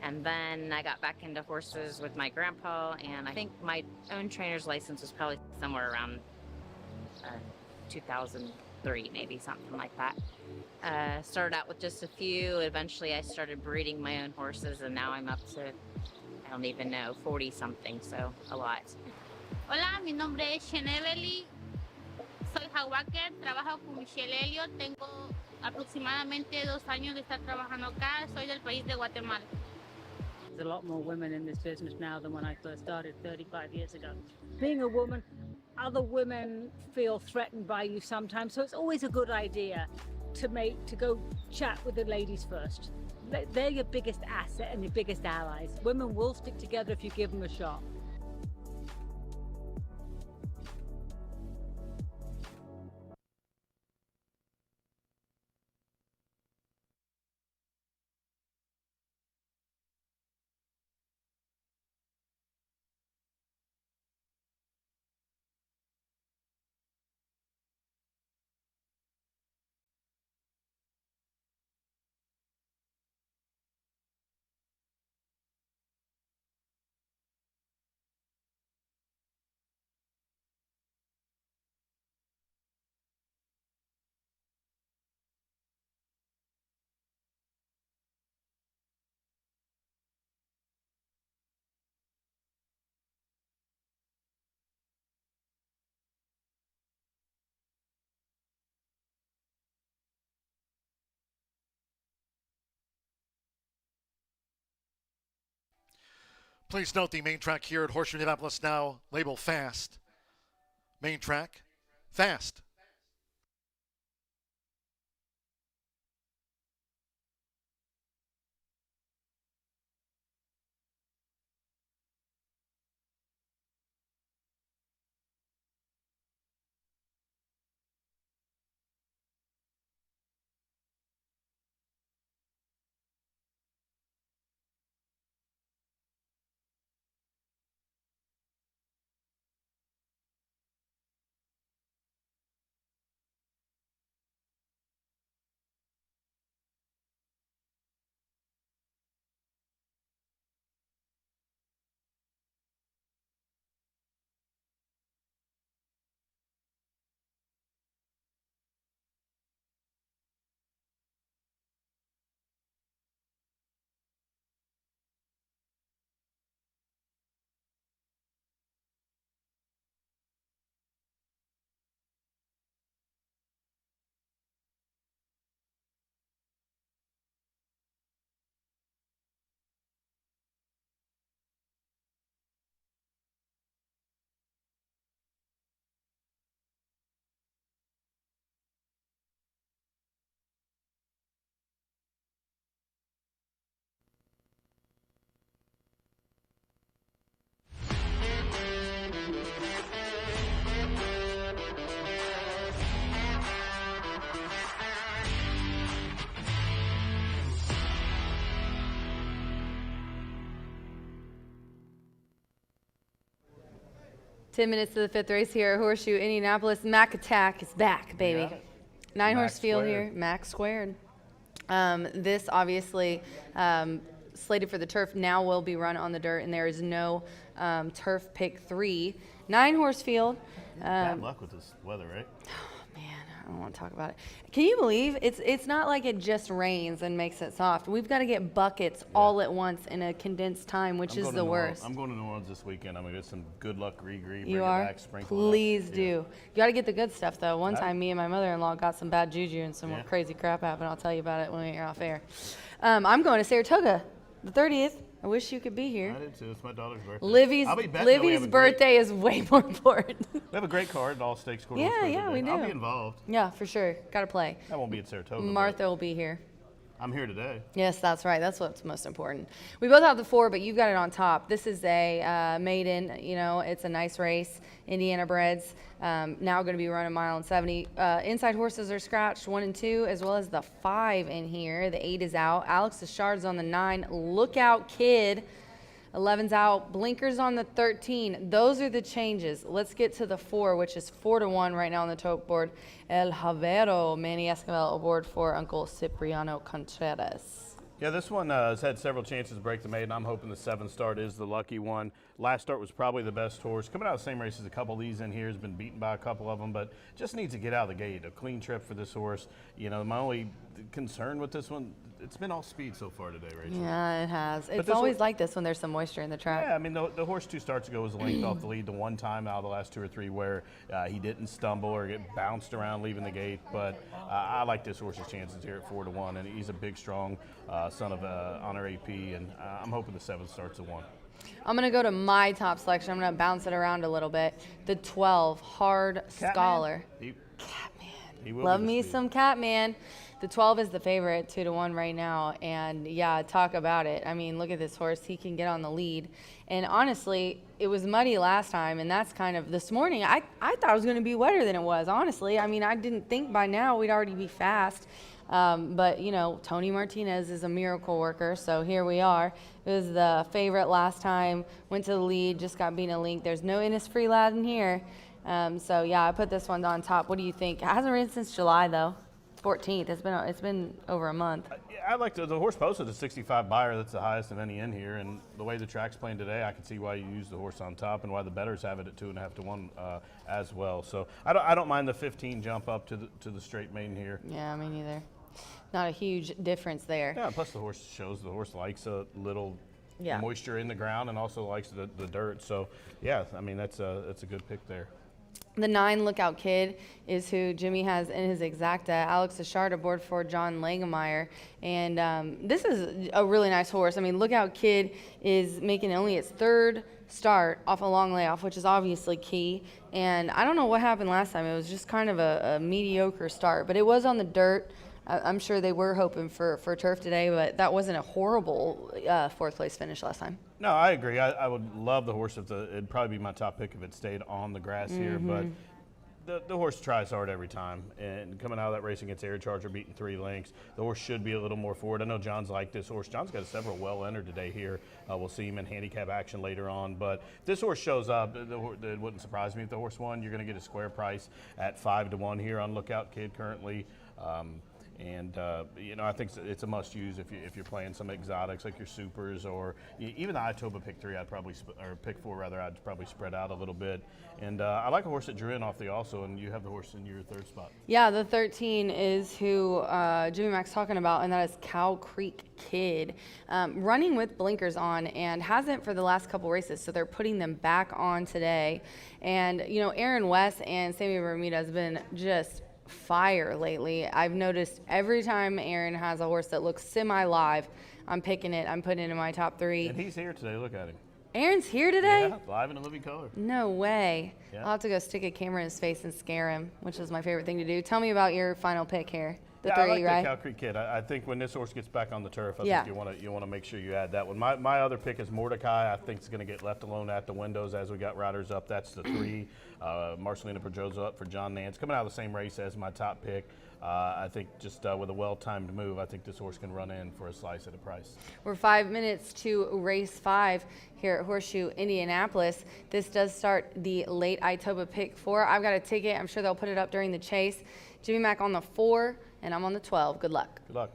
and then I got back into horses with my grandpa, and I think my own trainer's license was probably somewhere around 2003, maybe, something like that. Started out with just a few. Eventually, I started breeding my own horses, and now I'm up to, I don't even know, 40-something, so a lot. Hola, mi nombre es Chenevely. Soy Hawaker, trabajo con Michelle Elliott, tengo aproximadamente 2 años de estar trabajando acá, soy del país de Guatemala. There's a lot more women in this business now than when I first started 35 years ago. Being a woman, other women feel threatened by you sometimes, so it's always a good idea to go chat with the ladies first. They're your biggest asset and your biggest allies. Women will stick together if you give them a shot. Please note the main track here at Horseshoe Indianapolis now labeled fast. Main track, fast. 10 minutes to the 5th race here at Horseshoe Indianapolis. Mac Attack is back, baby. 9-horse field here, Mac squared. This obviously slated for the turf now will be run on the dirt, and there is no turf pick 3. 9-horse field. Bad luck with this weather, right? I don't want to talk about it. Can you believe it's not like it just rains and makes it soft. We've got to get buckets all at once in a condensed time, which is the worst. I'm going to New Orleans this weekend. I'm going to get some good luck bring You it are? back, sprinkle it up. Please do. You got to get the good stuff, though. One time, me and my mother-in-law got some bad juju and some crazy crap happened. I'll tell you about it when you're off air. I'm going to Saratoga the 30th. I wish you could be here. I did too. It's my daughter's birthday. Livy's birthday is way more important. We have a great card at all stakes quarter. Yeah, we do. I'll be involved. Yeah, for sure. Got to play. I won't be at Saratoga. Martha will be here. I'm here today. Yes, that's right. That's what's most important. We both have the 4, but you've got it on top. This is a maiden. You know, it's a nice race. Indiana breds. Now going to be running 1.70 miles. Inside horses are scratched 1 and 2, as well as the 5 in here. The 8 is out. Alex Ashard's on the 9. Lookout Kid. 11's out. Blinkers on the 13. Those are the changes. Let's get to the 4, which is 4-1 right now on the tote board. El Javero, Manny Esquivel aboard for Uncle Cipriano Contreras. Yeah, this one has had several chances to break the maiden. I'm hoping the 7th start is the lucky one. Last start was probably the best horse. Coming out of the same race as a couple of these in here, has been beaten by a couple of them, but just needs to get out of the gate. A clean trip for this horse. You know, my only concern with this one, it's been all speed so far today, Rachel. Yeah, it has. It's always like this when there's some moisture in the track. Yeah, I mean, the horse 2 starts ago was linked off the lead the one time out of the last 2 or 3 where he didn't stumble or get bounced around leaving the gate. But I like this horse's chances here at 4-1, and he's a big, strong son of Honor AP, and I'm hoping the 7th starts at 1. I'm going to go to my top selection. I'm going to bounce it around a little bit. The 12, Hard Scholar. Catman. Love me some Catman. The 12 is the favorite, 2-1 right now. And yeah, talk about it. I mean, look at this horse. He can get on the lead. And honestly, it was muddy last time, and that's kind of, this morning, I thought it was going to be wetter than it was, honestly. I mean, I didn't think by now we'd already be fast. But, you know, Tony Martinez is a miracle worker, so here we are. It was the favorite last time, went to the lead, just got beaten a link. There's no Innisfree lad in here. So, yeah, I put this one on top. What do you think? It hasn't ridden since July, though. 14th. It's been over a month. I like the horse posted a 65 buyer. That's the highest of any in here. And the way the track's playing today, I can see why you use the horse on top and why the bettors have it at 2.5-1 as well. So I don't mind the 15 jump up to the straight maiden here. Yeah, me neither. Not a huge difference there. Yeah, plus the horse shows the horse likes a little moisture in the ground and also likes the dirt. So yeah, I mean that's a good pick there. The 9 Lookout Kid is who Jimmy has in his exacta. Alex Ashard aboard for John Langemeyer. And this is a really nice horse. I mean, Lookout Kid is making only its 3rd start off a long layoff, which is obviously key. And I don't know what happened last time. It was just kind of a mediocre start. But it was on the dirt. I'm sure they were hoping for turf today, but that wasn't a horrible 4th place finish last time. No, I agree. I would love the horse it'd probably be my top pick if it stayed on the grass here, but the horse tries hard every time. And coming out of that race against Air Charger, beating 3 lengths, the horse should be a little more forward. I know John's like this horse. John's got several well entered today here. We'll see him in handicap action later on. But if this horse shows up, it wouldn't surprise me if the horse won. You're going to get a square price at 5-1 here on Lookout Kid currently. And you know, I think it's a must-use if you're playing some exotics like your supers or even the Itoba pick 3. I'd probably or pick 4 rather. I'd probably spread out a little bit. And I like a horse that drew in off the also, and you have the horse in your 3rd spot. Yeah, the 13 is who Jimmy Mac's talking about, and that is Cow Creek Kid, running with blinkers on and hasn't for the last couple races. So they're putting them back on today. And you know, Aaron West and Sammy Bermuda has been just fire lately. I've noticed every time Aaron has a horse that looks semi-live, I'm picking it. I'm putting it in my top 3. And he's here today. Look at him. Aaron's here today? Yeah, live in a living color. No way. Yeah. I'll have to go stick a camera in his face and scare him, which is my favorite thing to do. Tell me about your final pick here. The 3, I like right? the Cow Creek Kid. I think when this horse gets back on the turf, I think you want to make sure you add that one. My other pick is Mordecai. I think it's going to get left alone at the windows as we got riders up. That's the 3. Marcelina Pedroza up for John Nance. Coming out of the same race as my top pick. I think just with a well-timed move, I think this horse can run in for a slice at a price. We're 5 minutes to race 5 here at Horseshoe Indianapolis. This does start the late Itoba pick 4. I've got a ticket. I'm sure they'll put it up during the chase. Jimmy Mack on the 4, and I'm on the 12. Good luck. Good luck.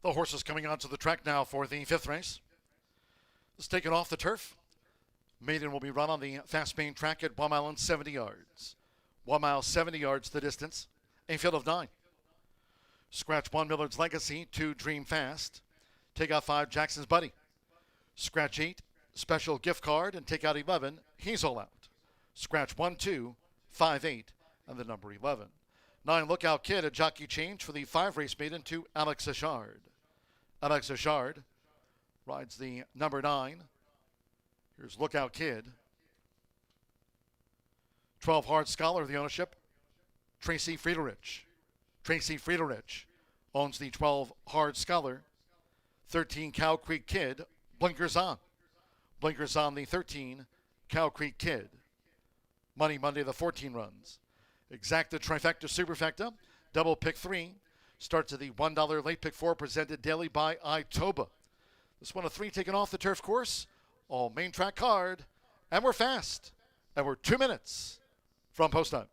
The horses coming onto the track now for the 5th race. Let's take it off the turf. Maiden will be run on the fast main track at 1 mile and 70 yards. 1 mile, 70 yards the distance. A field of 9. Scratch 1, Millard's Legacy. 2, Dream Fast. Take out 5, Jackson's Buddy. Scratch 8, Special Gift Card. And take out 11, He's All Out. Scratch 1, 2, 5, 8, and the number 11. 9, Lookout Kid, a jockey change for the 5 race maiden to Alex Achard. Alex Achard rides the number 9. Here's Lookout Kid. 12, Hard Scholar, the ownership. Tracy Friederich. Tracy Friederich owns the 12, Hard Scholar. 13, Cow Creek Kid, Blinkers On. Blinkers On, the 13, Cow Creek Kid. Money Monday, the 14 runs. Exacta, Trifecta, Superfecta, Double Pick 3. Starts at the $1 late pick 4, presented daily by Itoba. This one of 3 taken off the turf course. All main track card. And we're fast. And we're 2 minutes from post time.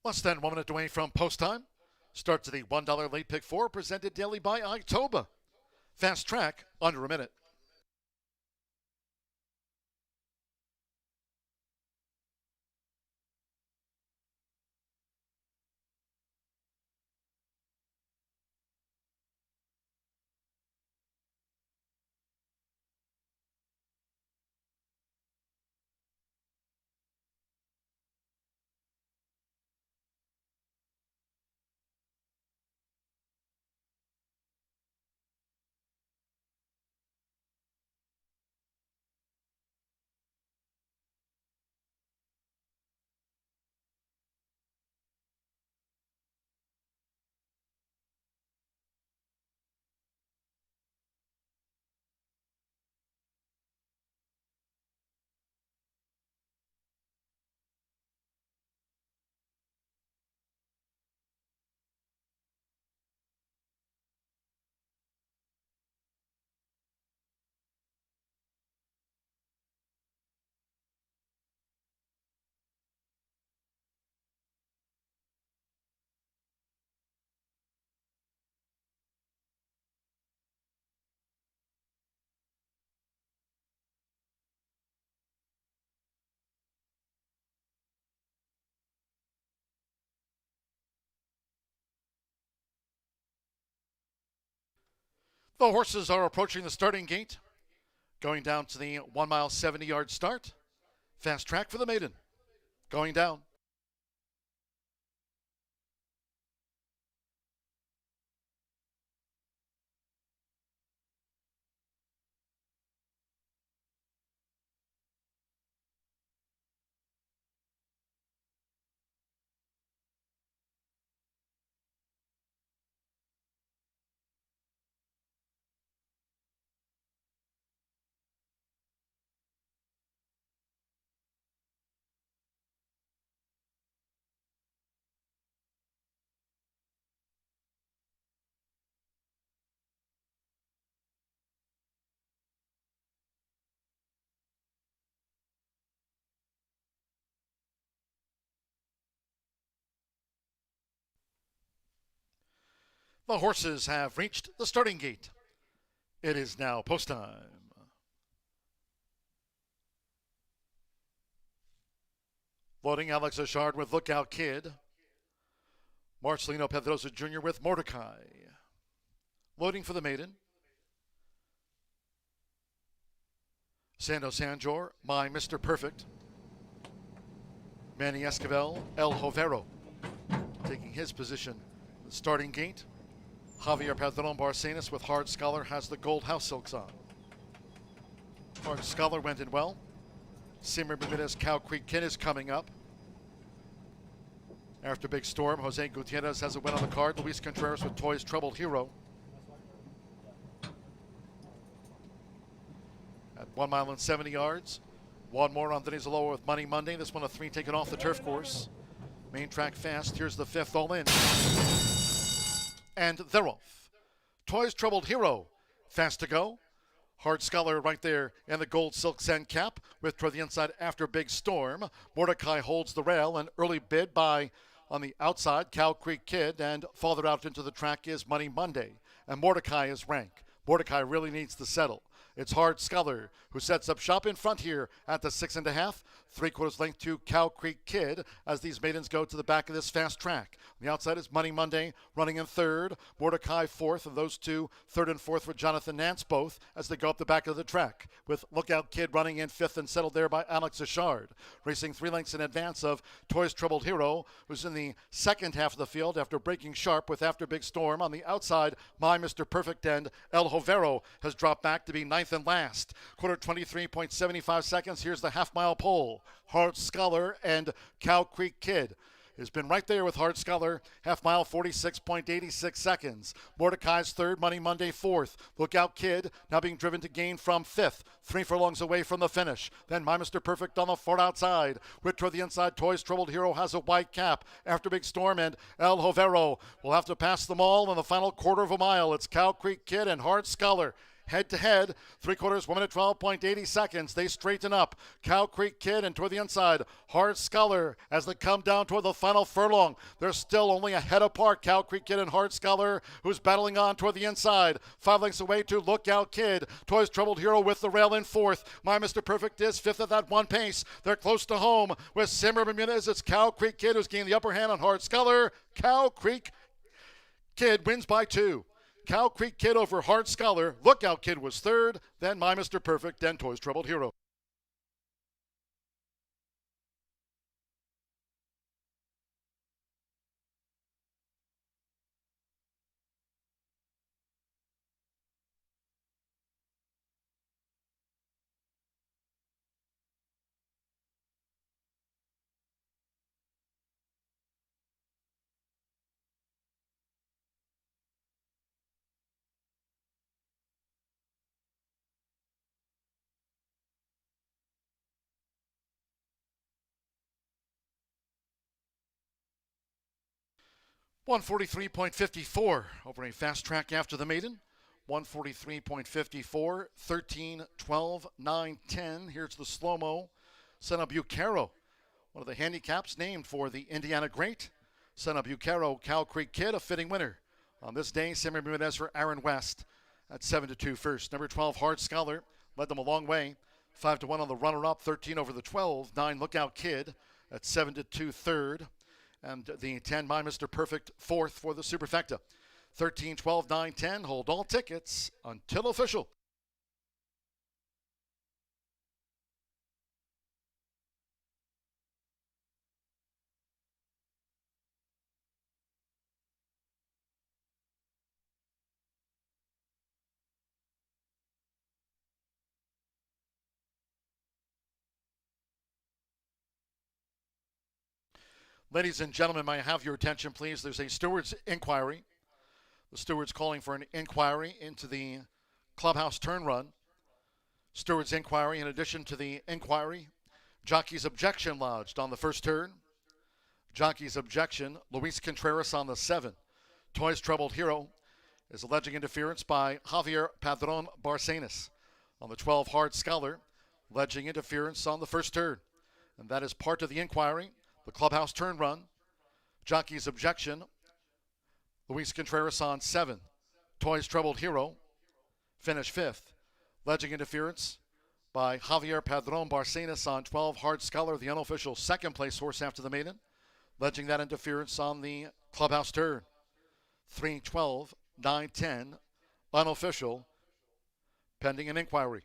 Less than 1 minute away from post time. Starts at the $1 late pick 4, presented daily by Itoba. Fast track, under a minute. The horses are approaching the starting gate, going down to the 1 mile, 70-yard start. Fast track for the maiden, going down. The horses have reached the starting gate. It is now post time. Loading Alex Ashard with Lookout Kid. Marcelino Pedrosa Jr. with Mordecai. Loading for the maiden. Sando Sanjor, My Mr. Perfect. Manny Esquivel, El Jovero. Taking his position, the starting gate. Javier Padron Barcenas with Hard Scholar has the gold house silks on. Hard Scholar went in well. Simmer Bermudez Cow Creek Kid is coming up. After Big Storm, Jose Gutierrez has a win on the card. Luis Contreras with Toys Troubled Hero. At 1 mile and 70 yards. One more on Denise Aloha with Money Monday. This one a 3 taken off the turf course. Main track fast. Here's the 5th all in. And they're off. Toys Troubled Hero, fast to go. Hard Scholar right there in the gold silk sand cap with toward the inside after Big Storm. Mordecai holds the rail, an early bid by on the outside, Cow Creek Kid, and farther out into the track is Money Monday. And Mordecai is rank. Mordecai really needs to settle. It's Hard Scholar who sets up shop in front here at the 6.5. 3/4 length to Cow Creek Kid as these maidens go to the back of this fast track. On the outside is Money Monday running in 3rd. Mordecai 4th, and those two 3rd and 4th for Jonathan Nance both as they go up the back of the track. With Lookout Kid running in 5th and settled there by Alex Ashard. Racing 3 lengths in advance of Toys Troubled Hero, who's in the second half of the field after breaking sharp with After Big Storm. On the outside, My Mr. Perfect and El Jovero has dropped back to be 9th and last. Quarter 23.75 seconds. Here's the half-mile pole. Hard Scholar and Cow Creek Kid has been right there with Hard Scholar. Half mile, 46.86 seconds. Mordecai's 3rd, Money Monday 4th. Lookout Kid now being driven to gain from 5th. 3 furlongs away from the finish. Then My Mr. Perfect on the far outside. With toward the inside, Toys Troubled Hero has a white cap. After Big Storm and El Jovero will have to pass them all in the final quarter of a mile. It's Cow Creek Kid and Hard Scholar head to head. 3/4, 1 minute 12.80 seconds. They straighten up. Cow Creek Kid and toward the inside, Hard Scholar as they come down toward the final furlong. They're still only a head apart. Cow Creek Kid and Hard Scholar, who's battling on toward the inside. 5 lengths away to Lookout Kid. Toys Troubled Hero with the rail in fourth. My Mr. Perfect is fifth at that one pace. They're close to home with Simmer Bermudez. It's Cow Creek Kid who's gained the upper hand on Hard Scholar. Cow Creek Kid wins by 2. Cow Creek Kid over Hard Scholar. Lookout Kid was third. Then My Mr. Perfect and Toys Troubled Hero. .143.54 over a fast track after the maiden. 143.54, 13, 12, 9, 10. Here's the slow-mo. Senna Bucaro, one of the handicaps named for the Indiana great. Senna Bucaro, Cow Creek Kid, a fitting winner. On this day, Sammy Bermudez for Aaron West at 7-2 first. Number 12, Hard Scholar, led them a long way. 5-1 on the runner-up, 13 over the 12. 9, Lookout Kid at 7-2 third. And the 10, My Mr. Perfect, fourth for the Superfecta. 13, 12, 9, 10. Hold all tickets until official. Ladies and gentlemen, may I have your attention, please? There's a steward's inquiry. The steward's calling for an inquiry into the clubhouse turn run. Steward's inquiry, in addition to the inquiry, jockey's objection lodged on the first turn. Jockey's objection, Luis Contreras on the 7. Toys Troubled Hero is alleging interference by Javier Padron Barcenas. On the 12, Hard Scholar, alleging interference on the first turn. And that is part of the inquiry. The clubhouse turn run, jockey's objection, Luis Contreras on 7. Toys Troubled Hero, finish 5th. Alleging interference by Javier Padron Barcenas on 12. Hard Scholar, the unofficial second place horse after the maiden. Alleging that interference on the clubhouse turn. 3, 12, 9, 10, unofficial, pending an inquiry.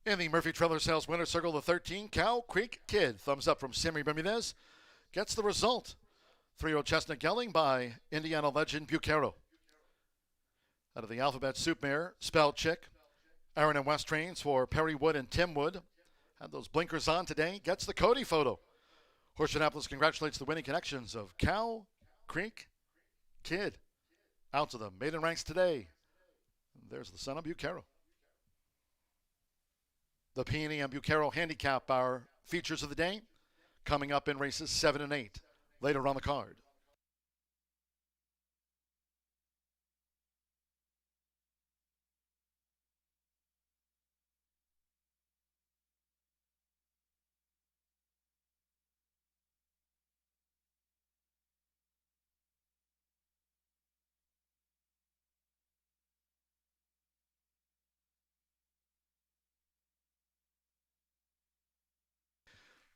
In the Murphy Trailer Sales Winner Circle, the 13, Cow Creek Kid. Thumbs up from Sammy Bermudez. Gets the result. 3-0 Chestnut Gelding by Indiana legend Bucaro. Out of the Alphabet Soup Mare, Spell Chick. Aaron and West trains for Perry Wood and Tim Wood. Had those blinkers on today. Gets the Cody photo. Horseshoe Indianapolis congratulates the winning connections of Cow Creek Kid. Out to the maiden ranks today. There's the son of Bucaro. The Peony and Bucaro Handicap are features of the day, coming up in races 7 and 8 later on the card.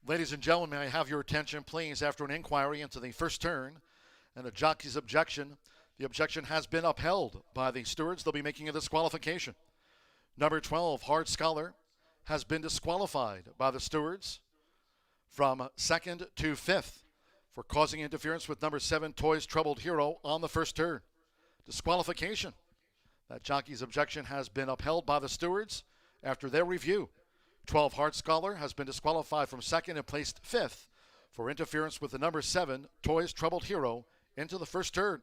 Ladies and gentlemen, may I have your attention, please, after an inquiry into the first turn and the jockey's objection. The objection has been upheld by the stewards. They'll be making a disqualification. Number 12, Hard Scholar, has been disqualified by the stewards from 2nd to 5th. for causing interference with number 7, Toys Troubled Hero, on the first turn. Disqualification. That jockey's objection has been upheld by the stewards after their review. 12, Hard Scholar, has been disqualified from second and placed fifth for interference with the number 7, Toys Troubled Hero, into the first turn.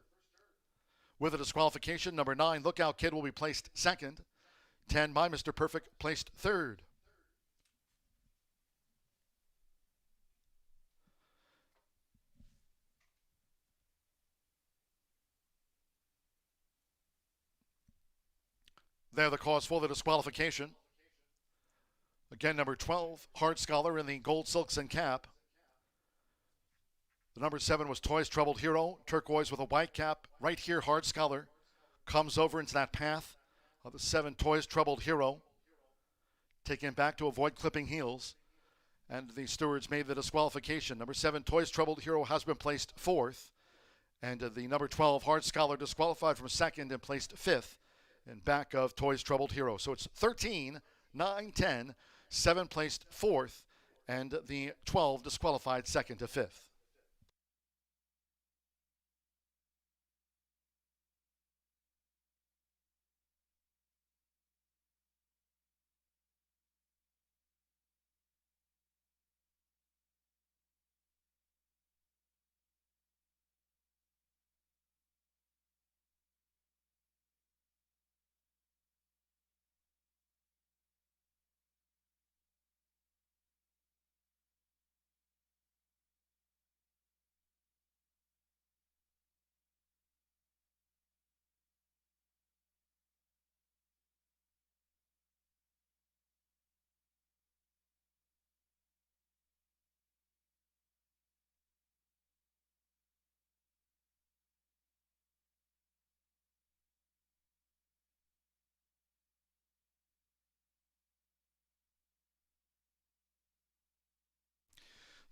With a disqualification, number 9, Lookout Kid, will be placed second. 10, My Mr. Perfect, placed third. They're the cause for the disqualification. Again, number 12, Hard Scholar, in the gold silks and cap. The number 7 was Toys Troubled Hero, turquoise with a white cap. Right here, Hard Scholar comes over into that path of the 7, Toys Troubled Hero, taken back to avoid clipping heels. And the stewards made the disqualification. Number 7, Toys Troubled Hero, has been placed fourth. And the number 12, Hard Scholar, disqualified from second and placed fifth in back of Toys Troubled Hero. So it's 13, 9, 10, 7 placed fourth, and the 12 disqualified second to fifth.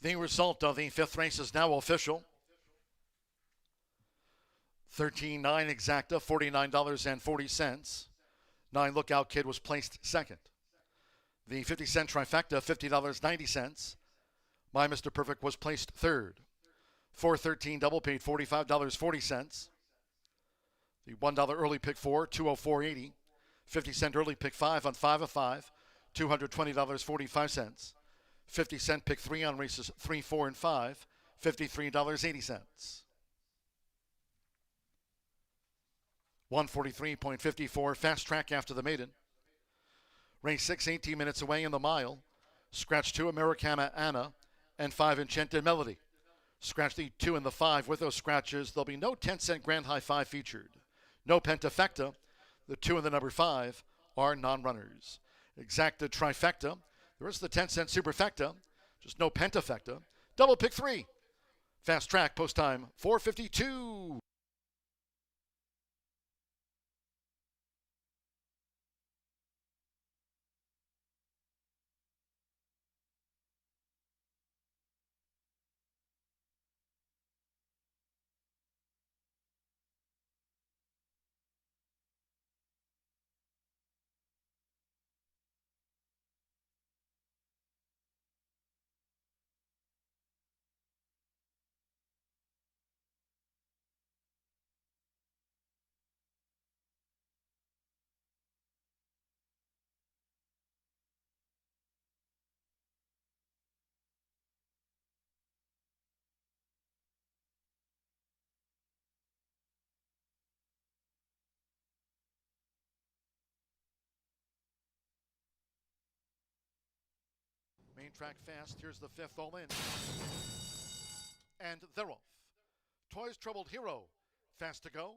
The result of the fifth race is now official. 13-9 exacta, $49.40. 9 Lookout Kid was placed second. The 50-cent trifecta, $50.90. My Mr. Perfect was placed third. 413 double paid $45.40. The $1 early pick 4, $204.80. 50-cent early pick 5 on 5 of 5, $220.45. 50-cent pick 3 on races 3, 4, and 5, $53.80. 143.54 fast track after the maiden. Race 6, 18 minutes away in the mile. Scratch 2, Americana Anna, and 5, Enchanted Melody. Scratch the 2 and the 5. With those scratches, there'll be no 10-cent Grand High 5 featured. No Pentafecta. The 2 and the number 5 are non-runners. Exacta Trifecta. The rest of the 10-cent Superfecta, just no Pentafecta. Double pick 3. Fast track, post time 4:52. Main track fast. Here's the 5th all in. And they're off. Toys Troubled Hero, fast to go.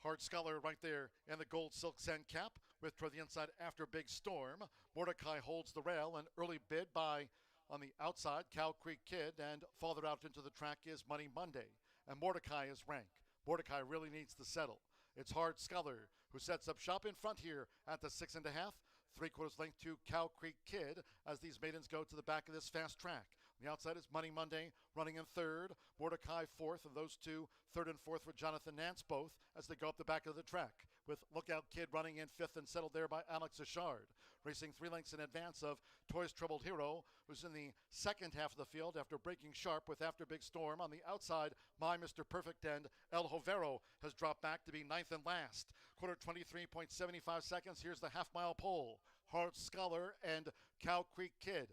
Hard Scholar right there in the gold silk sand cap with toward the inside After Big Storm. Mordecai holds the rail. An early bid by on the outside, Cow Creek Kid, and farther out into the track is Money Monday. And Mordecai is rank. Mordecai really needs to settle. It's Hard Scholar who sets up shop in front here at the 6.5. 3/4 length to Cow Creek Kid as these maidens go to the back of this fast track. On the outside is Money Monday running in third. Mordecai fourth, and those two third and fourth with Jonathan Nance both as they go up the back of the track. With Lookout Kid running in fifth and settled there by Alex Ashard. racing 3 lengths in advance of Toy's Troubled Hero, who's in the second half of the field after breaking sharp with After Big Storm. On the outside, My Mr. Perfect and El Jovero has dropped back to be ninth and last. Quarter 23.75 seconds. Here's the half-mile pole. Hart Scholar and Cow Creek Kid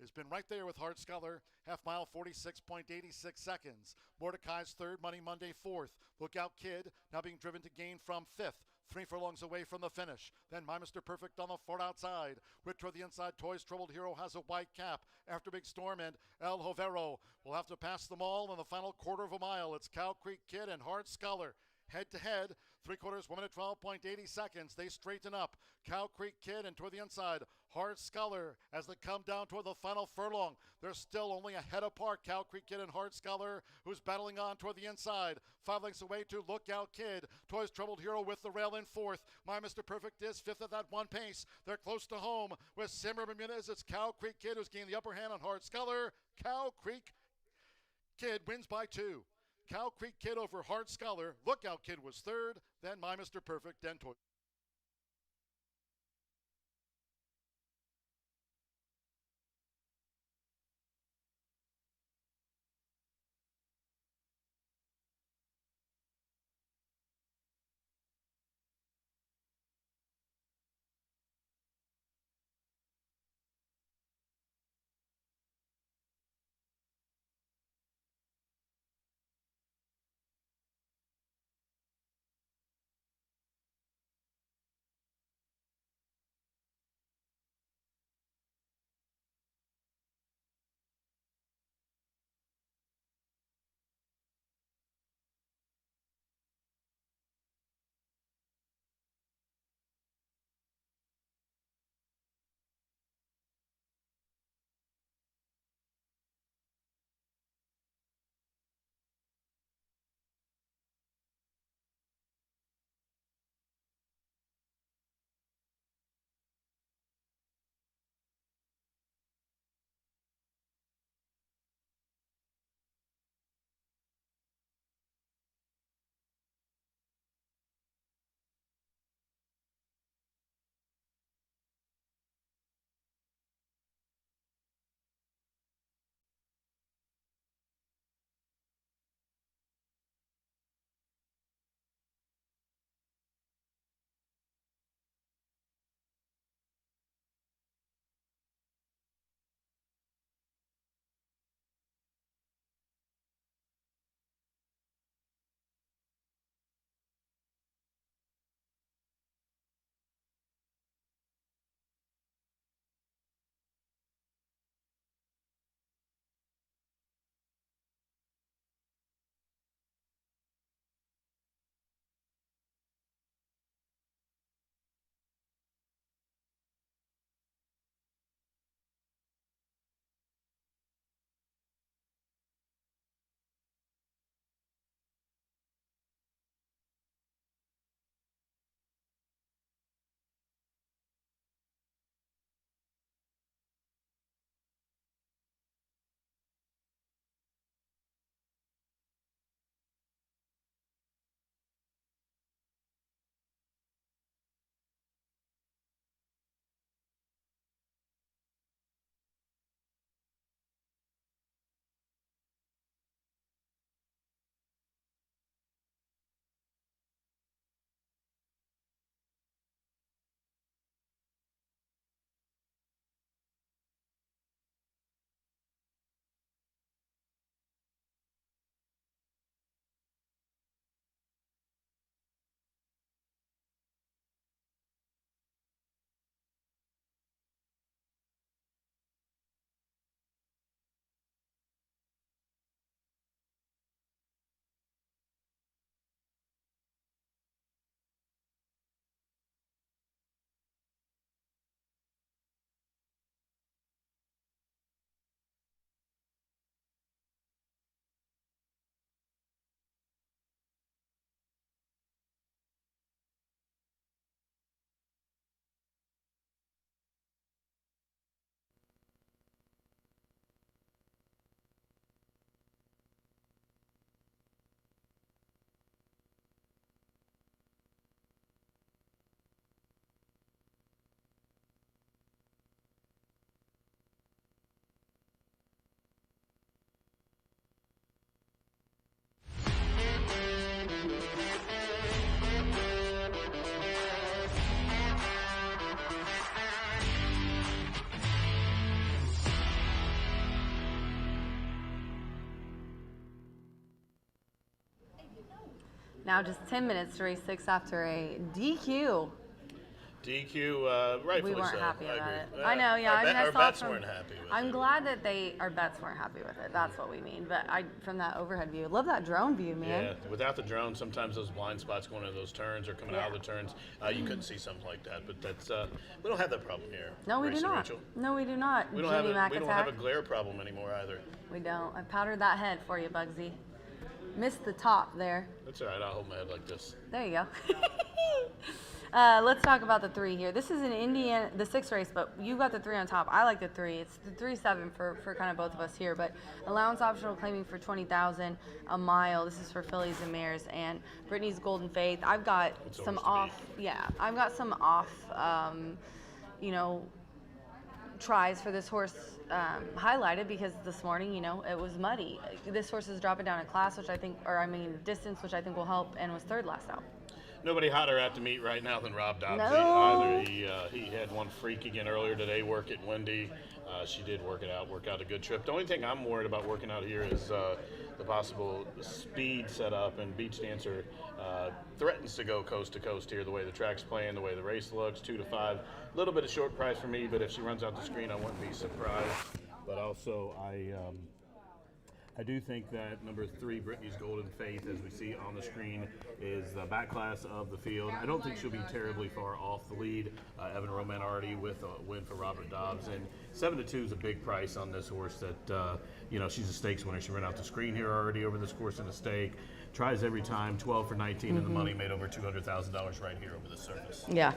has been right there with Hard Scholar. Half mile, 46.86 seconds. Mordecai's third, Money Monday fourth. Lookout Kid now being driven to gain from fifth. 3 furlongs away from the finish. Then My Mr. Perfect on the far outside. Whip toward the inside. Toy's Troubled Hero has a white cap. After Big Storm and El Jovero will have to pass them all in the final quarter of a mile. It's Cow Creek Kid and Hard Scholar. Head to head, 3/4, 1 minute 12.80 seconds. They straighten up. Cow Creek Kid and toward the inside, Hard Scholar as they come down toward the final furlong. They're still only a head apart. Cow Creek Kid and Hard Scholar, who's battling on toward the inside. 5 lengths away to Lookout Kid. Toy's Troubled Hero with the rail in fourth. My Mr. Perfect is fifth at that one pace. They're close to home with Simmer Bermudez. It's Cow Creek Kid who's gained the upper hand on Hard Scholar. Cow Creek Kid wins by 2. Cow Creek Kid over Hard Scholar. Lookout Kid was third. Then My Mr. Perfect and Toy. Now just 10 minutes to race 6 after a DQ. DQ, rightfully We weren't so. happy I about agree. it. I know, yeah. Our bets weren't happy with I'm it. glad that our bets weren't happy with it. That's what we mean. But from that overhead view, love that drone view, man. Yeah, without the drone, sometimes those blind spots going into those turns or coming out of the turns, you couldn't see something like that. But that's we don't have that problem here. No, we do Racing not. Rachel. No, we do not. We don't have a glare problem anymore either. We don't. I powdered that head for you, Bugsy. Missed the top there. That's all right. I'll hold my head like this. There you go. Let's talk about the 3 here. This is an Indiana, the 6th race, but you got the 3 on top. I like the 3. It's the 3-7 for kind of both of us here. But allowance optional claiming for $20,000 a mile. This is for fillies and mares. And Brittany's Golden Faith. I've got some off. Yeah, I've got some off. Tries for this horse highlighted because this morning, it was muddy. This horse is dropping down in class, distance, which I think will help, and was 3rd last out. Nobody hotter at the meet right now than Rob Dobbs No. either. He had one freak again earlier today, work it windy. She did work out a good trip. The only thing I'm worried about working out here is the possible speed setup, and Beach Dancer threatens to go coast to coast here, the way the track's playing, the way the race looks, 2 to 5. A little bit of short price for me, but if she runs out the screen, I wouldn't be surprised. But also, I do think that number 3, Brittany's Golden Faith, as we see on the screen, is the back class of the field. I don't think she'll be terribly far off the lead. Evan Roman already with a win for Robert Dobbs, and 7-2 is a big price on this horse. That she's a stakes winner. She ran out the screen here already over this course in a stake. Tries every time, 12 for 19 in the money, made over $200,000 right here over the surface. Yeah,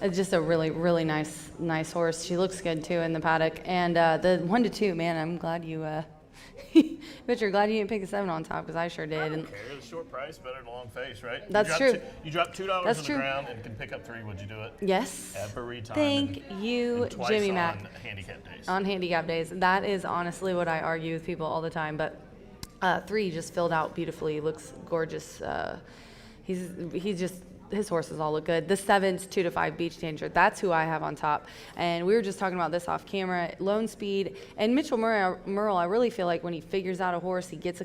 it's just a really, really nice horse. She looks good too in the paddock. And the 1-2, man, I'm glad you. But you're glad you didn't pick a 7 on top, because I sure did. I don't care. The short price better than long face, right? That's true. You drop $2 That's on true. the ground and can pick up 3. Would you do it? Yes. Every time. Thank you, and twice Jimmy on Mack. handicap days. On handicap days. That is honestly what I argue with people all the time. But 3 just filled out beautifully. Looks gorgeous. His horses all look good. The 7's 2 to 5 Beach Danger. That's who I have on top. And we were just talking about this off camera. Lone Speed and Mitchell Merle. I really feel like when he figures out a horse, he gets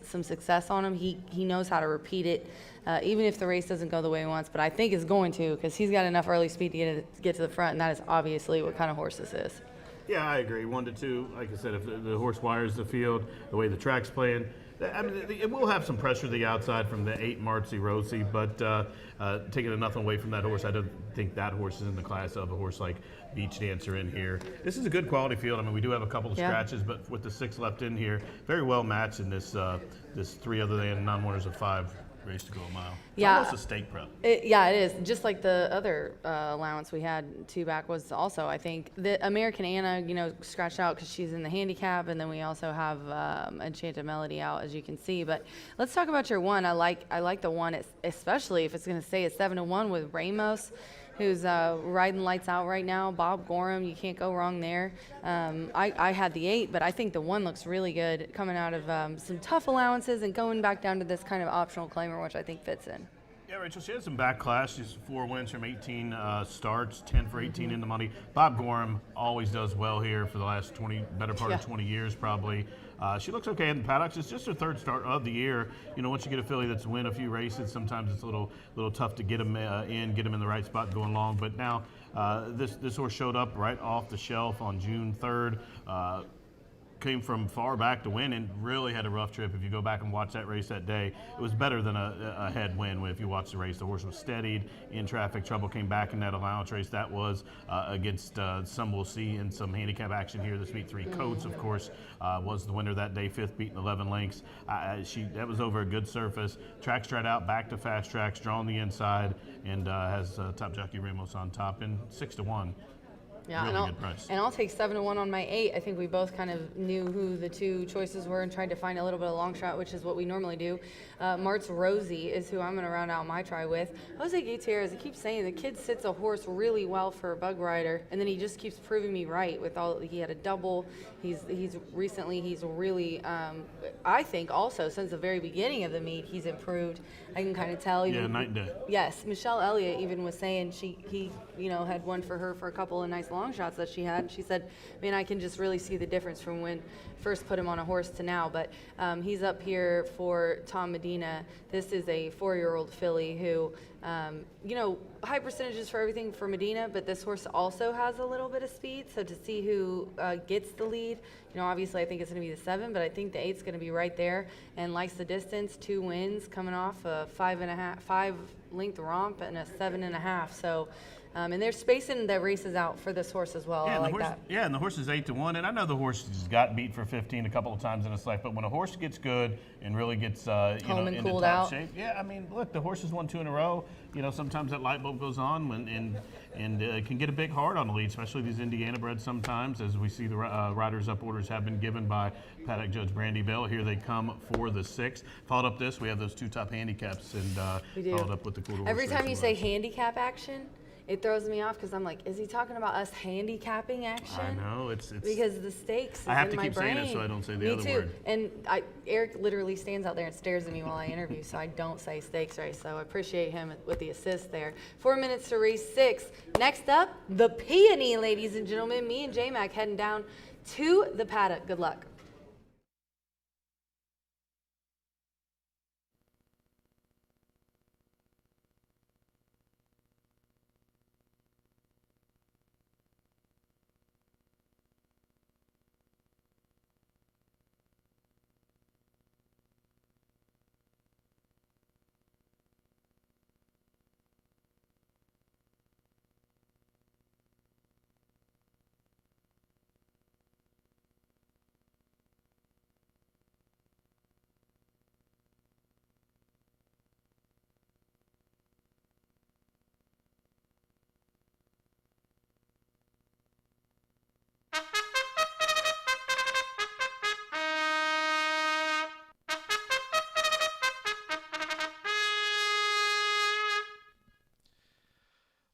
some success on him. He knows how to repeat it, even if the race doesn't go the way he wants. But I think it's going to, because he's got enough early speed to get to the front, and that is obviously what kind of horse this is. Yeah, I agree. 1-2. Like I said, if the horse wires the field, the way the track's playing, I mean, it will have some pressure to the outside from the 8 Marcy Rosie, but taking nothing away from that horse, I don't think that horse is in the class of a horse like Beach Dancer in here. This is a good quality field. I mean, we do have a couple of scratches, but with the 6 left in here, very well matched in this 3 other than non-winners of 5 race to go a mile. It's almost a stake prep. It is. Just like the other allowance we had 2 back was also, I think, the American Anna, scratched out because she's in the handicap, and then we also have Enchanted Melody out, as you can see. But let's talk about your 1. I like the 1, especially if it's going to stay at 7-1 with Ramos, who's riding lights out right now. Bob Gorham, you can't go wrong there. I had the 8, but I think the 1 looks really good coming out of some tough allowances and going back down to this kind of optional claimer, which I think fits in. Yeah, Rachel, she has some back class. She's 4 wins from 18 starts, 10 for 18 in the money. Bob Gorham always does well here for the last better part of 20 years probably. She looks okay in the paddocks. It's just her 3rd start of the year. Once you get a filly that's win a few races, sometimes it's a little tough to get them get them in the right spot going long. But now this horse showed up right off the shelf on June 3rd. Came from far back to win and really had a rough trip. If you go back and watch that race that day, it was better than a head win. If you watch the race, the horse was steadied in traffic trouble, came back in that allowance race. That was against some we'll see in some handicap action here this meet. 3 Coats, of course, was the winner that day, 5th, beating 11 lengths. That was over a good surface. Track straight out, back to fast tracks, drawn the inside, and has top jockey Ramos on top in 6-1. Yeah, really good price. And I'll take 7-1 on my 8. I think we both kind of knew who the 2 choices were and tried to find a little bit of long shot, which is what we normally do. Mart's Rosie is who I'm going to round out my try with. Jose Gutierrez, I keep saying the kid sits a horse really well for a bug rider, and then he just keeps proving me right with all. He had a double. He's really, I think also since the very beginning of the meet, he's improved. I can kind of tell. Yeah, night and day. Yes, Michelle Elliott even was saying he had one for her for a couple of nice long long shots that she had. And she said, man, I can just really see the difference from when first put him on a horse to now. But he's up here for Tom Medina. This is a 4-year-old filly who, you know, high percentages for everything for Medina, but this horse also has a little bit of speed. So to see who gets the lead, you know, obviously I think it's going to be the 7, but I think the 8's going to be right there and likes the distance. 2 wins coming off a 5-length romp and a 7.5. So, and they're spacing the races out for this horse as well. Yeah, I like that. Yeah, and the horse is 8-1, and I know the horse has got beat for 15 a couple of times in his life, but when a horse gets good and really gets into cooled top out. shape, yeah, I mean, look, the horse has won 2 in a row. You know, sometimes that light bulb goes on and can get a big hard on the lead, especially these Indiana breds sometimes, as we see the riders up orders have been given by paddock judge Brandy Bell. Here they come for the 6th. Followed up this, we have those 2 top handicaps, and We do. followed up with the quarter horse Every time you race say runs. handicap action, it throws me off because I'm like, is he talking about us handicapping action? I know, it's because the stakes is I have in to my keep brain. saying it so I don't say the Me other too. word. And Eric literally stands out there and stares at me while I interview, so I don't say stakes race. So I appreciate him with the assist there. 4 minutes to race 6. Next up, the Peony, ladies and gentlemen. Me and J-Mac heading down to the paddock. Good luck.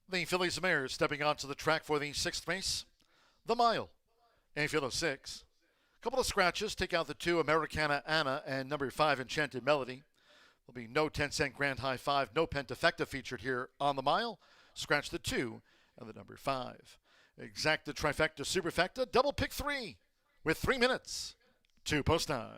The fillies and mares stepping onto the track for the 6th race. The mile. A field of 6. Couple of scratches. Take out the 2 Americana Anna and number 5 Enchanted Melody. There'll be no 10-cent Grand High 5, no Pentafecta featured here on the mile. Scratch the 2 and the number 5. Exacta, trifecta, superfecta, double pick 3 with 3 minutes to post time.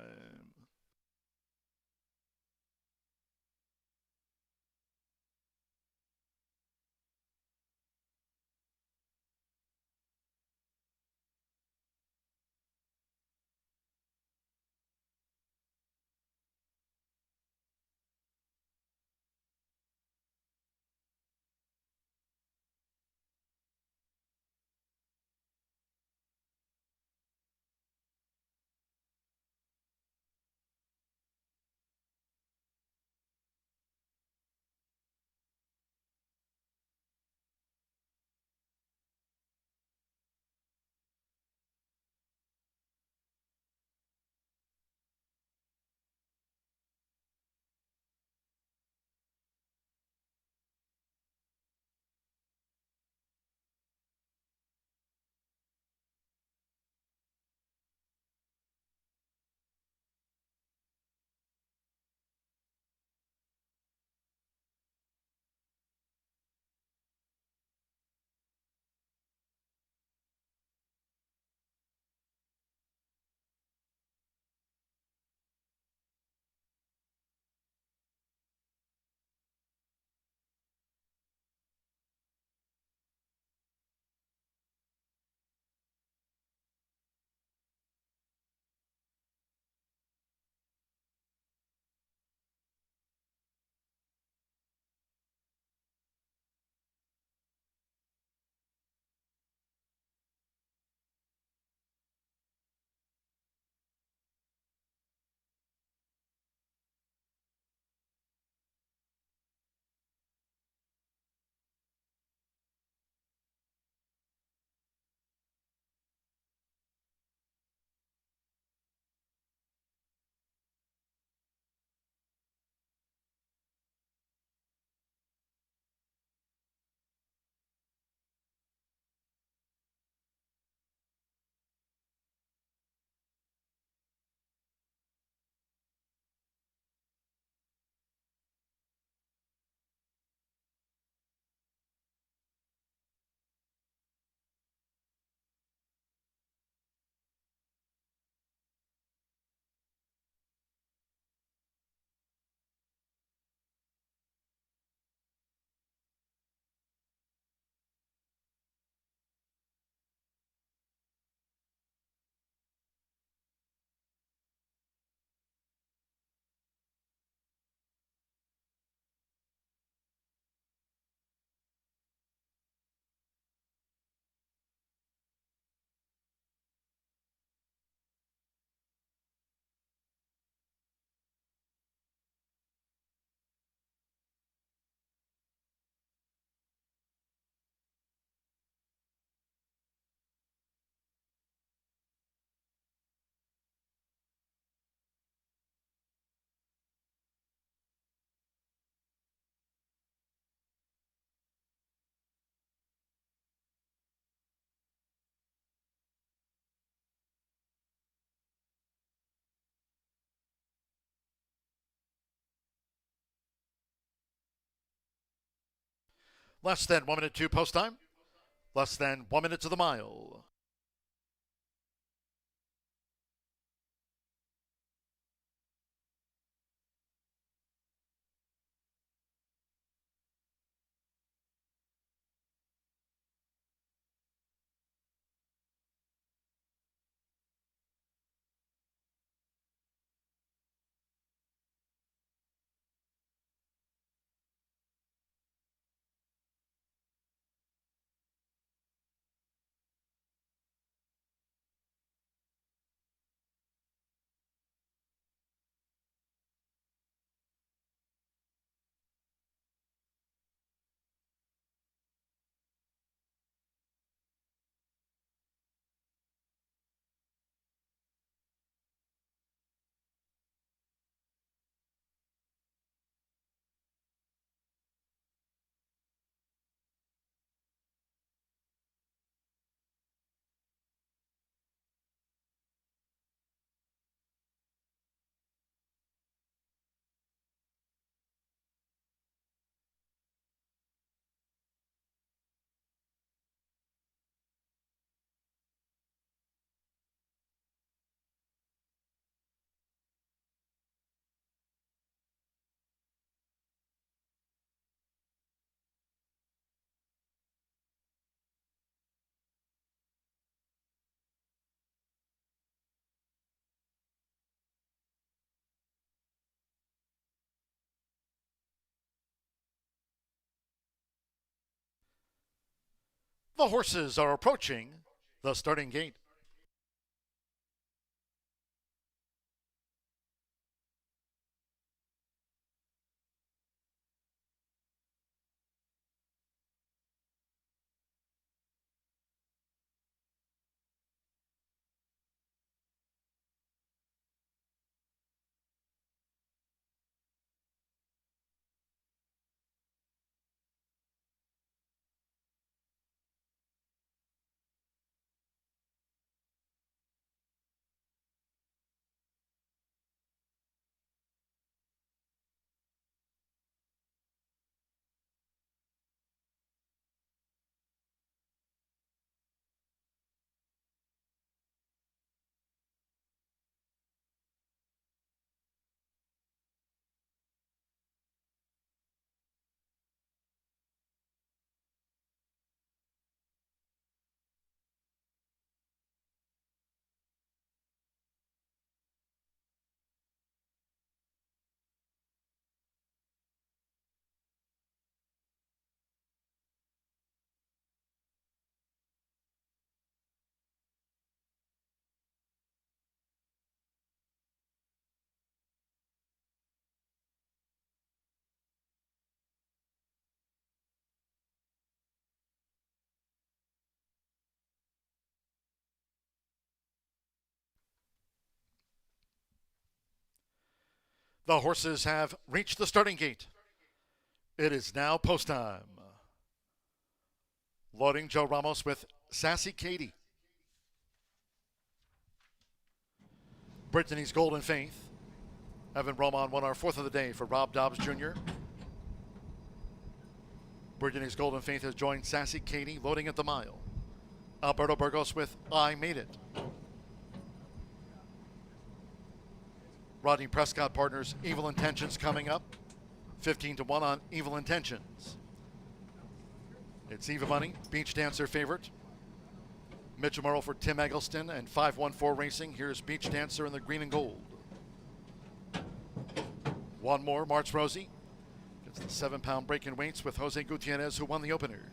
Less than 1 minute to post time. Less than 1 minute to the mile. The horses are approaching the starting gate. The horses have reached the starting gate. It is now post time. Loading Joe Ramos with Sassy Katie. Brittany's Golden Faith. Evan Roman won our fourth of the day for Rob Dobbs Jr. Brittany's Golden Faith has joined Sassy Katie loading at the mile. Alberto Burgos with I Made It. Rodney Prescott partners Evil Intentions coming up. 15-1 on Evil Intentions. It's Eva Money, Beach Dancer favorite. Mitchell Murrow for Tim Eggleston and 514 Racing. Here's Beach Dancer in the green and gold. One more, March Rosie. Gets the 7-pound break in weights with Jose Gutierrez, who won the opener.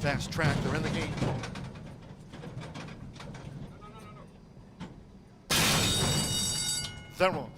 Fast Track, they're in the game. Thermov,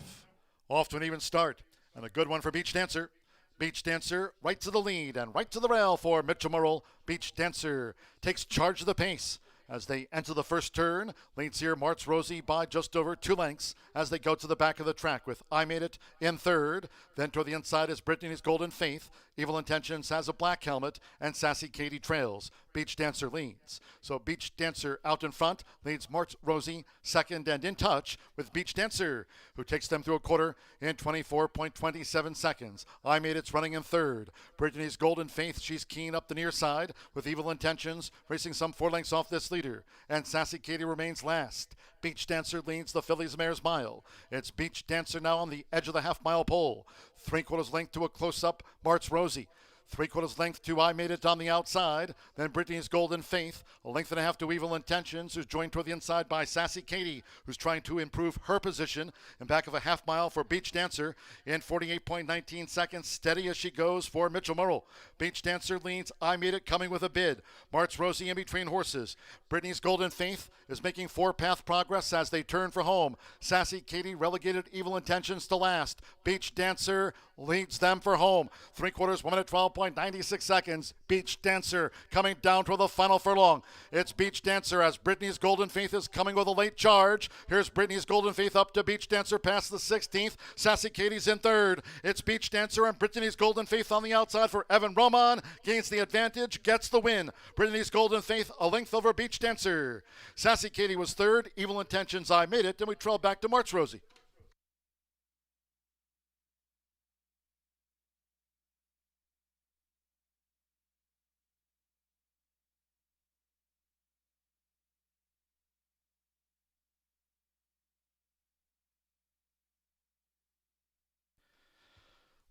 off to an even start, and a good one for Beach Dancer. Beach Dancer right to the lead and right to the rail for Mitchell Murrow. Beach Dancer takes charge of the pace as they enter the first turn. Leads here March Rosie by just over 2 lengths as they go to the back of the track with I Made It in third. Then toward the inside is Brittany's Golden Faith. Evil Intentions has a black helmet and Sassy Katie trails. Beach Dancer leads. So Beach Dancer out in front leads March Rosie second and in touch with Beach Dancer, who takes them through a quarter in 24.27 seconds. I Made It's running in third. Brittany's Golden Faith, she's keen up the near side with Evil Intentions racing some 4 lengths off this leader. And Sassy Katie remains last. Beach Dancer leads the Fillies Mares Mile. It's Beach Dancer now on the edge of the half-mile pole. 3/4 length to a close-up March Rosie. 3/4 length to I Made It on the outside. Then Brittany's Golden Faith. A length and a half to Evil Intentions, who's joined toward the inside by Sassy Katie, who's trying to improve her position. And back of a half mile for Beach Dancer in 48.19 seconds. Steady as she goes for Mitchell Murrell. Beach Dancer leads. I Made It coming with a bid. March Rosie in between horses. Brittany's Golden Faith is making 4-path progress as they turn for home. Sassy Katie relegated Evil Intentions to last. Beach Dancer leads them for home. 3/4, 1 minute 12.96 seconds. Beach Dancer coming down to the final furlong. It's Beach Dancer as Brittany's Golden Faith is coming with a late charge. Here's Brittany's Golden Faith up to Beach Dancer past the 16th. Sassy Katie's in third. It's Beach Dancer and Brittany's Golden Faith on the outside for Evan Roman. Gains the advantage, gets the win. Brittany's Golden Faith a length over Beach Dancer. Sassy Katie was third. Evil Intentions, I Made It. Then we trail back to March Rosie.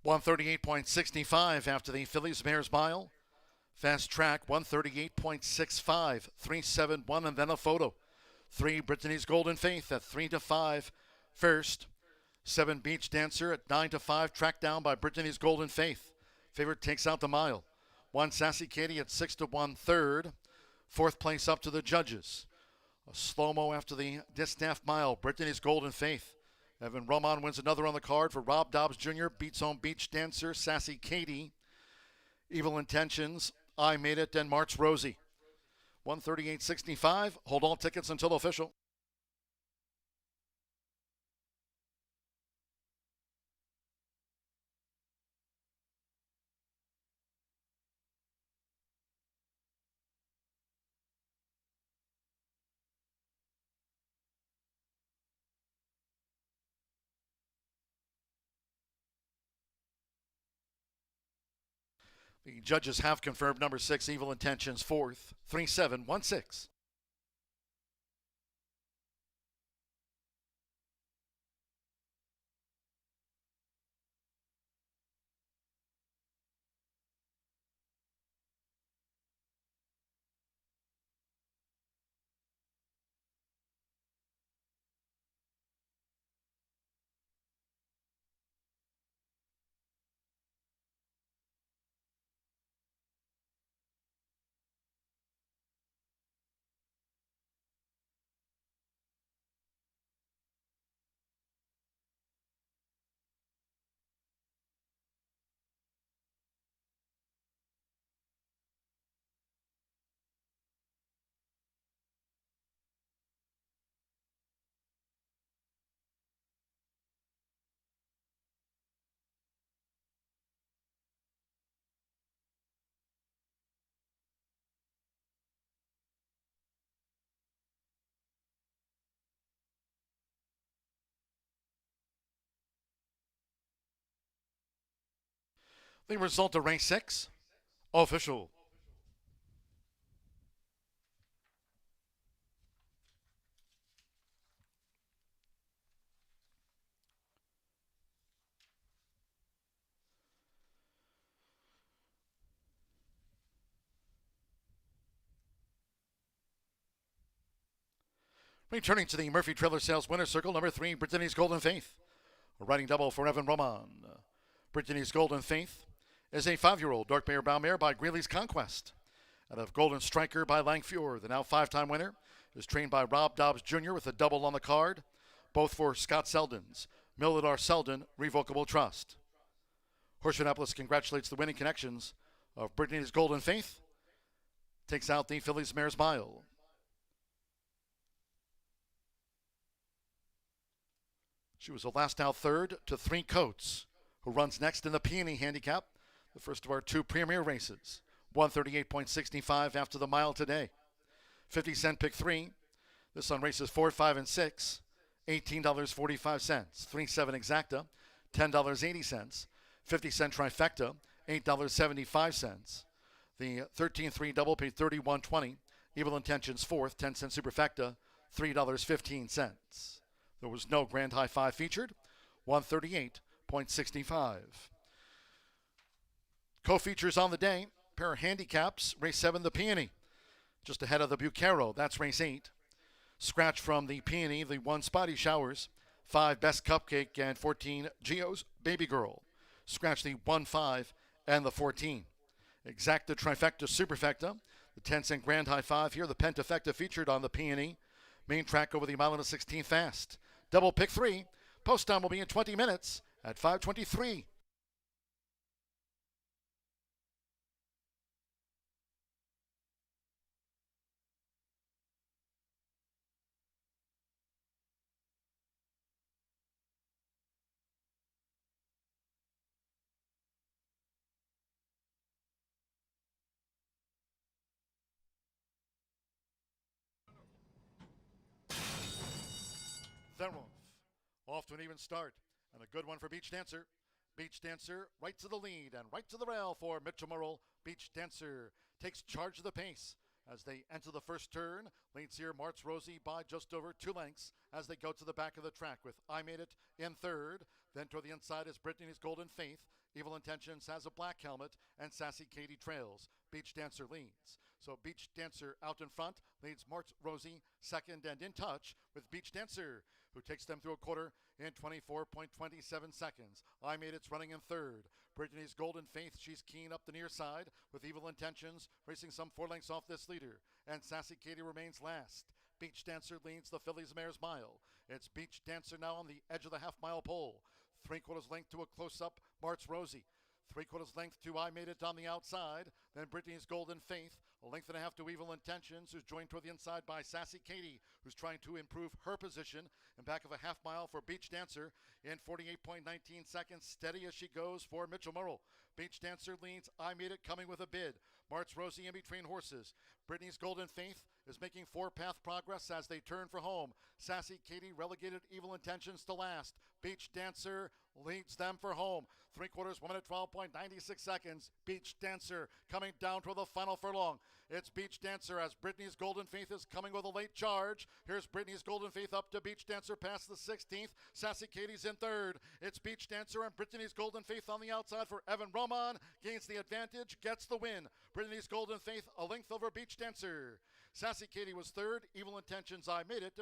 $138.65 after the Fillies Mares Mile. Fast Track 138.65, 371 and then a photo. 3 Brittany's Golden Faith at 3-5 first. 7 Beach Dancer at 9-5, tracked down by Brittany's Golden Faith. Favorite takes out the mile. 1 Sassy Katie at 6-1 third. 4th place up to the judges. A slow-mo after the distaff mile. Brittany's Golden Faith. Evan Roman wins another on the card for Rob Dobbs Jr. Beats home Beach Dancer, Sassy Katie. Evil Intentions, I Made It, and March Rosie. 138.65. Hold all tickets until official. The judges have confirmed number 6, Evil Intentions, 4th, 3-7-1-6. The result of race 6, official. Returning to the Murphy Trailer Sales Winner Circle, number 3, Brittany's Golden Faith. A riding double for Evan Roman. Brittany's Golden Faith is a 5-year-old dark mare brown mare by Greeley's Conquest. Out of Golden Striker by Langfjord, the now 5-time winner, is trained by Rob Dobbs Jr. with a double on the card, both for Scott Selden's Milladar Selden Revocable Trust. Horseshoe Indianapolis congratulates the winning connections of Brittany's Golden Faith. Takes out the Fillies Mares Mile. She was the last out third to 3 Coats, who runs next in the Peony Handicap, the first of our 2 premier races. 138.65 after the mile today. 50 cent pick 3. This on races 4, 5, and 6. $18.45. 3-7 exacta, $10.80. 50 cent trifecta, $8.75. The 13-3 double paid $31.20. Evil Intentions fourth, 10 cent superfecta, $3.15. There was no grand high five featured, 138.65. Co-features on the day, pair of handicaps, race 7, the Peony. Just ahead of the Bucaro, that's race 8. Scratch from the Peony, the 1 Spotty Showers, 5 Best Cupcake, and 14 Geo's Baby Girl. Scratch the 1, 5, and the 14. Exacta Trifecta Superfecta, the 10 cent grand high five here, the Pentafecta featured on the Peony. Main track over the mile and a 16 fast. Double pick 3. Post time will be in 20 minutes at 5:23. Then off to an even start, and a good one for Beach Dancer. Beach Dancer right to the lead and right to the rail for Mitchell Murrell. Beach Dancer takes charge of the pace as they enter the first turn. Leads here Martz Rosie by just over 2 lengths as they go to the back of the track with I Made It in third. Then toward the inside is Brittany's Golden Faith. Evil Intentions has a black helmet, and Sassy Katie trails. Beach Dancer leads. So Beach Dancer out in front leads Martz Rosie second and in touch with Beach Dancer, who takes them through a quarter in 24.27 seconds. I Made It's running in third. Brittany's Golden Faith, she's keen up the near side with Evil Intentions racing some 4 lengths off this leader. And Sassy Katie remains last. Beach Dancer leads the Fillies Mares Mile. It's Beach Dancer now on the edge of the half-mile pole. 3/4 length to a close-up Martz Rosie. 3/4 length to I Made It on the outside. Then Brittany's Golden Faith. A length and a half to Evil Intentions, who's joined toward the inside by Sassy Katie, who's trying to improve her position. And back of a half mile for Beach Dancer in 48.19 seconds. Steady as she goes for Mitchell Murrell. Beach Dancer leads. I Made It coming with a bid. Martz Rosie in between horses. Brittany's Golden Faith is making 4-path progress as they turn for home. Sassy Katie relegated Evil Intentions to last. Beach Dancer leads them for home. 3/4, 1 minute 12.96 seconds. Beach Dancer coming down to the final furlong. It's Beach Dancer as Brittany's Golden Faith is coming with a late charge. Here's Brittany's Golden Faith up to Beach Dancer past the 16th. Sassy Katie's in third. It's Beach Dancer and Brittany's Golden Faith on the outside for Evan Roman. Gains the advantage, gets the win. Brittany's Golden Faith a length over Beach Dancer. Sassy Katie was third. Evil Intentions, I Made It.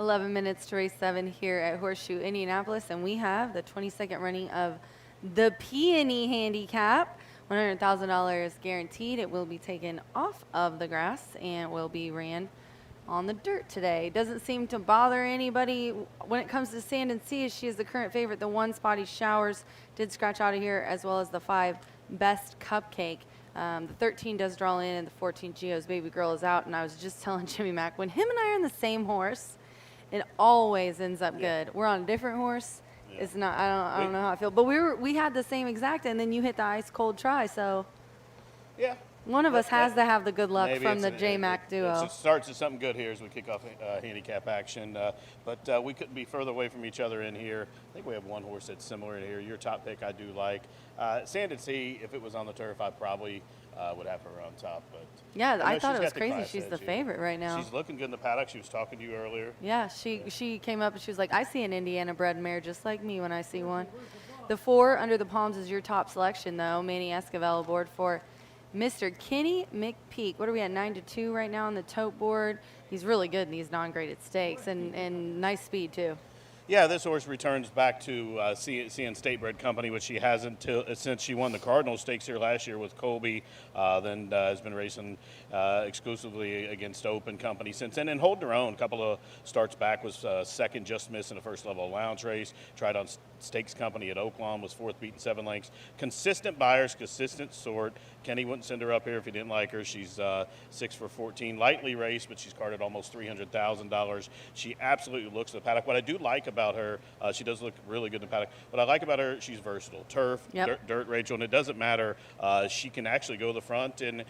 11 minutes to race 7 here at Horseshoe Indianapolis, and we have the 22nd running of the Peony Handicap. $100,000 guaranteed. It will be taken off of the grass and will be ran on the dirt today. Doesn't seem to bother anybody when it comes to Sand and Sea. She is the current favorite. The 1 Spotty Showers did scratch out of here, as well as the 5 Best Cupcake. The 13 does draw in, and the 14 Geo's Baby Girl is out. And I was just telling Jimmy Mack, when him and I are on the same horse, it always ends up good. We're on a different horse. It's not. I don't know how I feel, but we had the same exact, and then you hit the ice cold try. So yeah, one of us has to have the good luck maybe from the J Mac duo. It starts with something good here as we kick off handicap action, but we couldn't be further away from each other in here. I think we have one horse that's similar in here. Your top pick I do like. Sand and Sea, if it was on the turf, I probably would have her on top. But yeah, I thought she's it was got the crazy. class She's edge the here. favorite right now. She's looking good in the paddock. She was talking to you earlier. Yeah, she came up and she was like, I see an Indiana bred mare just like me when I see one. The 4 Under the Palms is your top selection, though. Manny Esquivel aboard for Mr. Kenny McPeak. What are we at, 9-2 right now on the tote board? He's really good in these non-graded stakes and nice speed, too. Yeah, this horse returns back to CN State Bred Company, which she hasn't since she won the Cardinal Stakes here last year with Colby. Then has been racing exclusively against Open Company since then, and holding her own. A couple of starts back, was second, just missing a first level allowance race. Tried on Stakes Company at Oaklawn, was 4th, beaten 7 lengths. Consistent buyers, consistent sort. Kenny wouldn't send her up here if he didn't like her. She's 6 for 14, lightly raced, but she's carded almost $300,000. She absolutely looks the paddock. What I do like about her, she does look really good in the paddock. What I like about her, she's versatile. Turf, dirt, Rachel, and it doesn't matter. She can actually go to the front and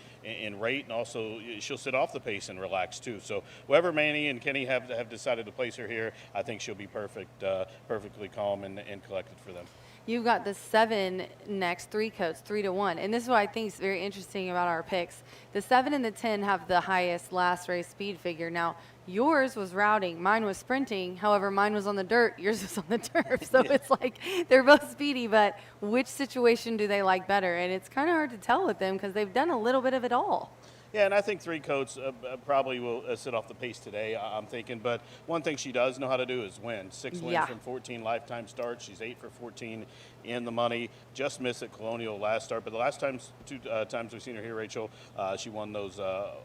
rate, and also she'll sit off the pace and relax too. So whoever Manny and Kenny have decided to place her here, I think she'll be perfectly calm and collected for them. You've got the 7 next, 3 coats, 3-1. And this is what I think is very interesting about our picks. The 7 and the 10 have the highest last race speed figure. Now, yours was routing, mine was sprinting. However, mine was on the dirt, yours was on the turf. So it's like they're both speedy, but which situation do they like better? And it's kind of hard to tell with them because they've done a little bit of it all. Yeah, and I think 3 coats probably will sit off the pace today, I'm thinking. But one thing she does know how to do is win. 6 wins from 14 lifetime starts. She's 8 for 14 in the money. Just missed at Colonial last start. But the last two times we've seen her here, Rachel, she won those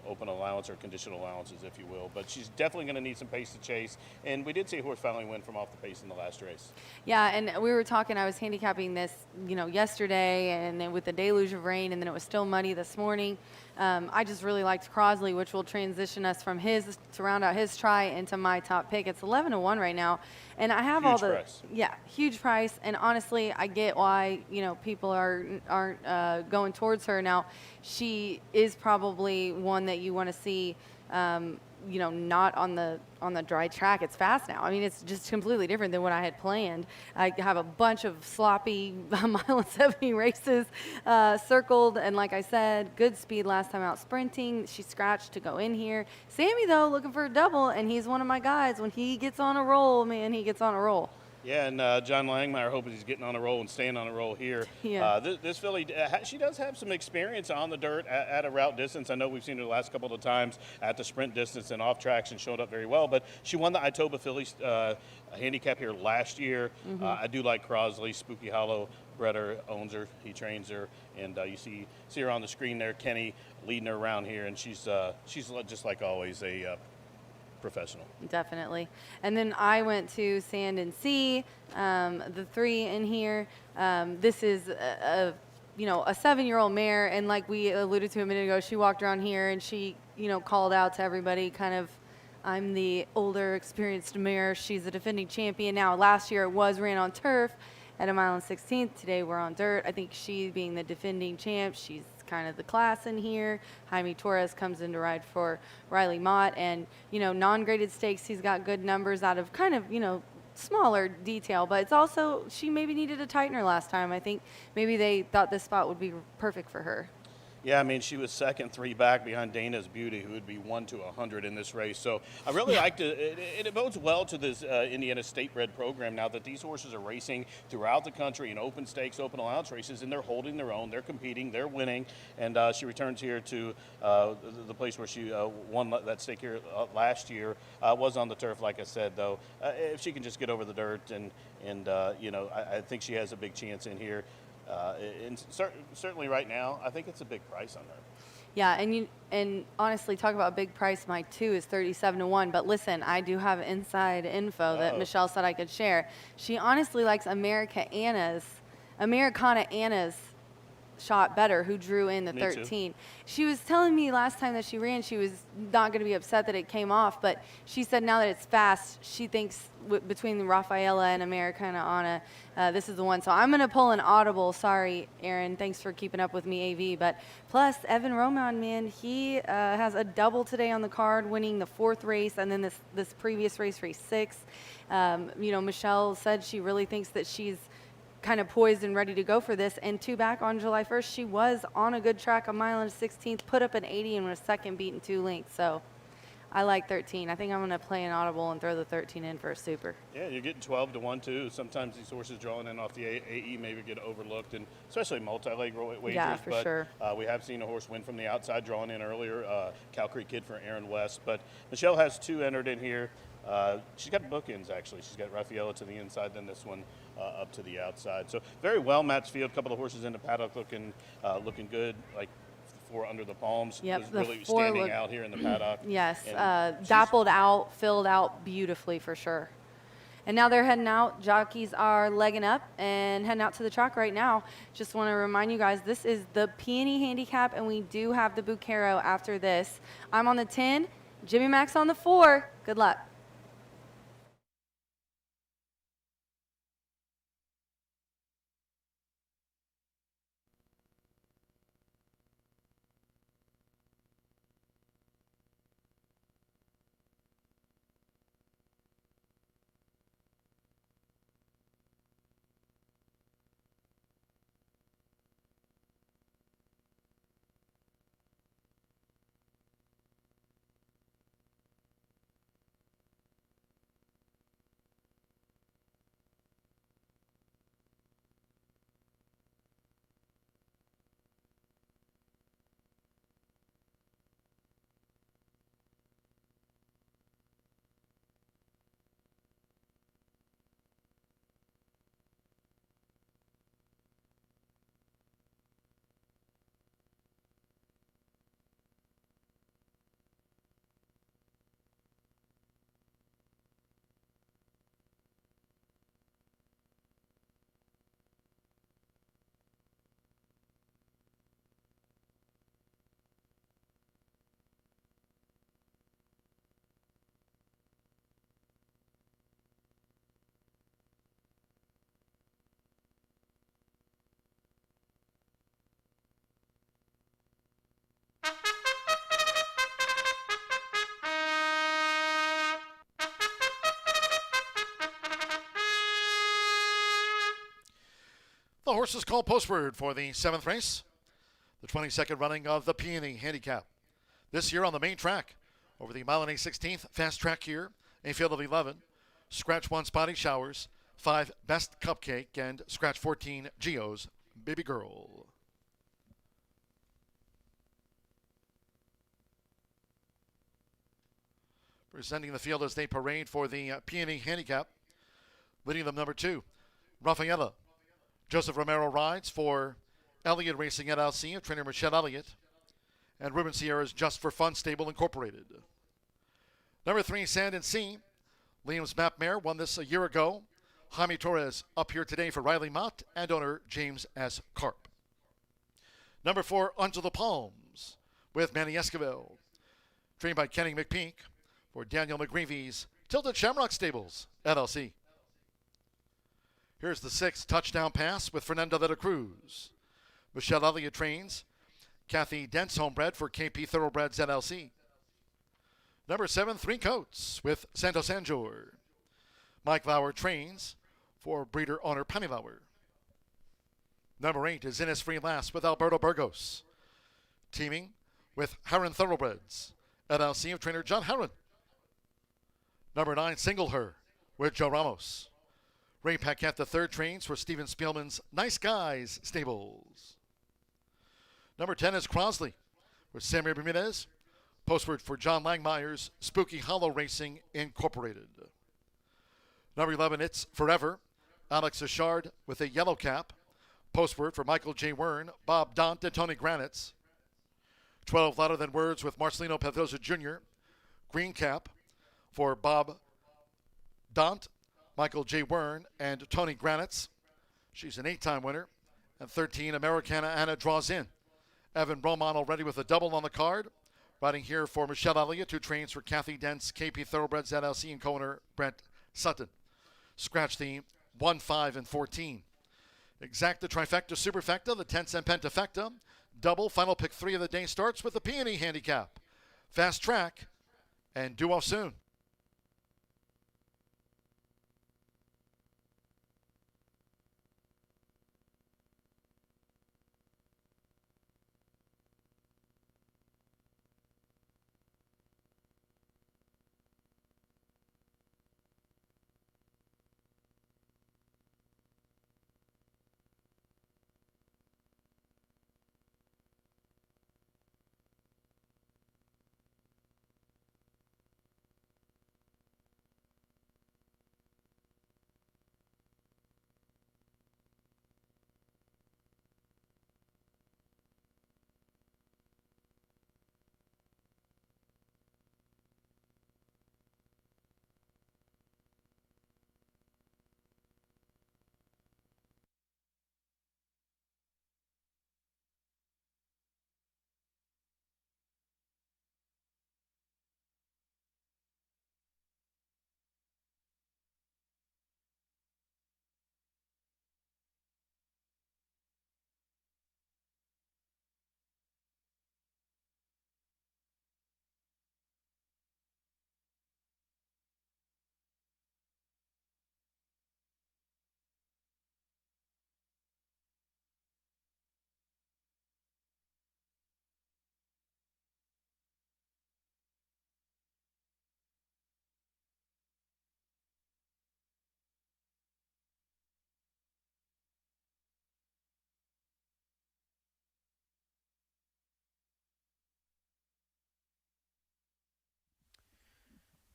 open allowance or conditional allowances, if you will. But she's definitely going to need some pace to chase. And we did see a horse finally win from off the pace in the last race. Yeah, and we were talking, I was handicapping this, yesterday, and then with the deluge of rain, and then it was still muddy this morning. I just really liked Crosley, which will transition us from his to round out his try into my top pick. It's 11-1 right now, and I have all the price. huge price. And honestly, I get why people aren't going towards her now. She is probably one that you want to see. Not on the dry track. It's fast now. I mean, it's just completely different than what I had planned. I have a bunch of sloppy mile and 70 races circled, and like I said, good speed last time out sprinting. She scratched to go in here. Sammy, though, looking for a double, and he's one of my guys. When he gets on a roll, man, he gets on a roll. Yeah, and John Langmeyer hoping he's getting on a roll and staying on a roll here. Yeah. This filly, she does have some experience on the dirt at a route distance. I know we've seen her the last couple of times at the sprint distance and off tracks and showed up very well. But she won the Itoba Phillies handicap here last year. I do like Crosley. Spooky Hollow Bretter owns her. He trains her. And you see her on the screen there, Kenny leading her around here. And she's just like always a professional. Definitely. And then I went to Sand and Sea, the 3 in here. This is a 7-year-old mare, and like we alluded to a minute ago, she walked around here and she called out to everybody, kind of, I'm the older, experienced mare. She's a defending champion now. Last year it was ran on turf at 1 mile and 16th. Today we're on dirt. I think she, being the defending champ, she's kind of the class in here. Jaime Torres comes in to ride for Riley Mott, and non-graded stakes, he's got good numbers out of kind of smaller detail, but it's also, she maybe needed a tightener last time. I think maybe they thought this spot would be perfect for her. Yeah, I mean, she was second, 3 back behind Dana's Beauty, who would be 1 to 100 in this race. So I really liked it. It bodes well to this Indiana State Bred program now that these horses are racing throughout the country in open stakes, open allowance races, and they're holding their own. They're competing. They're winning. And she returns here to the place where she won that stake here last year. Was on the turf, like I said, though. If she can just get over the dirt and you know, I think she has a big chance in here. And certainly right now, I think it's a big price on her. Yeah, and honestly, talk about a big price. My 2 is 37-1. But listen, I do have inside info that Michelle said I could share. She honestly likes Americana Anna's shot better, who drew in the Me 13. She was telling me last time that she ran, she was not going to be upset that it came off, but she said now that it's fast, she thinks between the Rafaela and Americana Anna, this is the one. So I'm going to pull an audible. Sorry, Aaron. Thanks for keeping up with me, AV. But plus, Evan Roman, man, he has a double today on the card, winning the 4th race, and then this previous race 6. You know, Michelle said she really thinks that she's kind of poised and ready to go for this. And 2 back on July 1st, she was on a good track, a mile and a 16th, put up an 80 and was second, beaten 2 lengths. So I like 13. I think I'm going to play an audible and throw the 13 in for a super. Yeah, you're getting 12 to 1 too. Sometimes these horses drawing in off the AE maybe get overlooked, and especially multi-leg wagers. Yeah, for sure. We have seen a horse win from the outside drawing in earlier, Cal Creek Kid for Aaron West. But Michelle has 2 entered in here. She's got bookends, actually. She's got Rafaela to the inside, then this one up to the outside. So very well matched field. A couple of horses in the paddock looking good, like 4 under the palms. Yep, was the really 4 standing out here in the paddock. Yes, And dappled out, filled out beautifully for sure. And now they're heading out. Jockeys are legging up and heading out to the track right now. Just want to remind you guys, this is the Peony Handicap, and we do have the Bucaro after this. I'm on the 10, Jimmy Max on the 4. Good luck. The horses called postword for the 7th race, the 22nd running of the Peony Handicap. This year on the main track, over the mile and a 16th fast track here, a field of 11, scratch 1 Spotty Showers, 5 Best Cupcake, and scratch 14 Geo's Baby Girl. Presenting the field as they parade for the Peony Handicap, leading them number 2, Rafaela. Joseph Romero rides for Elliott Racing LLC of trainer Michelle Elliott, and Ruben Sierra's Just for Fun Stable Incorporated. Number 3, Sand and Sea. Liam's Map Mare won this a year ago. Jaime Torres up here today for Riley Mott and owner James S. Karp. Number 4, Under the Palms with Manny Esquivel, trained by Kenny McPeak for Daniel McGreevy's Tilted Shamrock Stables LLC. Here's the 6th Touchdown Pass with Fernando de la Cruz. Michelle Elliott trains. Kathy Dent's Homebred for KP Thoroughbreds LLC. Number 7, 3 Coats with Santos Anjor. Mike Lauer trains for breeder owner Penny Lauer. Number 8 is Innisfree Last with Alberto Burgos. teaming with Heron Thoroughbreds, LLC of trainer John Heron. Number 9, Single Her with Joe Ramos. Ray Paquette III trains for Steven Spielman's Nice Guys Stables. Number 10 is Crosley with Samuel Bermudez. Postword for John Langmeyer's Spooky Hollow Racing Incorporated. Number 11, It's Forever. Alex Ashard with a yellow cap. Postword for Michael J. Wern, Bob Dont, and Tony Granitz. 12, Louder Than Words with Marcelino Pedrosa Jr. Green cap for Bob Dont, Michael J. Wern, and Tony Granitz. She's an 8-time winner. And 13, Americana Anna Draws In. Evan Roman already with a double on the card. Riding here for Michelle Elliott, who trains for Kathy Dent's KP Thoroughbreds LLC and co-owner Brent Sutton. Scratch the 1, 5, and 14. Exacta, trifecta, superfecta, the 10-cent pentafecta. Double, final pick 3 of the day starts with the Peony handicap. Fast track, and duo soon.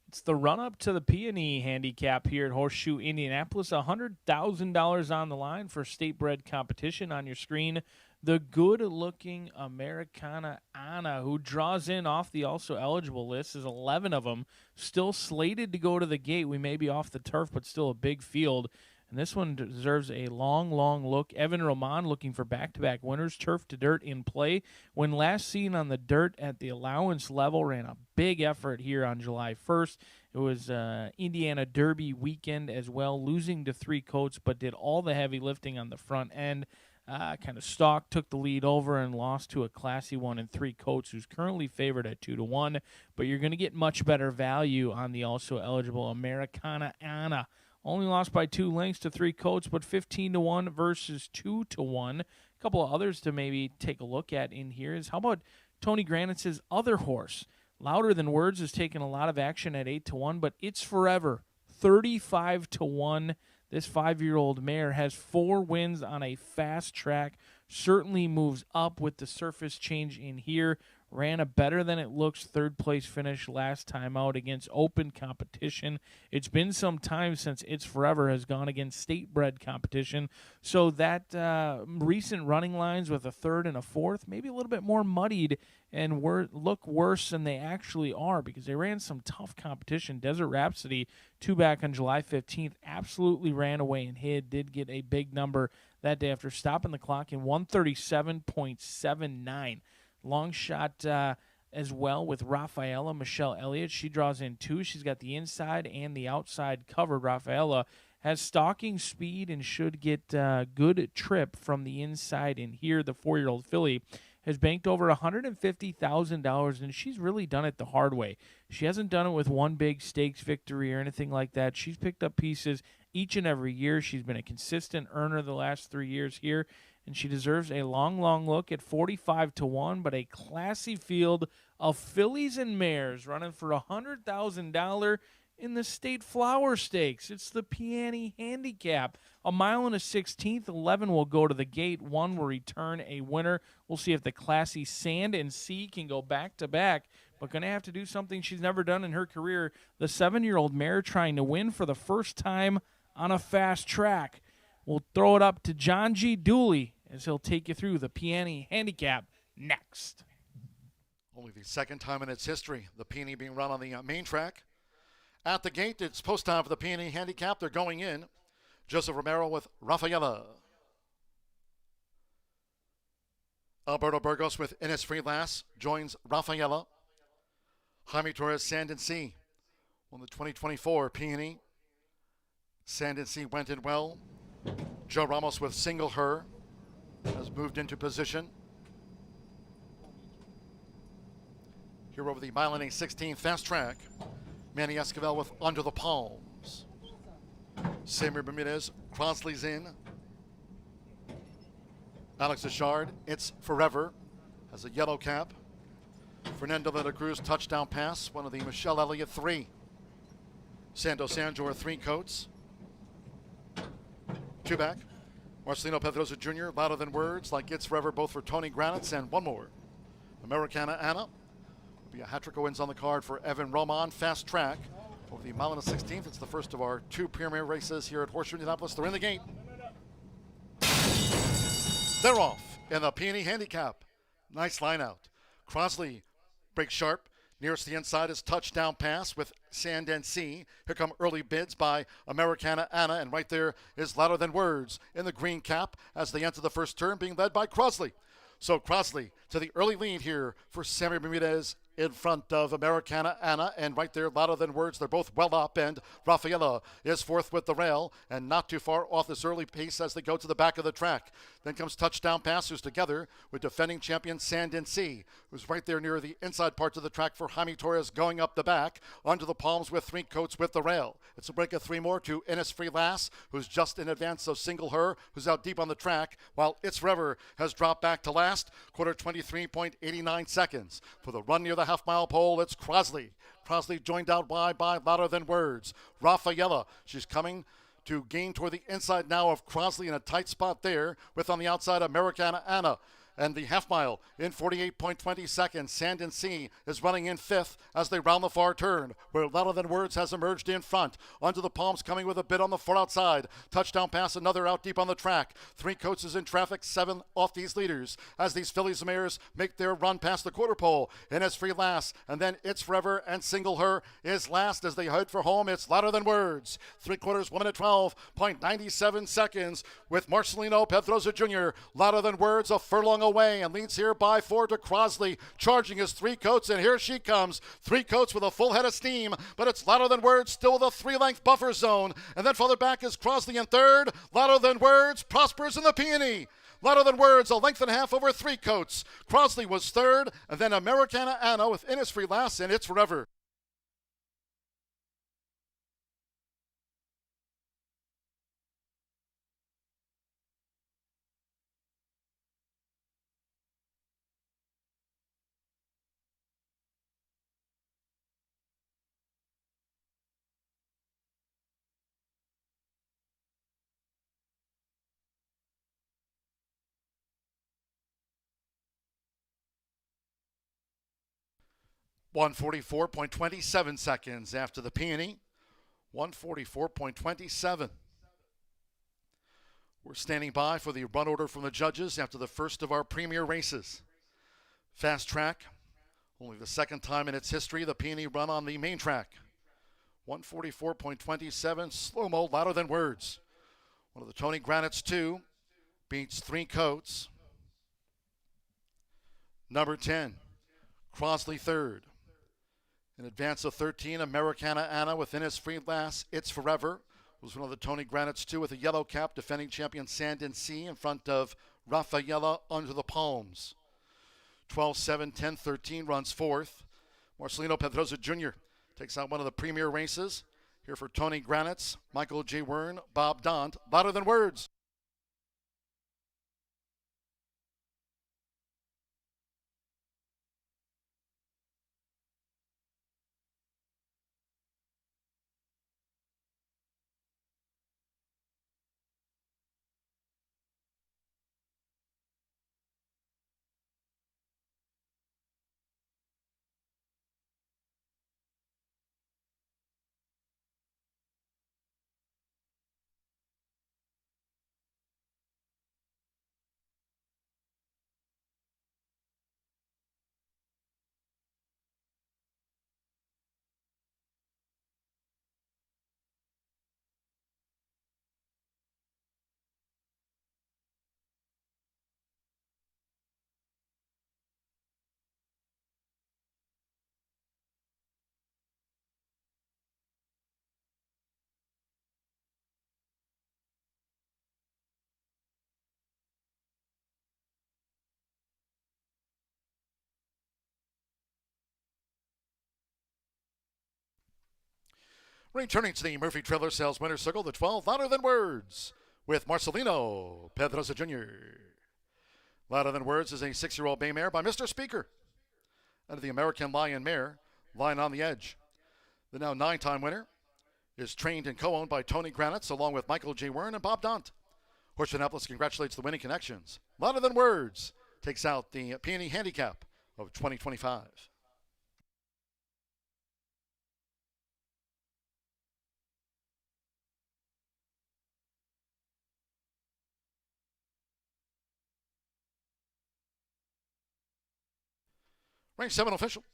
It's the run-up to the Peony handicap here at Horseshoe Indianapolis. $100,000 on the line for state-bred competition. On your screen, the good-looking Americana Anna, who draws in off the also-eligible list. There's 11 of them still slated to go to the gate. We may be off the turf, but still a big field. And this one deserves a long, long look. Evan Roman looking for back-to-back winners. Turf to dirt in play. When last seen on the dirt at the allowance level, ran a big effort here on July 1st. It was Indiana Derby weekend as well, losing to 3 coats, but did all the heavy lifting on the front end. Kind of stalked, took the lead over, and lost to a classy one in 3 coats, who's currently favored at 2-1. But you're going to get much better value on the also-eligible Americana Anna. Only lost by 2 lengths to 3 coats, but 15-1 versus 2-1. A couple of others to maybe take a look at in here is, how about Tony Granitz's other horse? Louder Than Words has taken a lot of action at 8-1, but It's Forever, 35-1. This 5-year-old mare has 4 wins on a fast track. Certainly moves up with the surface change in here. Ran a better than it looks 3rd place finish last time out against open competition. It's been some time since It's Forever has gone against state-bred competition. So that recent running lines with a 3rd and a 4th, maybe a little bit more muddied and look worse than they actually are, because they ran some tough competition. Desert Rhapsody, 2 back on July 15th, absolutely ran away and hid. Did get a big number that day after stopping the clock in 137.79. Long shot as well with Rafaela Michelle Elliott. She draws in 2. She's got the inside and the outside covered. Rafaela has stalking speed and should get good trip from the inside in here. The 4-year-old filly has banked over $150,000, and she's really done it the hard way. She hasn't done it with one big stakes victory or anything like that. She's picked up pieces each and every year. She's been a consistent earner the last 3 years here, and she deserves a long look at 45-1, but a classy field of fillies and mares running for $100,000 in the State Flower Stakes. It's the Peony Handicap. 1 mile and a 16th. 11 will go to the gate. 1 will return a winner. We'll see if the classy Sand and Sea can go back-to-back, but going to have to do something she's never done in her career. The 7-year-old mare trying to win for the first time on a fast track. We'll throw it up to John G. Dooley as he'll take you through the Peony Handicap next. Only the second time in its history, the Peony being run on the main track. At the gate, it's post time for the Peony Handicap. They're going in. Joseph Romero with Rafaela. Alberto Burgos with Innisfree Lass joins Rafaela. Jaime Torres, Sand and Sea won the 2024 Peony. Sand and Sea went in well. Joe Ramos with Single Her has moved into position. Here over the mile and a 16 fast track. Manny Esquivel with Under the Palms. Samir Bermudez, Crosley's in. Alex Achard, It's Forever, has a yellow cap. Fernando de la Cruz, Touchdown Pass, one of the Michelle Elliott 3. Sando Sanjor, 3 coats. 2 back. Marcelino Pedrosa Jr., Louder Than Words, like It's Forever, both for Tony Granitz, and 1 more. Americana Anna. Be a hat trick of wins on the card for Evan Roman. Fast track over the mile and a 16th. It's the first of our 2 premier races here at Horseshoe Indianapolis. They're in the gate. They're off in the Peony Handicap. Nice line out. Crosley breaks sharp. Nearest the inside is Touchdown Pass with Sand and Sea. Here come early bids by Americana Anna, and right there is Louder Than Words in the green cap as they enter the first turn, being led by Crosley. So Crosley to the early lead here for Sammy Bermudez in front of Americana Anna, and right there, Louder Than Words. They're both well up, and Rafaela is fourth with the rail, and not too far off this early pace as they go to the back of the track. Then comes Touchdown Pass, who's together with defending champion Sand and Sea, who's right there near the inside parts of the track for Jaime Torres going up the back. Under the Palms with 3 coats with the rail. It's a break of 3 more to Innisfree Lass, who's just in advance of Single Her, who's out deep on the track, while It's Forever has dropped back to last. Quarter 23.89 seconds. For the run near the half-mile pole, it's Crosley. Crosley joined out wide by Louder Than Words. Rafaela, she's coming to gain toward the inside now of Crosley in a tight spot there, with on the outside Americana Anna. And the half mile in 48.20 seconds. Sand and Sea is running in 5th as they round the far turn, where Louder Than Words has emerged in front. Under the Palms coming with a bit on the far outside. Touchdown Pass, another out deep on the track. 3 coats is in traffic, 7 off these leaders as these fillies and mares make their run past the quarter pole. Innisfree Lass, and then It's Forever and Single Her is last as they head for home. It's Louder Than Words. 3/4, 1 minute 12.97 seconds with Marcelino Pedrosa Jr. Louder Than Words, a furlong away, and leads here by 4 to Crosley, charging his 3 coats, and here she comes. 3 coats with a full head of steam, but it's Louder Than Words still with a 3-length buffer zone, and then further back is Crosley in 3rd. Louder Than Words prospers in the Peony. Louder Than Words, a length and a half over 3 coats. Crosley was 3rd, and then Americana Anna with Innisfree Lass, and It's Forever. (144.27 seconds after the Peony. 144.27. We're standing by for the run order from the judges after the first of our premier races. Fast track, only the second time in its history the Peony run on the main track. 144.27, slow-mo, Louder Than Words. One of the Tony Granitz 2 beats 3 coats. Number 10, Crosley 3rd. In advance of 13, Americana Anna with Innisfree Lass, It's Forever. Was one of the Tony Granitz 2 with a yellow cap, defending champion Sand and Sea in front of Rafaela Under the Palms. 12-7, 10-13 runs 4th. Marcelino Pedrosa Jr. takes out one of the premier races. Here for Tony Granitz, Michael J. Wern, Bob Dont. Louder Than Words. Returning to the Murphy Trailer Sales Winner's Circle, the 12 Louder Than Words with Marcelino Pedrosa Jr. Louder Than Words is a 6-year-old bay mare by Mr. Speaker. And the American Lion mare, Lion on the Edge. The now 9-time winner is trained and co-owned by Tony Granitz along with Michael J. Wern and Bob Dont. Horseshoe Indianapolis congratulates the winning connections. Louder Than Words takes out the Peony Handicap of 2025. Range 7 official.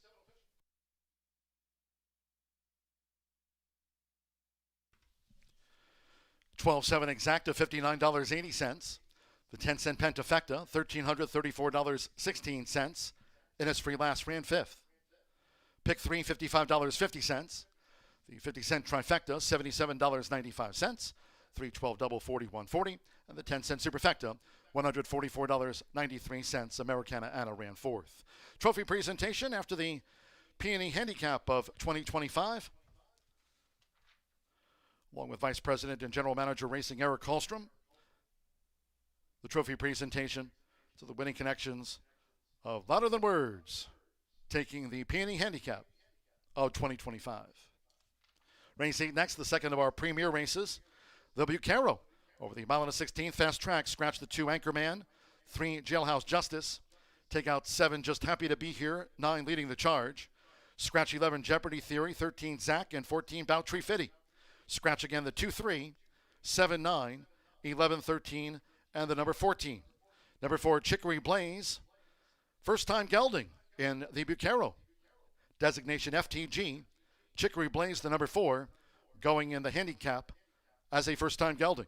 $12.7 exacta, $59.80. The 10-cent Pentafecta, $1,334.16. Innisfree last ran 5th. Pick 3, $55.50. The 50-cent Trifecta, $77.95. 312 double, $41.40. And the 10-cent Superfecta, $144.93. Americana Anna ran 4th. Trophy presentation after the Peony Handicap of 2025. Along with Vice President and General Manager Racing Eric Hallstrom. The trophy presentation to the winning connections of Louder Than Words, taking the Peony Handicap of 2025. Race 8 next, the second of our premier races. The Bucaro over the mile and a 16th fast track. Scratch the 2 Anchorman, 3 Jailhouse Justice. Take out 7 Just Happy to Be Here, 9 leading the charge. Scratch 11 Jeopardy Theory, 13 Zach, and 14 Bowtree Fitty. Scratch again the 2-3, 7-9, 11-13, and the number 14. Number 4, Chicory Blaze. First time gelding in the Bucaro. Designation FTG. Chicory Blaze, the number 4, going in the handicap as a first time gelding.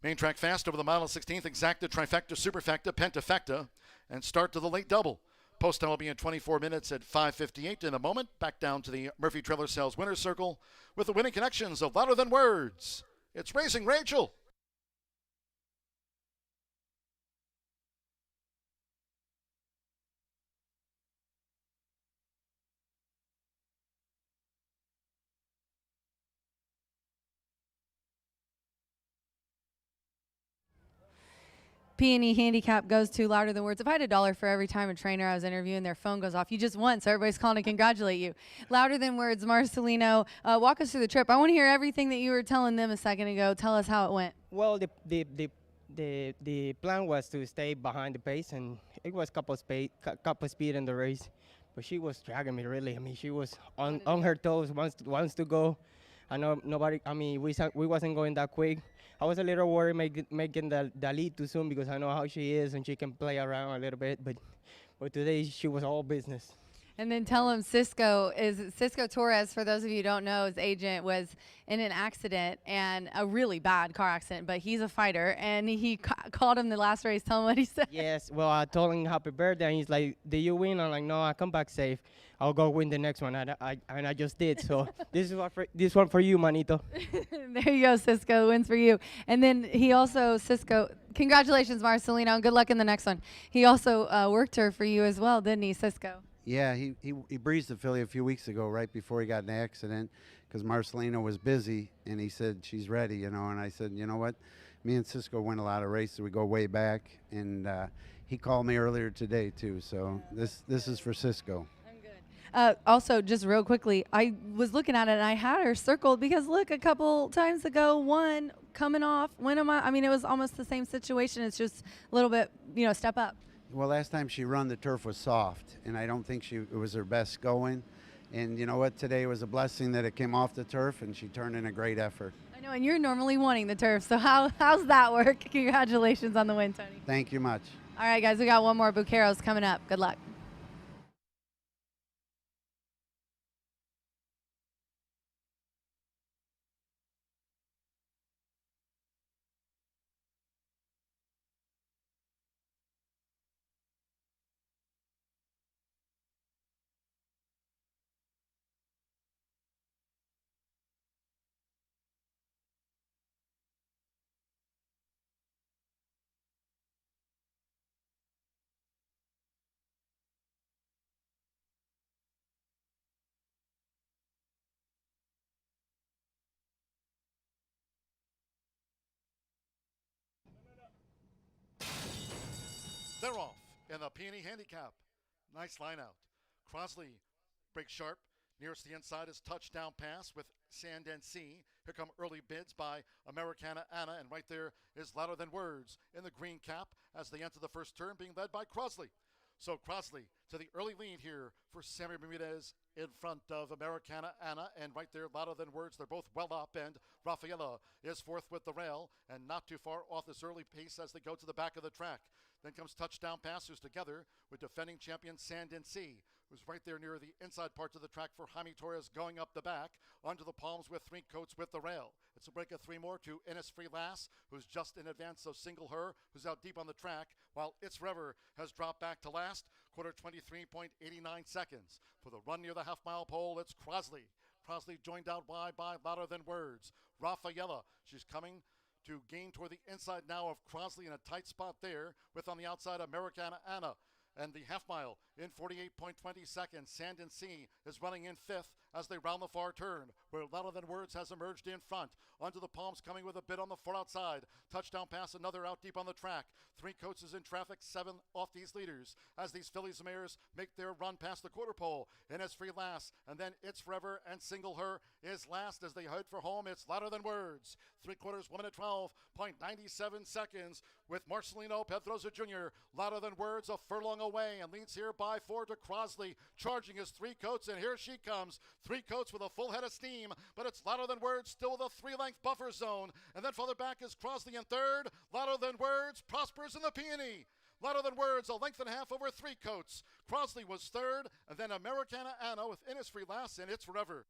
Main track fast over the mile and 16th, exacta, trifecta, superfecta, pentafecta, and start to the late double. Post time will be in 24 minutes at 5:58. In a moment, back down to the Murphy Trailer Sales Winner's Circle with the winning connections of Louder Than Words. It's Racing Rachel. Peony Handicap goes to Louder Than Words. If I had $1 for every time a trainer I was interviewing, their phone goes off, you just won, so everybody's calling to congratulate you. Louder Than Words, Marcelino, walk us through the trip. I want to hear everything that you were telling them a second ago. Tell us how it went. Well, the plan was to stay behind the pace, and it was couple speed in the race, but she was dragging me really. I mean, she was on her toes, wants to go. I know nobody. I mean, we wasn't going that quick. I was a little worried making the lead too soon because I know how she is and she can play around a little bit. But today she was all business. And then tell him Cisco Torres, for those of you who don't know, his agent was in an accident, and a really bad car accident, but he's a fighter, and he called him the last race. Tell him what he said. Yes, well, I told him happy birthday, and he's like, did you win? I'm like, no, I come back safe. I'll go win the next one, and I just did. So this one for you, manito. There you go, Cisco. Wins for you. And then he also, Cisco, congratulations, Marcelino, and good luck in the next one. He also worked her for you as well, didn't he, Cisco? Yeah, he breezed the filly a few weeks ago, right before he got in the accident, because Marcelino was busy, and he said she's ready, you know. And I said, you know what, me and Cisco win a lot of races. We go way back, and he called me earlier today too. So this is for Cisco. Also, just real quickly, I was looking at it and I had her circled because look, a couple times ago, one coming off, I mean, it was almost the same situation. It's just a little bit, step up. Well, last time she run, the turf was soft, and I don't think it was her best going. And you know what? Today was a blessing that it came off the turf, and she turned in a great effort. I know, and you're normally wanting the turf, so how's that work? Congratulations on the win, Tony. Thank you much. All right, guys, we got one more Bucaros coming up. Good luck. They're off in the Peony Handicap. Nice line out. Crosley breaks sharp. Nearest the inside is touchdown pass with Sand and Sea. Here come early bids by Americana Anna, and right there is Louder Than Words in the green cap as they enter the first turn, being led by Crosley. So Crosley to the early lead here for Sammy Bermudez in front of Americana Anna, and right there, Louder Than Words. They're both well up, and Rafaela is fourth with the rail and not too far off this early pace as they go to the back of the track. Then comes Touchdown Pass, who's together with defending champion Sand and Sea, who's right there near the inside parts of the track for Jaime Torres going up the back onto the palms with Three Coats with the rail. It's a break of three more to Innisfree Lass, who's just in advance of Single Her, who's out deep on the track, while It's Forever has dropped back to last, quarter 23.89 seconds. For the run near the half-mile pole, it's Crosley. Crosley joined out wide by Louder Than Words. Rafaela, she's coming to gain toward the inside now of Crosley in a tight spot there, with on the outside Americana Anna. And the half mile in 48.20 seconds. Sand and Sea is running in fifth as they round the far turn, where Louder Than Words has emerged in front. Onto the palms, coming with a bit on the far outside. Touchdown pass, another out deep on the track. Three Coats is in traffic, seven off these leaders as these fillies and mares make their run past the quarter pole. Innisfree last, and then It's Forever and Single Her is last as they head for home. It's Louder Than Words. 3/4, 1 minute 12.97 seconds with Marcelino Pedroza Jr. Louder Than Words a furlong away and leads here by 4 to Crosley, charging his Three Coats, and here she comes. Three Coats with a full head of steam, but it's Louder Than Words still with a 3-length buffer zone, and then further back is Crosley in third. Louder Than Words prospers in the Peony. Louder Than Words a length and a half over Three Coats. Crosley was third, and then Americana Anna with Innisfree last, and It's Forever.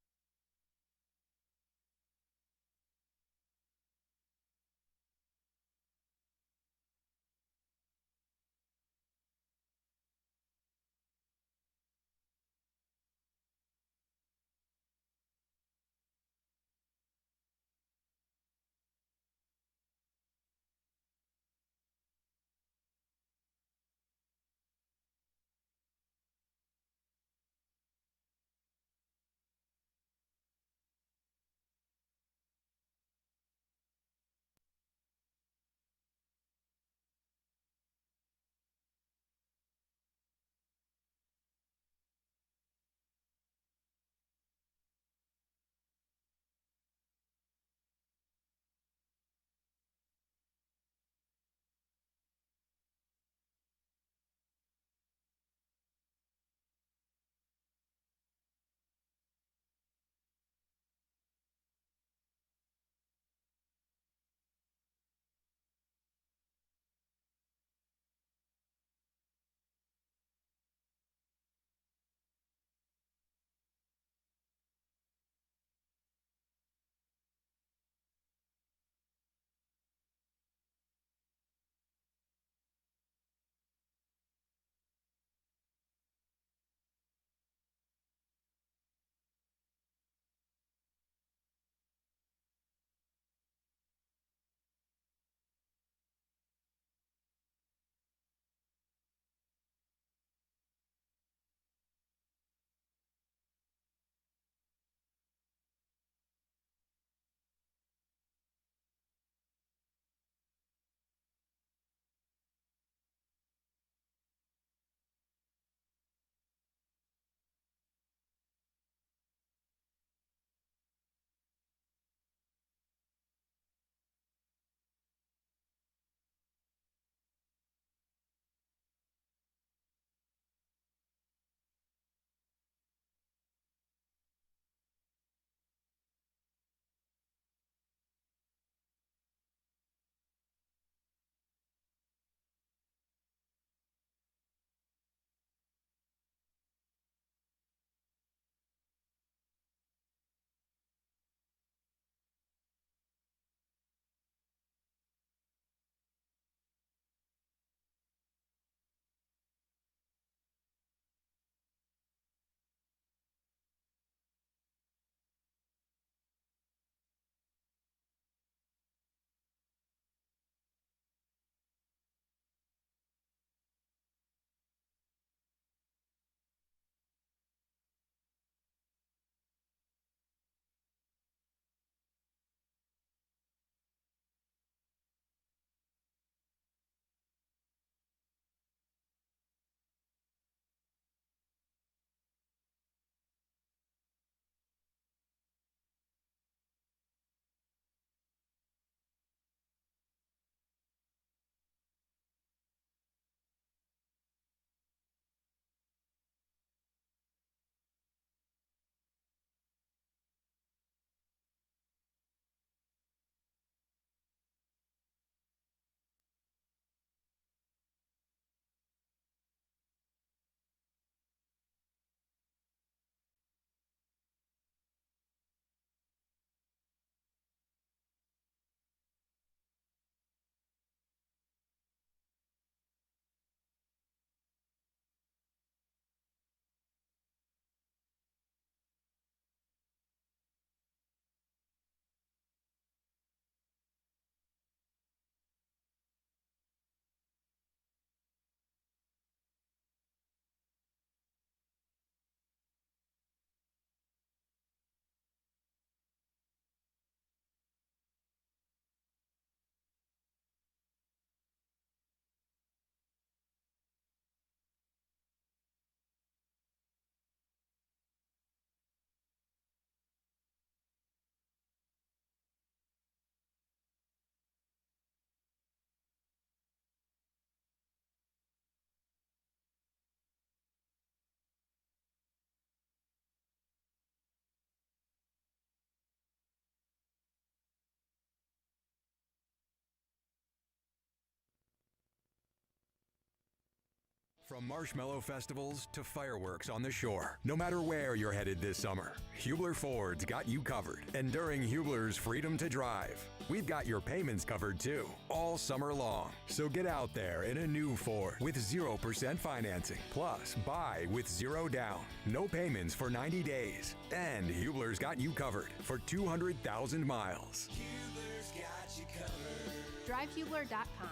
From marshmallow festivals to fireworks on the shore, no matter where you're headed this summer, Hubler Ford's got you covered. And during Hubler's Freedom to Drive, we've got your payments covered too, all summer long. So get out there in a new Ford with 0% financing. Plus, buy with 0 down, no payments for 90 days. And Hubler's got you covered for 200,000 miles. Hubler's got you covered. DriveHubler.com.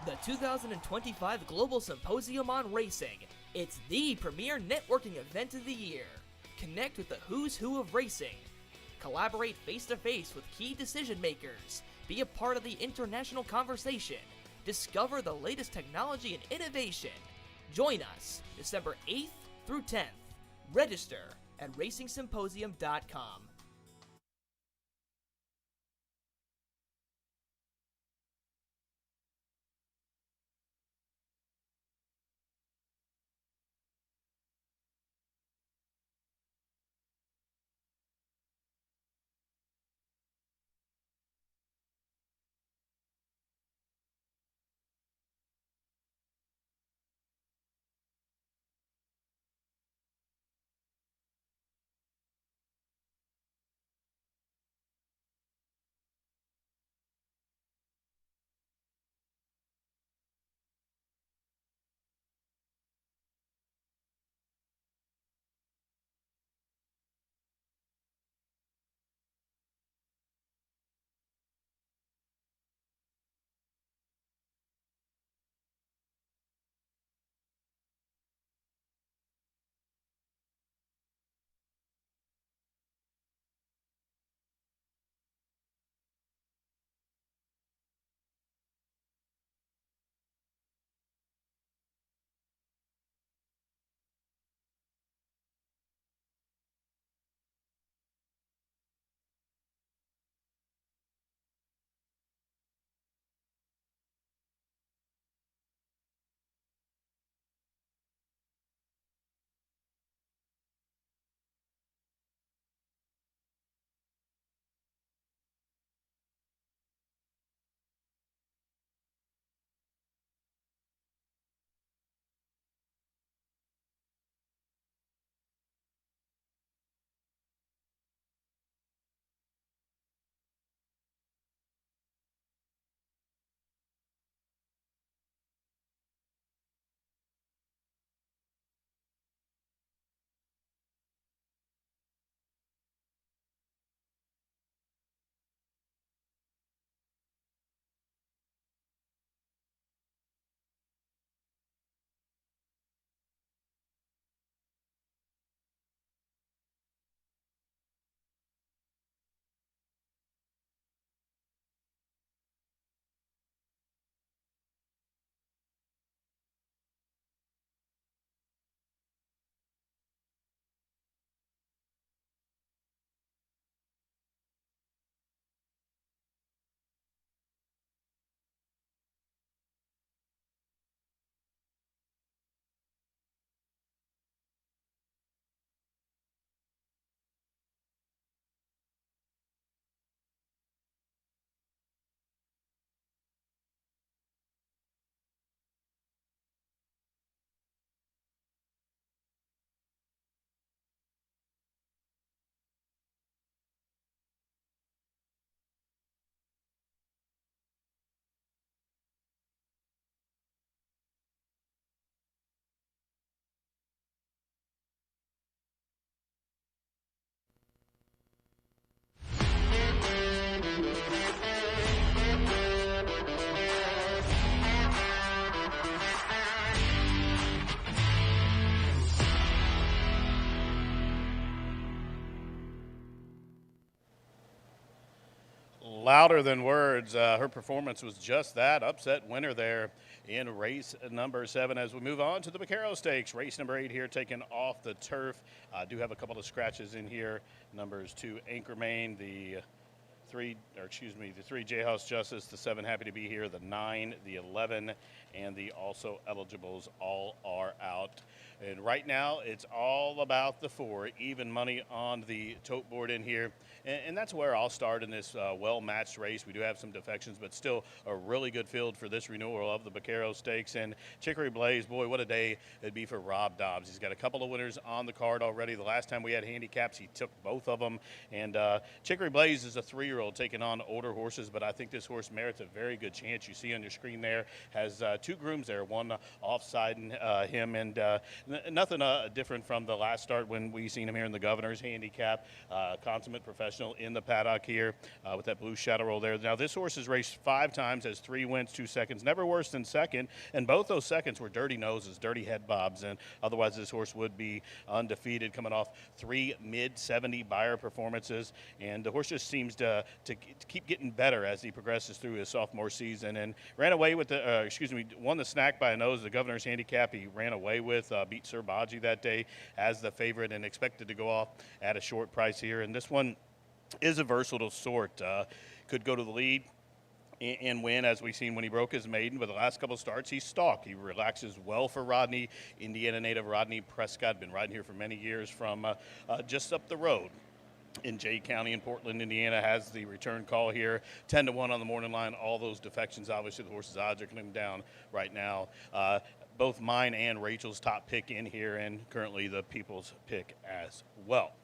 The 2025 Global Symposium on Racing. It's the premier networking event of the year. Connect with the who's who of racing. Collaborate face-to-face with key decision makers. Be a part of the international conversation. Discover the latest technology and innovation. Join us December 8th through 10th. Register at racingsymposium.com. Louder than words. Her performance was just that. Upset winner there in race number 7. As we move on to the Vaquero Stakes, race number 8 here, taken off the turf. Do have a couple of scratches in here. Numbers 2, Anchorman, the the 3 J-House Justice, the 7 Happy to Be Here, the 9, the 11, and the also eligibles all are out. And right now, it's all about the 4, even money on the tote board in here. And that's where I'll start in this well-matched race. We do have some defections, but still a really good field for this renewal of the Vaquero Stakes. And Chicory Blaze, boy, what a day it'd be for Rob Dobbs. He's got a couple of winners on the card already. The last time we had handicaps, he took both of them. And Chicory Blaze is a 3-year-old taking on older horses, but I think this horse merits a very good chance. You see on your screen there, has 2 grooms there, one offside him, and nothing different from the last start when we seen him here in the Governor's Handicap. Consummate professional in the paddock here with that blue shadow roll there. Now this horse has raced 5 times, has 3 wins, 2 seconds, never worse than second, and both those seconds were dirty noses, dirty head bobs, and otherwise this horse would be undefeated, coming off 3 mid-70 Beyer performances, and the horse just seems to keep getting better as he progresses through his sophomore season, and ran away with the, won the snack by a nose, the Governor's Handicap he ran away with, beat Sir Baji that day as the favorite and expected to go off at a short price here, and this one is a versatile sort. Could go to the lead and win, as we've seen when he broke his maiden, but the last couple of starts he's stalked. He relaxes well for Rodney. Indiana native Rodney Prescott, been riding here for many years from just up the road in Jay County in Portland, Indiana, has the return call here. 10-1 on the morning line. All those defections, obviously the horse's odds are coming down right now. Both mine and Rachel's top pick in here, and currently the people's pick as well.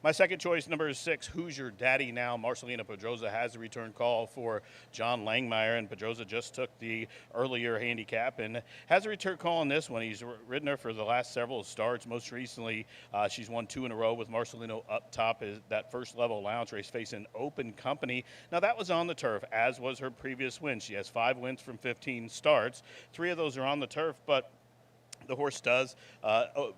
My second choice, number 6, Who's Your Daddy Now? Marcelina Pedroza has a return call for John Langmeyer, and Pedroza just took the earlier handicap and has a return call on this one. He's ridden her for the last several starts. Most recently, she's won 2 in a row with Marcelino up top as that first level lounge race facing Open Company. Now that was on the turf, as was her previous win. She has 5 wins from 15 starts. 3 of those are on the turf, but the horse does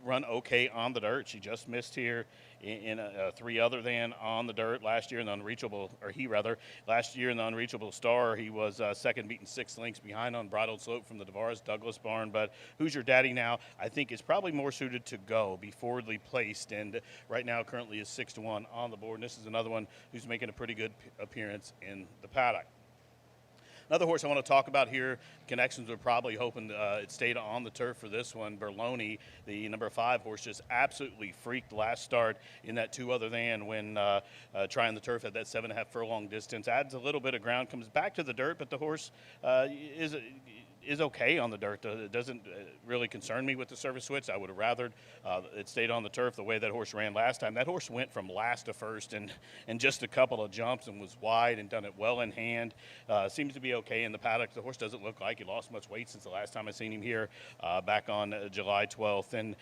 run okay on the dirt. She just missed here in 3 other than on the dirt last year in the Unreachable, or last year in the Unreachable Star, he was second, beaten 6 lengths behind on Bridled Slope from the DeVaris Douglas barn. But Who's Your Daddy Now, I think, is probably more suited to go, be forwardly placed, and right now currently is 6-1 on the board. And this is another one who's making a pretty good appearance in the paddock. Another horse I want to talk about here, connections were probably hoping it stayed on the turf for this one. Berloni, the number 5 horse, just absolutely freaked last start in that 2 other than when trying the turf at that 7.5 furlong distance. Adds a little bit of ground, comes back to the dirt, but the horse is okay on the dirt. It doesn't really concern me with the surface switch. I would have rathered it stayed on the turf the way that horse ran last time. That horse went from last to first and just a couple of jumps and was wide and done it well in hand. Seems to be okay in the paddock. The horse doesn't look like he lost much weight since the last time I seen him here back on July 12th. And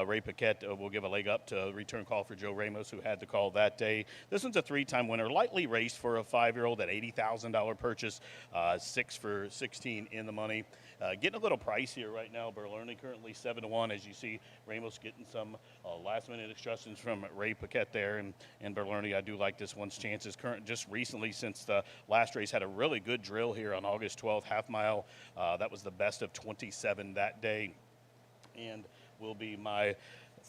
Ray Paquette will give a leg up to return call for Joe Ramos, who had the call that day. This one's a 3-time winner, lightly raced for a 5-year-old at $80,000 purchase, 6 for 16 in the money. Getting a little pricier right now. Berlerni currently 7-1. As you see, Ramos getting some last-minute instructions from Ray Paquette there, and Berlerni, I do like this one's chances. Just recently, since the last race, had a really good drill here on August 12th, half mile. That was the best of 27 that day, and will be my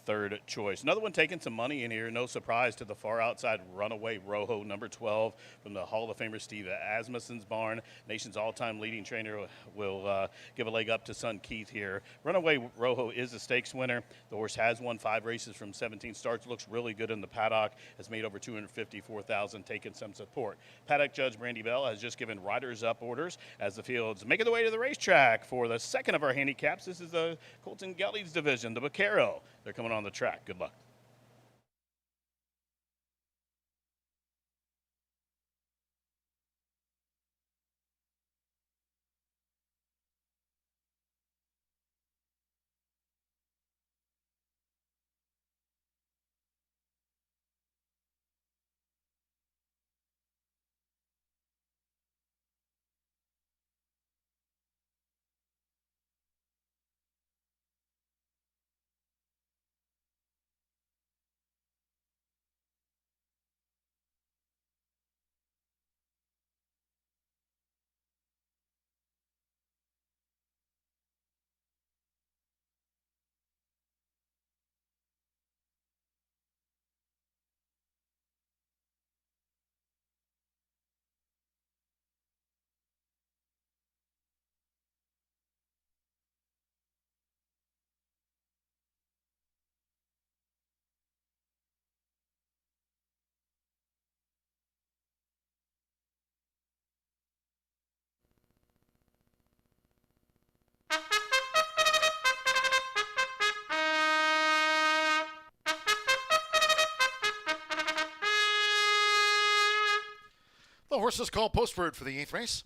third choice. Another one taking some money in here, no surprise to the far outside, Runaway Rojo, number 12 from the Hall of Famer Steve Asmussen's barn. Nation's all-time leading trainer will give a leg up to son Keith here. Runaway Rojo is a stakes winner. The horse has won 5 races from 17 starts, looks really good in the paddock, has made over $254,000, taken some support. Paddock judge Brandy Bell has just given riders up orders as the fields making their way to the racetrack for the second of our handicaps. This is the Colton Gellies division, the Vaquero. They're coming on the track. Good luck. horses called Postword for the 8th race.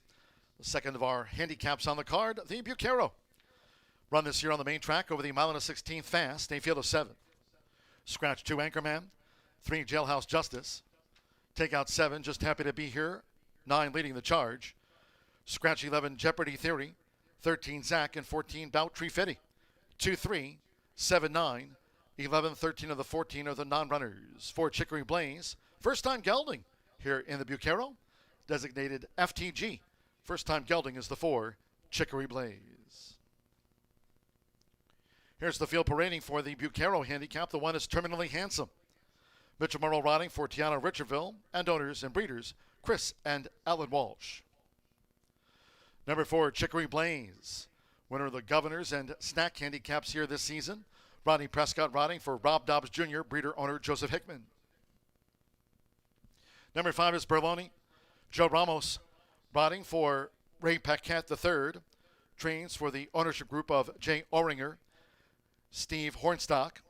The second of our handicaps on the card, the Bucaro. Run this year on the main track over the 1:16 fast, a field of 7. Scratch 2, Anchorman. 3, Jailhouse Justice. Take out 7, Just Happy to Be Here. 9, Leading the Charge. Scratch 11, Jeopardy Theory. 13, Zach, and 14, Bout Tree Fitty. 2, 3, 7, 9, 11, 13 of the 14 are the non-runners. 4, Chicory Blaze. First time gelding here in the Bucaro. Designated FTG. First time gelding is the 4, Chicory Blaze. Here's the field parading for the Bucaro handicap. The 1 is Terminally Handsome. Mitchell Morrow riding for Tiana Richardville, and owners and breeders Chris and Alan Walsh. Number 4, Chicory Blaze. Winner of the Governors and Snack handicaps here this season. Rodney Prescott riding for Rob Dobbs Jr., breeder owner Joseph Hickman. Number 5 is Berloni. Joe Ramos riding for Ray Paquette III. Trains for the ownership group of Jay Oringer, Steve Hornstock,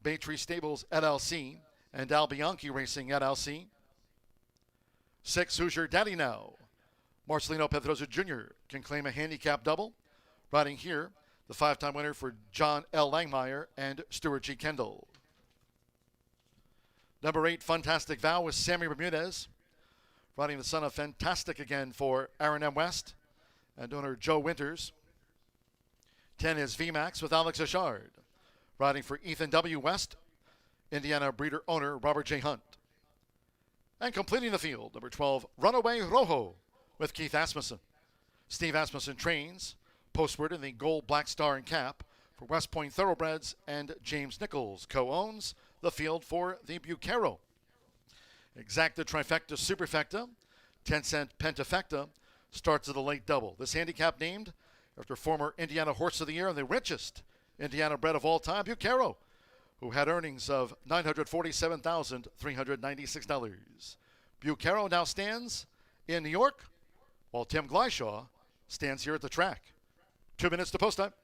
Baytree Stables LLC, and Al Bianchi Racing LLC. 6, Hoosier Daddy Now. Marcelino Pedrosa Jr. can claim a handicap double. Riding here, the 5-time winner for John L. Langmeyer and Stuart G. Kendall. Number 8, Fantastic Vow with Sammy Bermudez. Riding the son of Fantastic again for Aaron M. West and owner Joe Winters. 10 is VMAX with Alex Ashard. Riding for Ethan W. West, Indiana breeder owner Robert J. Hunt. And completing the field, number 12, Runaway Rojo with Keith Asmussen. Steve Asmussen trains Postword in the gold, black star, and cap for West Point Thoroughbreds, and James Nichols co-owns the field for the Bucaro. Exacta Trifecta Superfecta, 10-cent Pentafecta starts at a late double. This handicap named after former Indiana Horse of the Year and the richest Indiana bred of all time, Bucaro, who had earnings of $947,396. Bucaro now stands in New York, while Tim Gleishaw stands here at the track. 2 minutes to post time.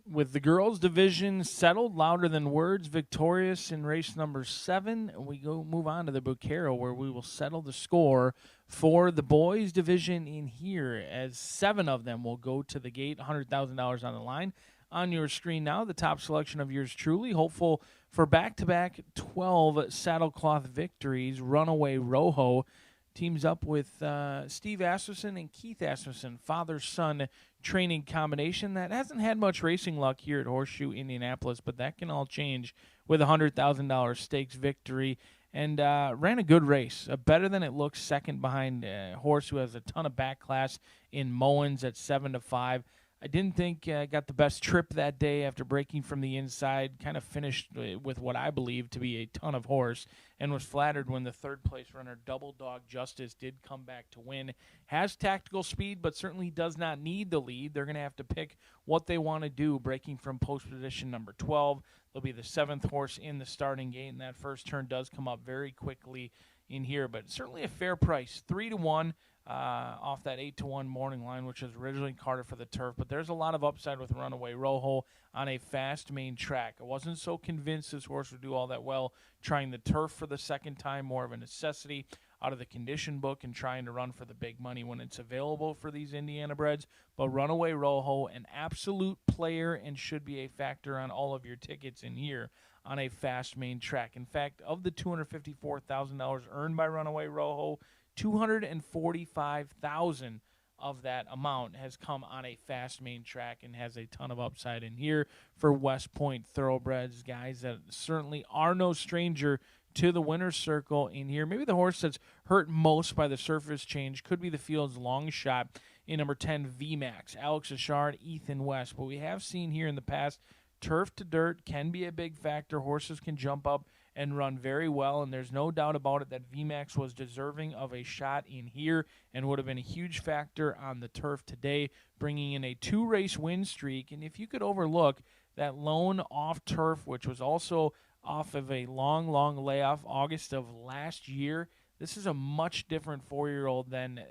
With the girls' division settled, louder than words, victorious in race number 7, we move on to the Bucaro, where we will settle the score for the boys' division in here, as 7 of them will go to the gate, $100,000 on the line. On your screen now, the top selection of yours truly, hopeful for back-to-back 12 saddlecloth victories. Runaway Rojo teams up with Steve Asmussen and Keith Asmussen, father-son training combination that hasn't had much racing luck here at Horseshoe Indianapolis, but that can all change with a $100,000 stakes victory, and ran a good race, better than it looks, second behind a horse who has a ton of back class in Mowens at 7-5. I didn't think I got the best trip that day after breaking from the inside. Kind of finished with what I believe to be a ton of horse, and was flattered when the third-place runner, Double Dog Justice, did come back to win. Has tactical speed, but certainly does not need the lead. They're going to have to pick what they want to do, breaking from post position number 12. They'll be the 7th horse in the starting gate, and that first turn does come up very quickly in here, but certainly a fair price, 3-1 off that 8-1 morning line, which was originally carded for the turf. But there's a lot of upside with Runaway Rojo on a fast main track. I wasn't so convinced this horse would do all that well trying the turf for the second time, more of a necessity out of the condition book and trying to run for the big money when it's available for these Indiana breds. But Runaway Rojo, an absolute player and should be a factor on all of your tickets in here on a fast main track. In fact, of the $254,000 earned by Runaway Rojo, $245,000 of that amount has come on a fast main track and has a ton of upside in here for West Point Thoroughbreds, guys that certainly are no stranger to the winner's circle in here. Maybe the horse that's hurt most by the surface change could be the field's long shot in number 10, VMAX, Alex Achard, Ethan West. But we have seen here in the past, turf to dirt can be a big factor. Horses can jump up and run very well, and there's no doubt about it that VMAX was deserving of a shot in here and would have been a huge factor on the turf today, bringing in a 2-race win streak. And if you could overlook that lone off turf, which was also off of a long layoff August of last year, this is a much different 4-year-old than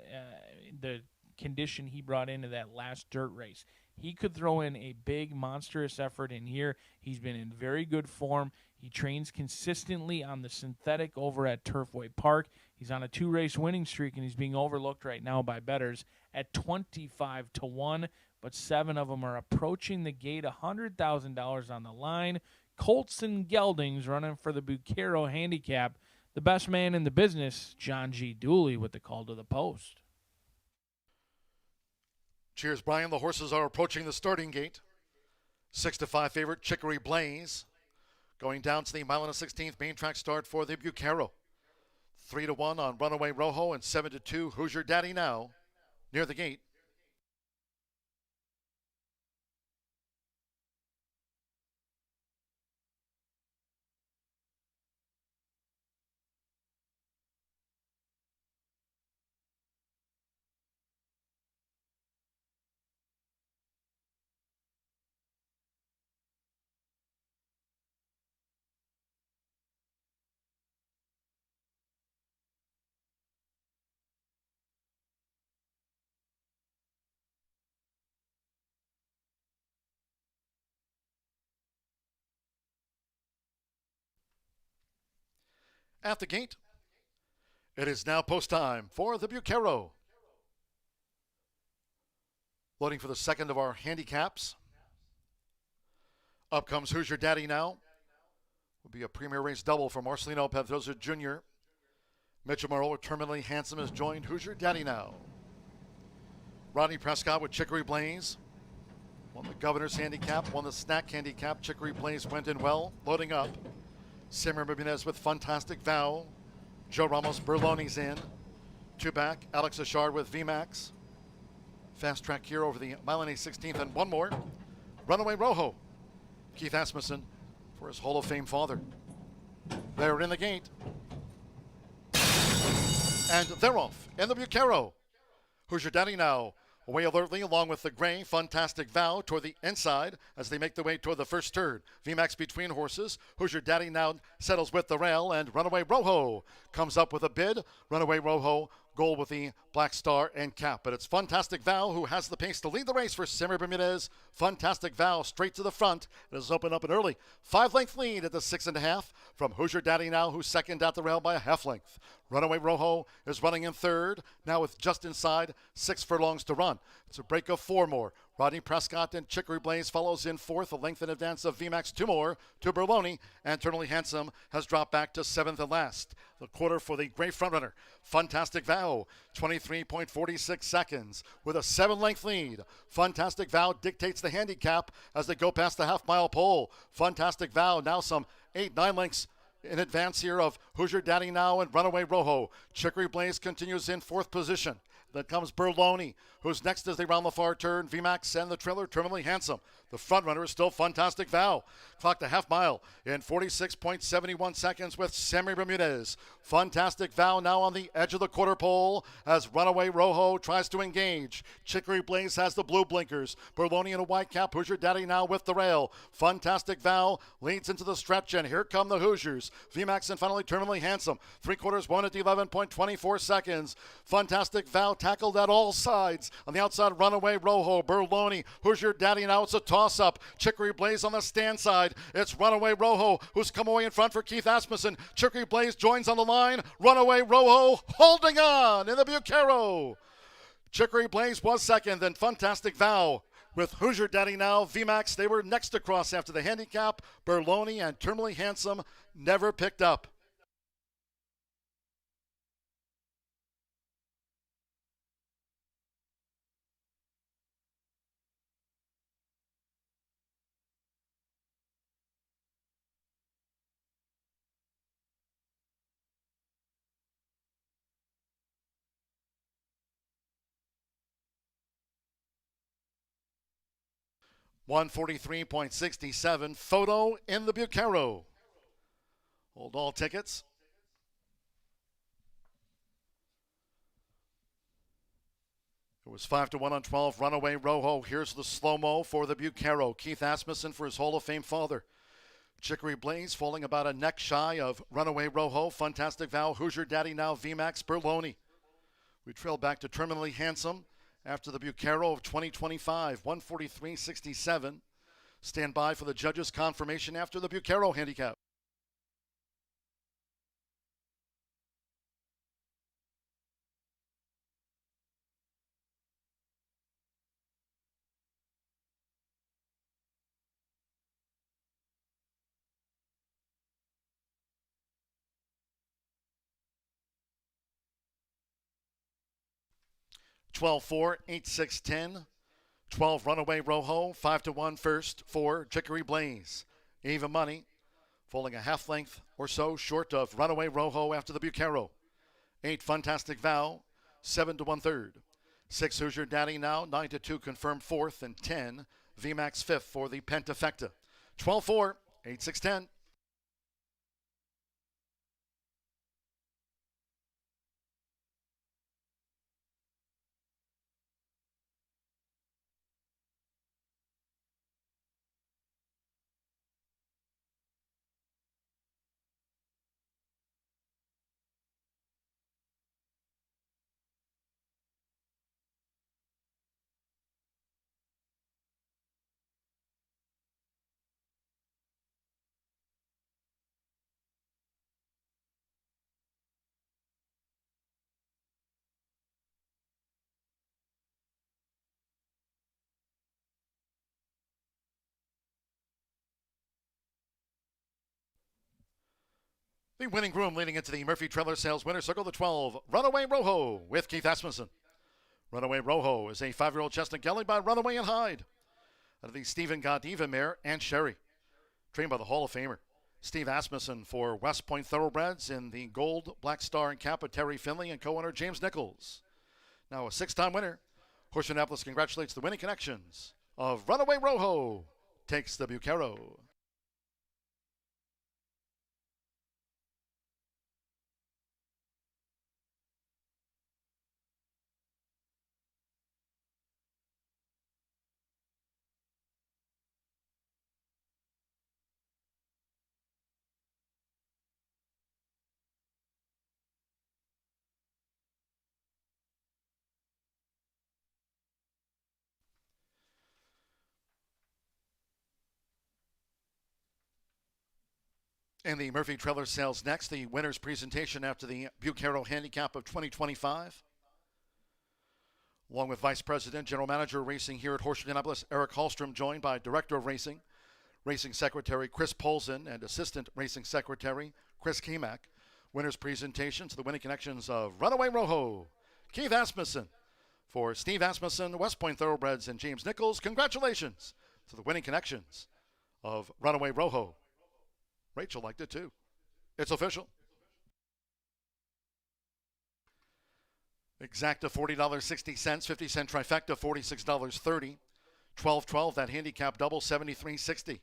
the condition he brought into that last dirt race. He could throw in a big, monstrous effort in here. He's been in very good form. He trains consistently on the synthetic over at Turfway Park. He's on a 2-race winning streak, and he's being overlooked right now by bettors at 25-1, but 7 of them are approaching the gate, $100,000 on the line. Colson Geldings running for the Bucaro handicap. The best man in the business, John G. Dooley, with the call to the post. Cheers, Brian. The horses are approaching the starting gate. 6-5 favorite, Chicory Blaze. Going down to the 1:16 main track start for the Bucaro. 3-1 on Runaway Rojo and 7-2, Who's Your Daddy Now, near the gate. At the gate, it is now post time for the Bucaro. Loading for the second of our handicaps. Up comes Who's Your Daddy Now. Will be a premier race double for Marcelino Pedrosa Jr. Mitchell Morrow, Terminally Handsome, has joined Who's Your Daddy Now. Rodney Prescott with Chicory Blaze. Won the Governor's Handicap, won the Snack Handicap. Chicory Blaze went in well, loading up. Simmer Bermudez with Fantastic Vow. Joe Ramos Berloni's in. 2 back, Alex Achard with VMAX. Fast track here over the 1:16 and 1 more. Runaway Rojo. Keith Asmussen for his Hall of Fame father. They're in the gate. And they're off in the Bucaro. Who's Your Daddy Now? Away alertly along with the gray Fantastic Vow toward the inside as they make their way toward the first turn. VMAX between horses. Who's Your Daddy Now settles with the rail, and Runaway Rojo comes up with a bid. Runaway Rojo goal with the black star and cap. But it's Fantastic Vow who has the pace to lead the race for Simmer Bermudez. Fantastic Vow straight to the front. It has opened up an early 5-length lead at the 6.5 from Who's Your Daddy Now, who's second at the rail by a half-length. Runaway Rojo is running in third, now with just inside 6 furlongs to run. It's a break of 4 more. Rodney Prescott and Chicory Blaze follows in fourth, a length in advance of VMAX 2 more to Berloni. Internally Handsome has dropped back to 7th and last. The quarter for the great frontrunner, Fantastic Vow, 23.46 seconds with a 7-length lead. Fantastic Vow dictates the handicap as they go past the half-mile pole. Fantastic Vow now some 8-9 lengths in advance here of Who's Your Daddy Now and Runaway Rojo. Chicory Blaze continues in 4th position. Then comes Berloni, who's next as they round the far turn. VMAX and the trailer, terminally handsome. The front runner is still Fantastic Vow. Clocked a half mile in 46.71 seconds with Sammy Bermudez. Fantastic Vow now on the edge of the quarter pole as Runaway Rojo tries to engage. Chicory Blaze has the blue blinkers. Berloni in a white cap. Hoosier Daddy now with the rail. Fantastic Vow leads into the stretch, and here come the Hoosiers. VMAX and finally terminally handsome. 3/4 won at 11.24 seconds. Fantastic Vow tackled at all sides. On the outside, Runaway Rojo. Berloni. Hoosier Daddy now. It's a toss-up. Chicory Blaze on the stand side. It's Runaway Rojo who's come away in front for Keith Asmussen. Chicory Blaze joins on the line. Runaway Rojo holding on in the Bucaro. Chicory Blaze was second, then Fantastic Vow. With Hoosier Daddy now, VMAX, they were next to cross after the handicap. Berloni and Terminally Handsome never picked up. $143.67. Photo in the Bucaro. Hold all tickets. It was 5-1 on 12. Runaway Rojo. Here's the slow-mo for the Bucaro. Keith Asmussen for his Hall of Fame father. Chicory Blaze falling about a neck shy of Runaway Rojo. Fantastic Vow. Hoosier Daddy now. VMAX Berloni. We trail back to Terminally Handsome after the Bucaro of 2025, 143.67. Stand by for the judges' confirmation after the Bucaro handicap. $12-4, 8-6-10. 12 Runaway Rojo, 5-1 first for Chicory Blaze. Even money, falling a half length or so short of Runaway Rojo after the Bucaro. 8 Fantastic Vow, 7-1 third. 6 Hoosier Daddy now, 9-2 confirmed fourth, and 10 VMAX fifth for the Pentafecta. 12-4, 8-6-10. The winning groom leading into the Murphy Trailer Sales winner circle, the 12, Runaway Rojo with Keith Asmussen. Runaway Rojo is a 5-year-old chestnut gelding by Runaway and Hyde. Out of the Stephen Godiva mare and Sherry, trained by the Hall of Famer Steve Asmussen for West Point Thoroughbreds in the Gold, Black Star, and Cap of Terry Finley and co-owner James Nichols. Now a 6-time winner. Horseshoe Indianapolis congratulates the winning connections of Runaway Rojo. Takes the Bucaro. And the Murphy Trailer Sales next, the winner's presentation after the Bucaro Handicap of 2025. Along with Vice President, General Manager of Racing here at Horseshoe Indianapolis, Eric Hallstrom, joined by Director of Racing, Racing Secretary Chris Polson, and Assistant Racing Secretary Chris Kemak. Winner's presentation to the winning connections of Runaway Rojo, Keith Asmussen. For Steve Asmussen, West Point Thoroughbreds, and James Nichols, congratulations to the winning connections of Runaway Rojo. Rachel liked it too. It's official. Exacta $40.60, 50-cent trifecta $46.30. 12-12, that handicap double $73.60.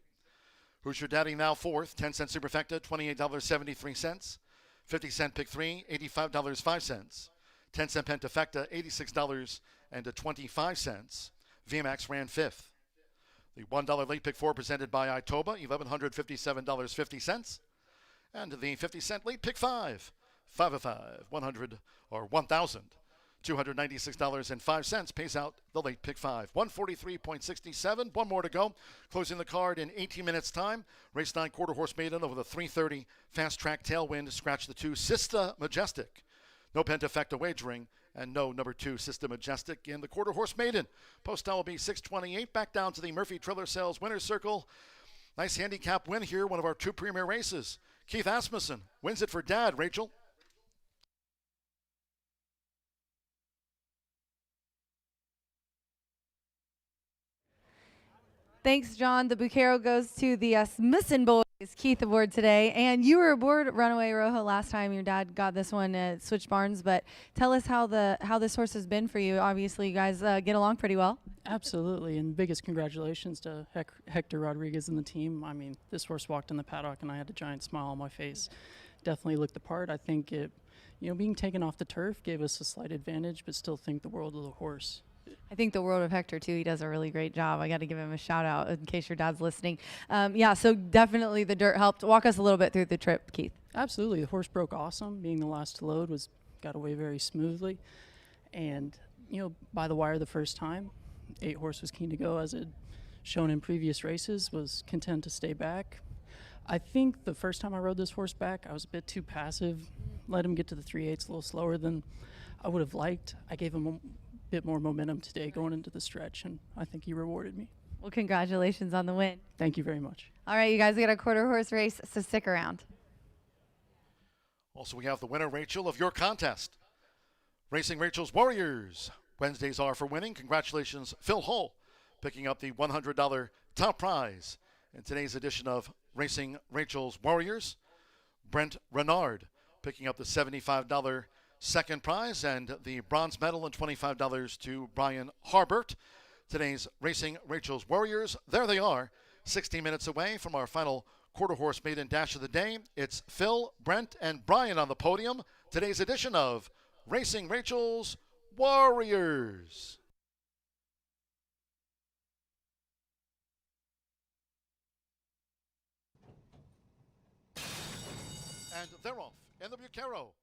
Who's Your Daddy now fourth, 10-cent superfecta $28.73. 50-cent pick three, $85.05. 10-cent pentafecta $86.25. VMAX ran fifth. The $1 late pick four presented by Itoba, $1,157.50. And the 50-cent late pick five, 5 of 5, 100 or $1,296.05 pays out the late pick five. 143.67, one more to go. Closing the card in 18 minutes time. Race 9 quarter horse maiden over the 330 fast track tailwind. Scratch the 2 Sista Majestic. No pentafecta wagering and no number 2 Sista Majestic in the quarter horse maiden. Post time will be 6:28. Back down to the Murphy Trailer Sales winner's circle. Nice handicap win here, one of our 2 premier races. Keith Asmussen wins it for Dad. Rachel. Thanks, John. The Bucaro goes to the Asmussen boys. Keith Award today. And you were aboard Runaway Rojo last time. Your dad got this one at Switch Barns. But tell us how this horse has been for you. Obviously, you guys get along pretty well. Absolutely, and biggest congratulations to Hector Rodriguez and the team. I mean, this horse walked in the paddock, and I had a giant smile on my face. Definitely looked the part. I think it, being taken off the turf gave us a slight advantage, but still think the world of the horse. I think the world of Hector, too. He does a really great job. I got to give him a shout out in case your dad's listening. Yeah, so definitely the dirt helped. Walk us a little bit through the trip, Keith. Absolutely. The horse broke awesome. Being the last to load got away very smoothly. And, by the wire the first time, 8 horse was keen to go, as it shown in previous races, was content to stay back. I think the first time I rode this horse back, I was a bit too passive. Let him get to the 3/8 a little slower than I would have liked. I gave him a bit more momentum today going into the stretch, and I think he rewarded me. Well, congratulations on the win. Thank you very much. All right, you guys got a quarter horse race, so stick around. Also, we have the winner, Rachel, of your contest. Racing Rachel's Warriors. Wednesdays are for winning. Congratulations, Phil Hull, picking up the $100 top prize in today's edition of Racing Rachel's Warriors. Brent Renard picking up the $75 second prize and the bronze medal and $25 to Brian Harbert. Today's Racing Rachel's Warriors, there they are, 60 minutes away from our final quarter horse maiden dash of the day. It's Phil, Brent, and Brian on the podium. Today's edition of Racing Rachel's Warriors. And they're off in the Bucaro.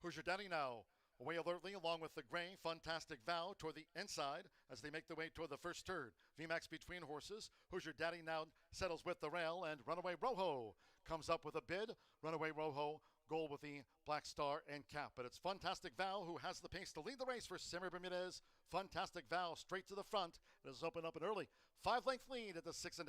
Who's Your Daddy now? Away alertly along with the gray Fantastic Vow toward the inside as they make their way toward the first turn. VMAX between horses. Who's Your Daddy now settles with the rail, and Runaway Rojo comes up with a bid. Runaway Rojo goal with the black star and cap. But it's Fantastic Vow who has the pace to lead the race for Simmer Bermudez. Fantastic Vow straight to the front. It has opened up an early 5-length lead at the 6.5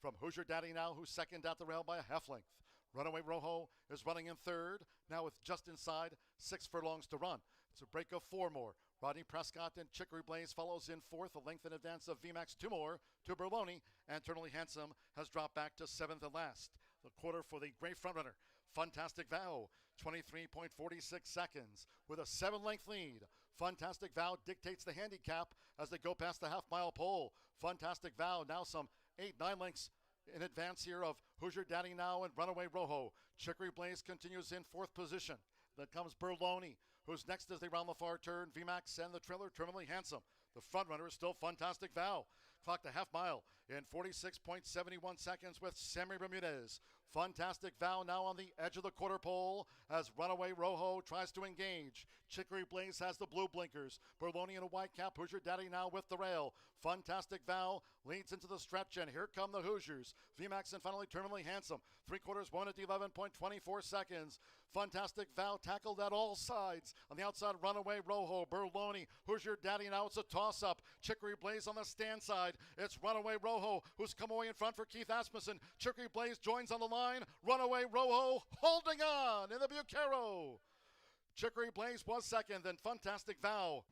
from Who's Your Daddy now, who's second at the rail by a half length. Runaway Rojo is running in third, now with just inside 6 furlongs to run. It's a break of 4 more. Rodney Prescott and Chicory Blaze follows in fourth, a length in advance of VMAX 2 more to Berloni, and Eternally Handsome has dropped back to 7th and last. The quarter for the great frontrunner, Fantastic Vow, 23.46 seconds with a 7-length lead. Fantastic Vow dictates the handicap as they go past the half-mile pole. Fantastic Vow now some 8-9 lengths in advance here of Who's Your Daddy now and Runaway Rojo. Chicory Blaze continues in fourth position. Then comes Berloni, who's next as they round the far turn. VMAX and the trailer, Terminally Handsome. The front runner is still Fantastic Vow. Clocked a half mile in 46.71 seconds with Sammy Bermudez. Fantastic Vow now on the edge of the quarter pole as Runaway Rojo tries to engage. Chicory Blaze has the blue blinkers. Berloni in a white cap. Who's Your Daddy now with the rail. Fantastic Vow leads into the stretch, and here come the Hoosiers. VMAX and finally Terminally Handsome. 3/4 won at 11.24 seconds. Fantastic Vow tackled at all sides. On the outside, Runaway Rojo. Berloni. Who's Your Daddy now? It's a toss-up. Chicory Blaze on the stand side. It's Runaway Rojo who's come away in front for Keith Asmussen. Chicory Blaze joins on the line. Runaway Rojo holding on in the Bucaro. Chicory Blaze was second, then Fantastic Vow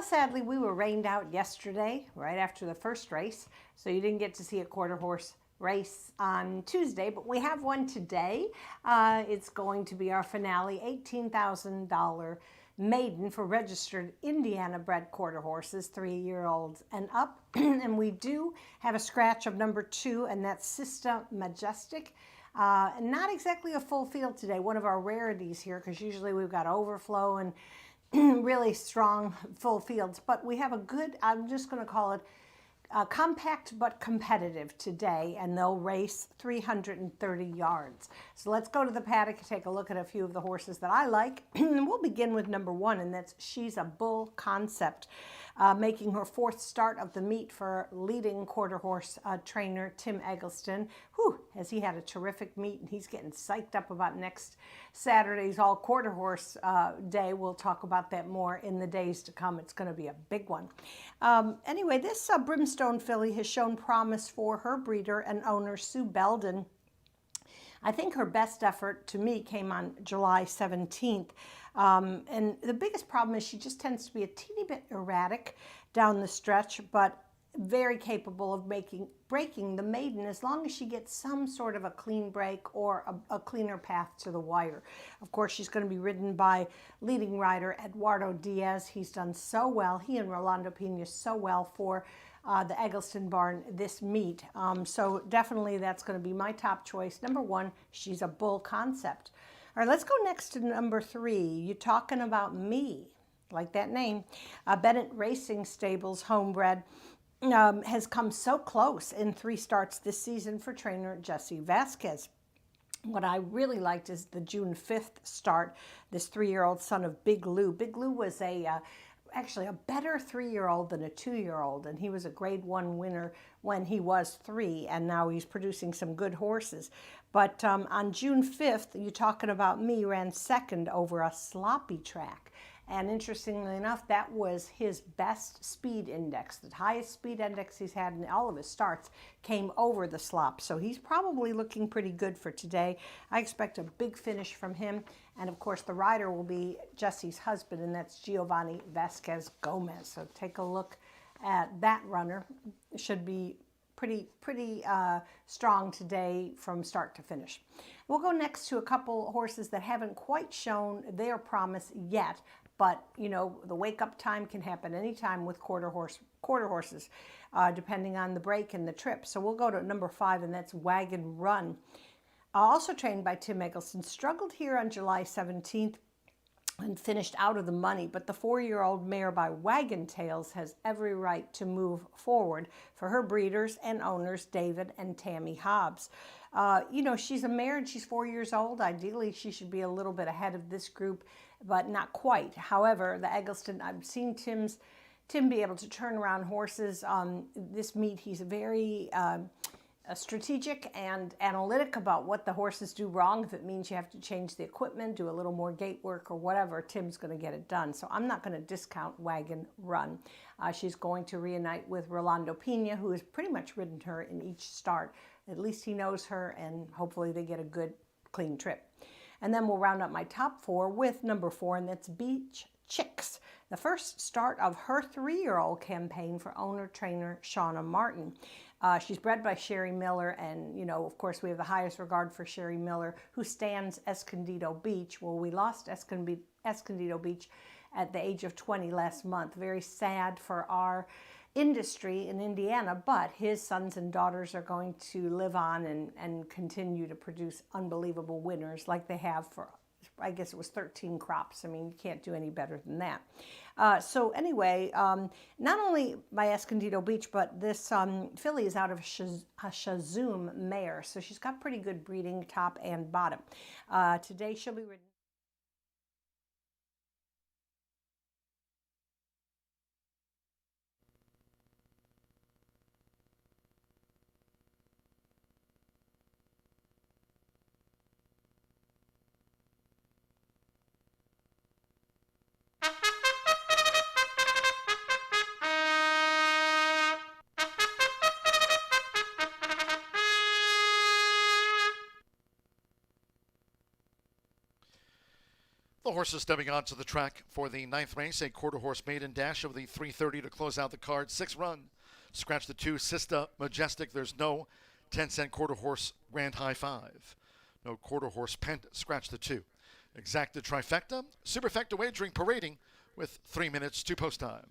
sadly, we were rained out yesterday, right after the first race, so you didn't get to see a quarter horse race on Tuesday, but we have one today. It's going to be our finale, $18,000 maiden for registered Indiana bred quarter horses, 3-year-olds and up. And we do have a scratch of number 2, and that's Sister Majestic. Not exactly a full field today, one of our rarities here, because usually we've got overflow and really strong full fields, but we have a good, I'm just going to call it compact but competitive today, and they'll race 330 yards. So let's go to the paddock and take a look at a few of the horses that I like. And we'll begin with number 1, and that's She's a Bull Concept, making her 4th start of the meet for leading quarter horse trainer Tim Eggleston. Whew, has he had a terrific meet, and he's getting psyched up about next Saturday's all quarter horse day. We'll talk about that more in the days to come. It's going to be a big one. Anyway, this Brimstone filly has shown promise for her breeder and owner, Sue Belden. I think her best effort to me came on July 17th. And the biggest problem is she just tends to be a teeny bit erratic down the stretch, but very capable of breaking the maiden as long as she gets some sort of a clean break or a cleaner path to the wire. Of course, she's going to be ridden by leading rider Eduardo Diaz. He's done so well. He and Rolando Pena so well for the Eggleston barn this meet. So definitely that's going to be my top choice. Number 1, She's a Bull Concept. All right, let's go next to number 3. You Talking About Me, like that name. Bennett Racing Stables homebred has come so close in 3 starts this season for trainer Jesse Vasquez. What I really liked is the June 5th start, this 3-year-old son of Big Lou. Big Lou was actually a better 3-year-old than a 2-year-old, and he was a grade 1 winner when he was 3, and now he's producing some good horses. But on June 5th, You Talking About Me ran 2nd over a sloppy track. And interestingly enough, that was his best speed index. The highest speed index he's had in all of his starts came over the slop. So he's probably looking pretty good for today. I expect a big finish from him. And of course, the rider will be Jesse's husband, and that's Giovanni Vasquez Gomez. So take a look at that runner. It should be pretty strong today from start to finish. We'll go next to a couple horses that haven't quite shown their promise yet. But, you know, the wake-up time can happen anytime with quarter horses, depending on the break and the trip. So we'll go to number 5, and that's Wagon Run. Also trained by Tim Eggleston, struggled here on July 17th and finished out of the money. But the 4-year-old mare by Wagon Tails has every right to move forward for her breeders and owners, David and Tammy Hobbs. You know, she's a mare and she's 4 years old. Ideally, she should be a little bit ahead of this group, but not quite. However, the Eggleston, I've seen Tim be able to turn around horses. This meet, he's very strategic and analytic about what the horses do wrong. If it means you have to change the equipment, do a little more gate work or whatever, Tim's going to get it done. So I'm not going to discount Wagon Run. She's going to reunite with Rolando Pena, who has pretty much ridden her in each start. At least he knows her, and hopefully they get a good, clean trip. And then we'll round up my top 4 with number 4, and that's Beach Chicks, the first start of her 3-year-old campaign for owner-trainer Shauna Martin. She's bred by Sherry Miller, and, you know, of course, we have the highest regard for Sherry Miller, who stands Escondido Beach. Well, we lost Escondido Beach at the age of 20 last month. Very sad for our industry in Indiana, but his sons and daughters are going to live on and continue to produce unbelievable winners like they have for, I guess it was 13 crops. I mean, you can't do any better than that. So anyway, not only by Escondido Beach, but this filly is out of a Shazoom mare, so she's got pretty good breeding top and bottom. Today she'll be ridden. The horses stepping onto the track for the 9th race, a quarter horse maiden dash of the 3:30 to close out the card. 6 run. Scratch the 2, Sista Majestic. There's no 10-cent quarter horse Grand High 5. No quarter horse Pent. Scratch the 2. Exacta Trifecta. Superfecta wagering parading with 3 minutes to post time.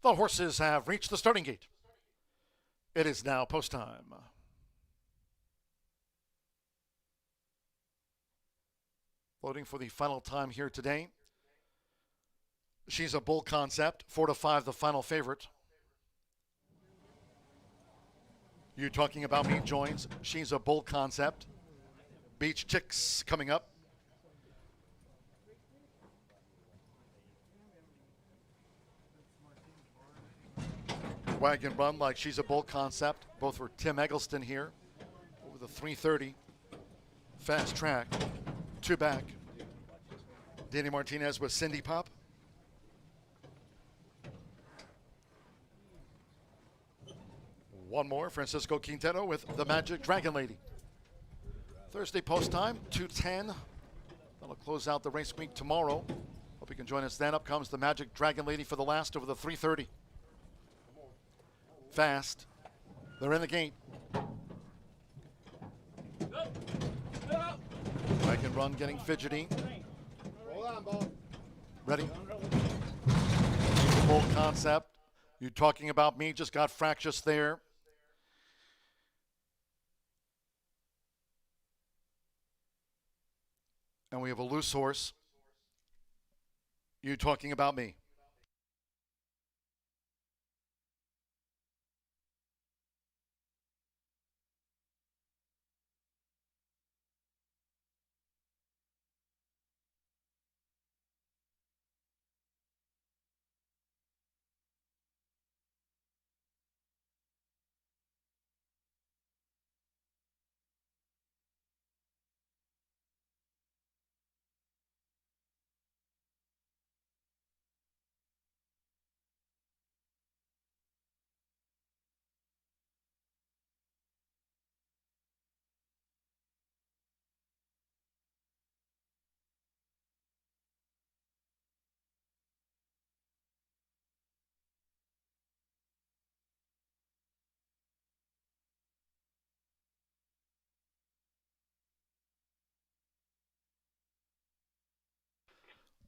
The horses have reached the starting gate. It is now post time. Loading for the final time here today. She's a bull concept, 4-5, the final favorite. You Talking About Me joins. She's a bull concept. Beach Chicks coming up. Wagon Run like She's a Bull concept. Both were Tim Eggleston here over the 330. Fast Track. 2 back. Danny Martinez with Cindy Pop. One more, Francisco Quintero with the Magic Dragon Lady. Thursday post time, 2:10. That'll close out the race week tomorrow. Hope you can join us then. Up comes the Magic Dragon Lady for the last over the 330. Fast. They're in the gate. Wagon Run getting fidgety. Ready? Bull concept. You Talking About Me just got fractious there. And we have a loose horse. You Talking About Me.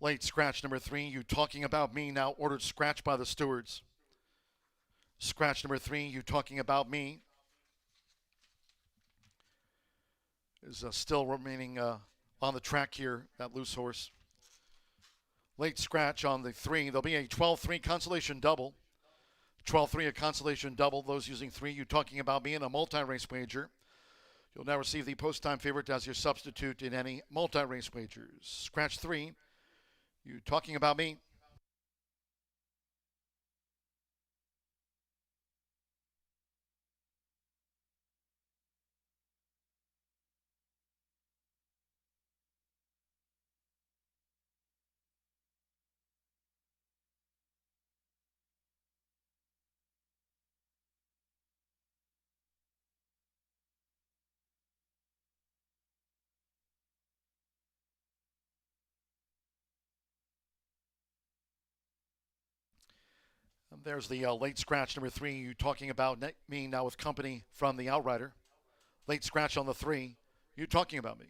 Late scratch number 3, You Talking About Me, now ordered scratch by the stewards. Scratch number 3, You Talking About Me, is still remaining on the track here, that loose horse. Late scratch on the 3. There'll be a 12-3 consolation double. 12-3 a consolation double. Those using 3, You Talking About Me, in a multi-race wager. You'll now receive the post-time favorite as your substitute in any multi-race wagers. Scratch 3. You Talking About Me. And there's the late scratch number 3. You Talking About Me, now with company from the Outrider. Late scratch on the 3. You Talking About Me.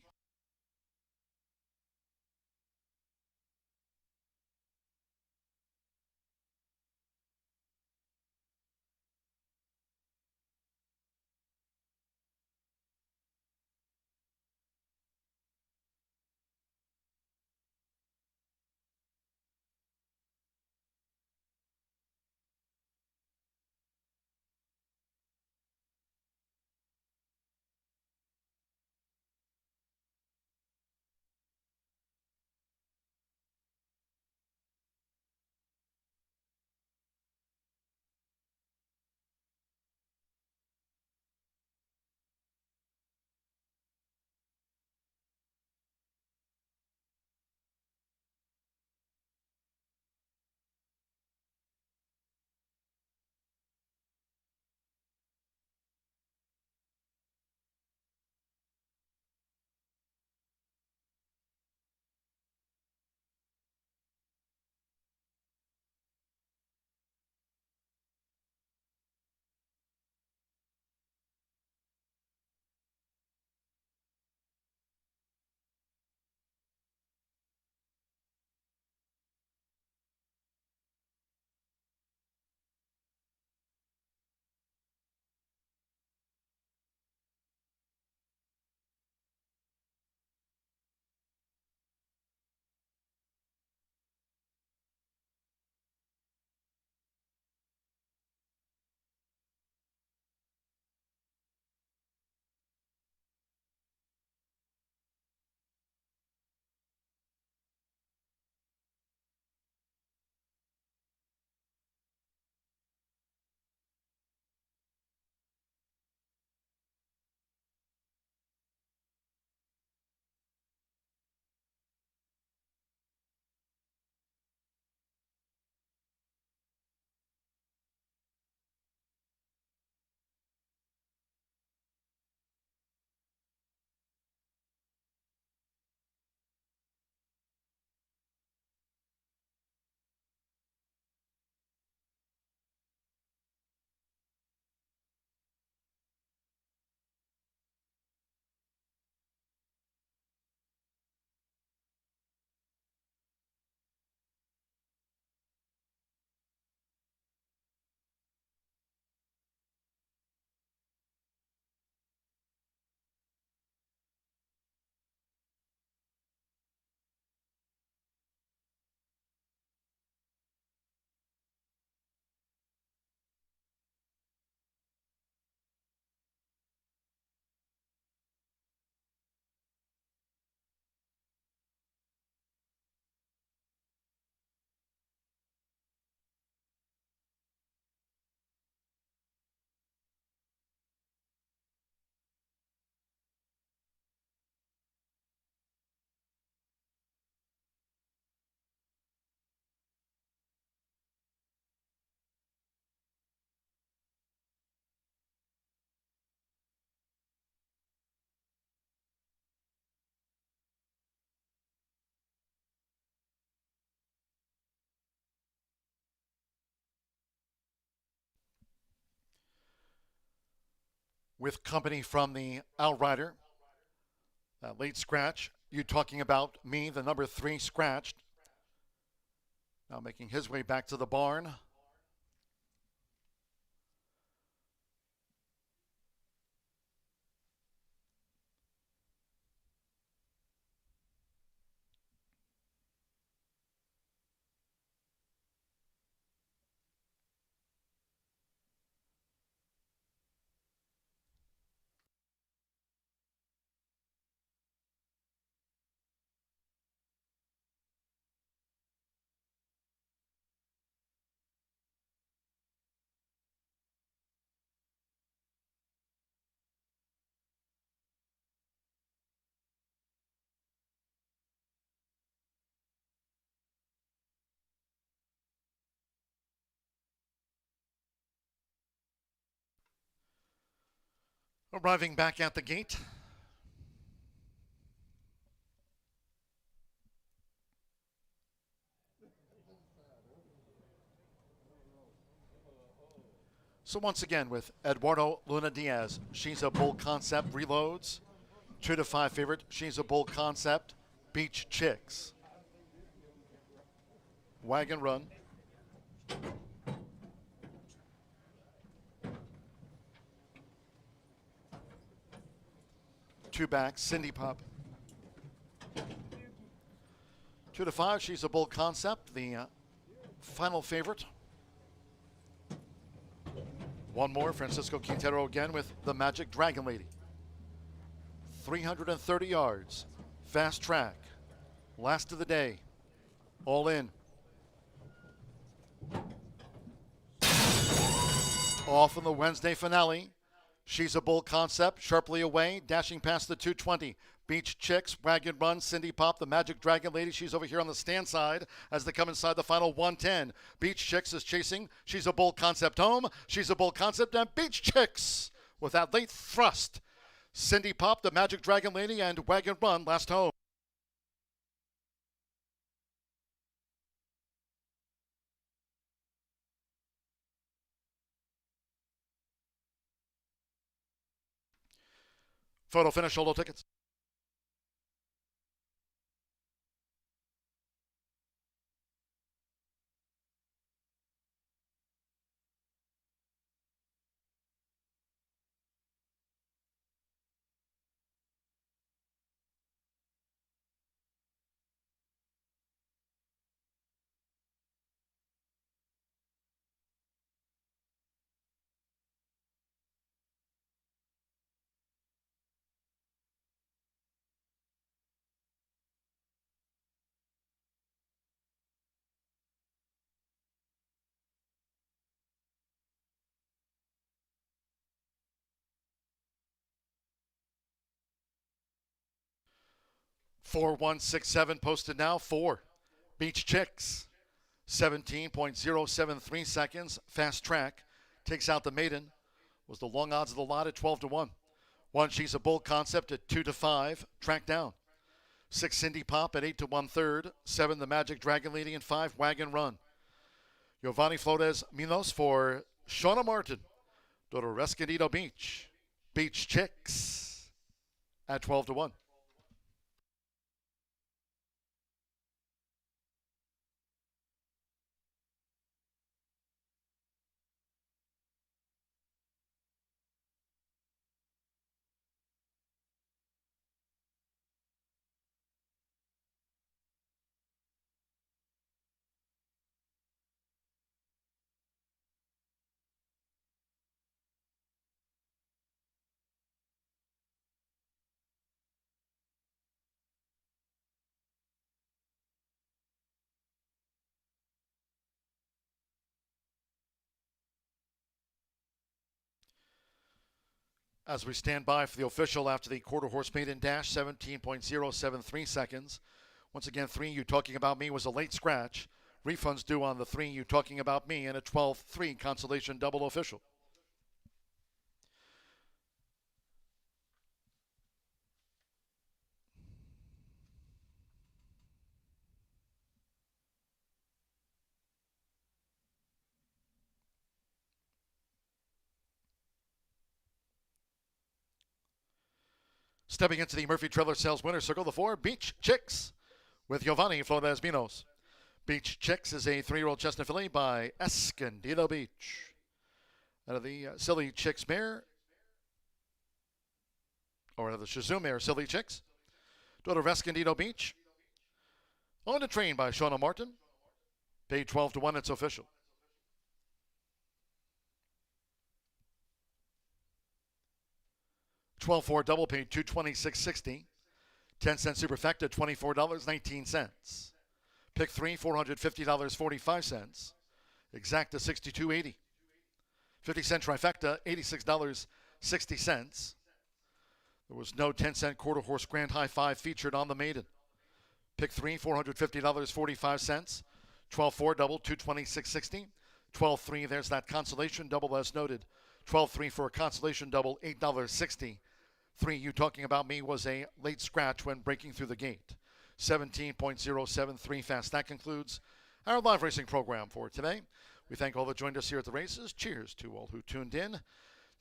with company from the Outrider. That late scratch, You Talking About Me, the number 3 scratched. Now making his way back to the barn. Arriving back at the gate. So once again with Eduardo Luna Diaz, She's a Bull Concept reloads. 2 to 5 favorite, She's a Bull Concept, Beach Chicks. Wagon Run. Two back, Cindy Pop. 2 to 5, She's a Bull Concept, the final favorite. One more, Francisco Quintero again with the Magic Dragon Lady. 330 yards, fast track, last of the day, all in. Off in the Wednesday finale. She's a Bull Concept, sharply away, dashing past the 220. Beach Chicks, Wagon Run, Cindy Pop, the Magic Dragon Lady. She's over here on the stand side as they come inside the final 110. Beach Chicks is chasing. She's a Bull Concept home. She's a Bull Concept and Beach Chicks with that late thrust. Cindy Pop, the Magic Dragon Lady, and Wagon Run last home. Photo finish, solo tickets. Four, 167 posted now. 4. Beach Chicks. 17.073 seconds. Fast track. Takes out the maiden. Was the long odds of the lot at 12 to 1. 1, She's a Bull Concept at 2 to 5. Track down. 6, Cindy Pop at 8 to 1/3. 7, the Magic Dragon Lady, and 5, Wagon Run. Giovanni Flores Minos for Shauna Martin. Dodo Rescondito Beach. Beach Chicks at 12 to 1. As we stand by for the official after the quarter horse maiden dash, 17.073 seconds. Once again, 3, You Talking About Me was a late scratch. Refunds due on the 3, You Talking About Me, and a 12-3 consolation double official. Stepping into the Murphy Trailer Sales Winner Circle, the 4, Beach Chicks with Giovanni Flores Minos. Beach Chicks is a 3-year-old chestnut filly by Escondido Beach. Out of the Silly Chicks mare, or out of the Shazoo mare, Silly Chicks. Daughter of Escondido Beach. Owned and trained by Shauna Martin. Paid 12-1, it's official. $12-4 double paid $226.60. 10-cent superfecta $24.19. Pick 3 $450.45. Exacta $62.80. 50-cent trifecta $86.60. There was no 10-cent quarter horse Grand High 5 featured on the maiden. Pick 3 $450.45. 12-4 double $226.60. 12-3, there's that consolation double as noted. 12-3 for a consolation double, $8.60. 3, you talking about me, was a late scratch when breaking through the gate. 17.073 fast. That concludes our live racing program for today. We thank all that joined us here at the races. Cheers to all who tuned in.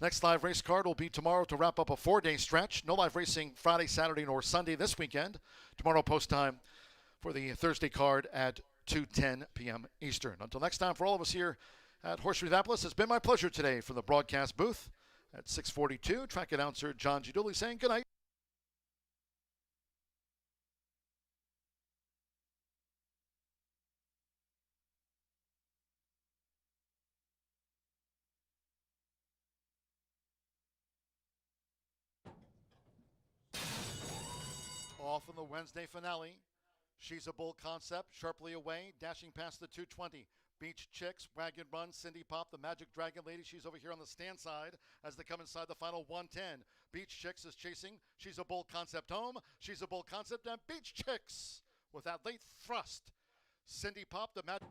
Next live race card will be tomorrow to wrap up a 4-day stretch. No live racing Friday, Saturday, nor Sunday this weekend. Tomorrow post time for the Thursday card at 2:10 p.m. Eastern. Until next time, for all of us here at Horseshoe Indianapolis, it's been my pleasure today from the broadcast booth at 642. Track announcer John G. Dooley saying good night. Off in the Wednesday finale. She's a Bull concept, sharply away, dashing past the 220. Beach Chicks, Wagon Run, Cindy Pop, the Magic Dragon Lady. She's over here on the stand side as they come inside the final 110. Beach Chicks is chasing. She's a Bull concept home. She's a Bull concept, and Beach Chicks with that late thrust. Cindy Pop, the Magic...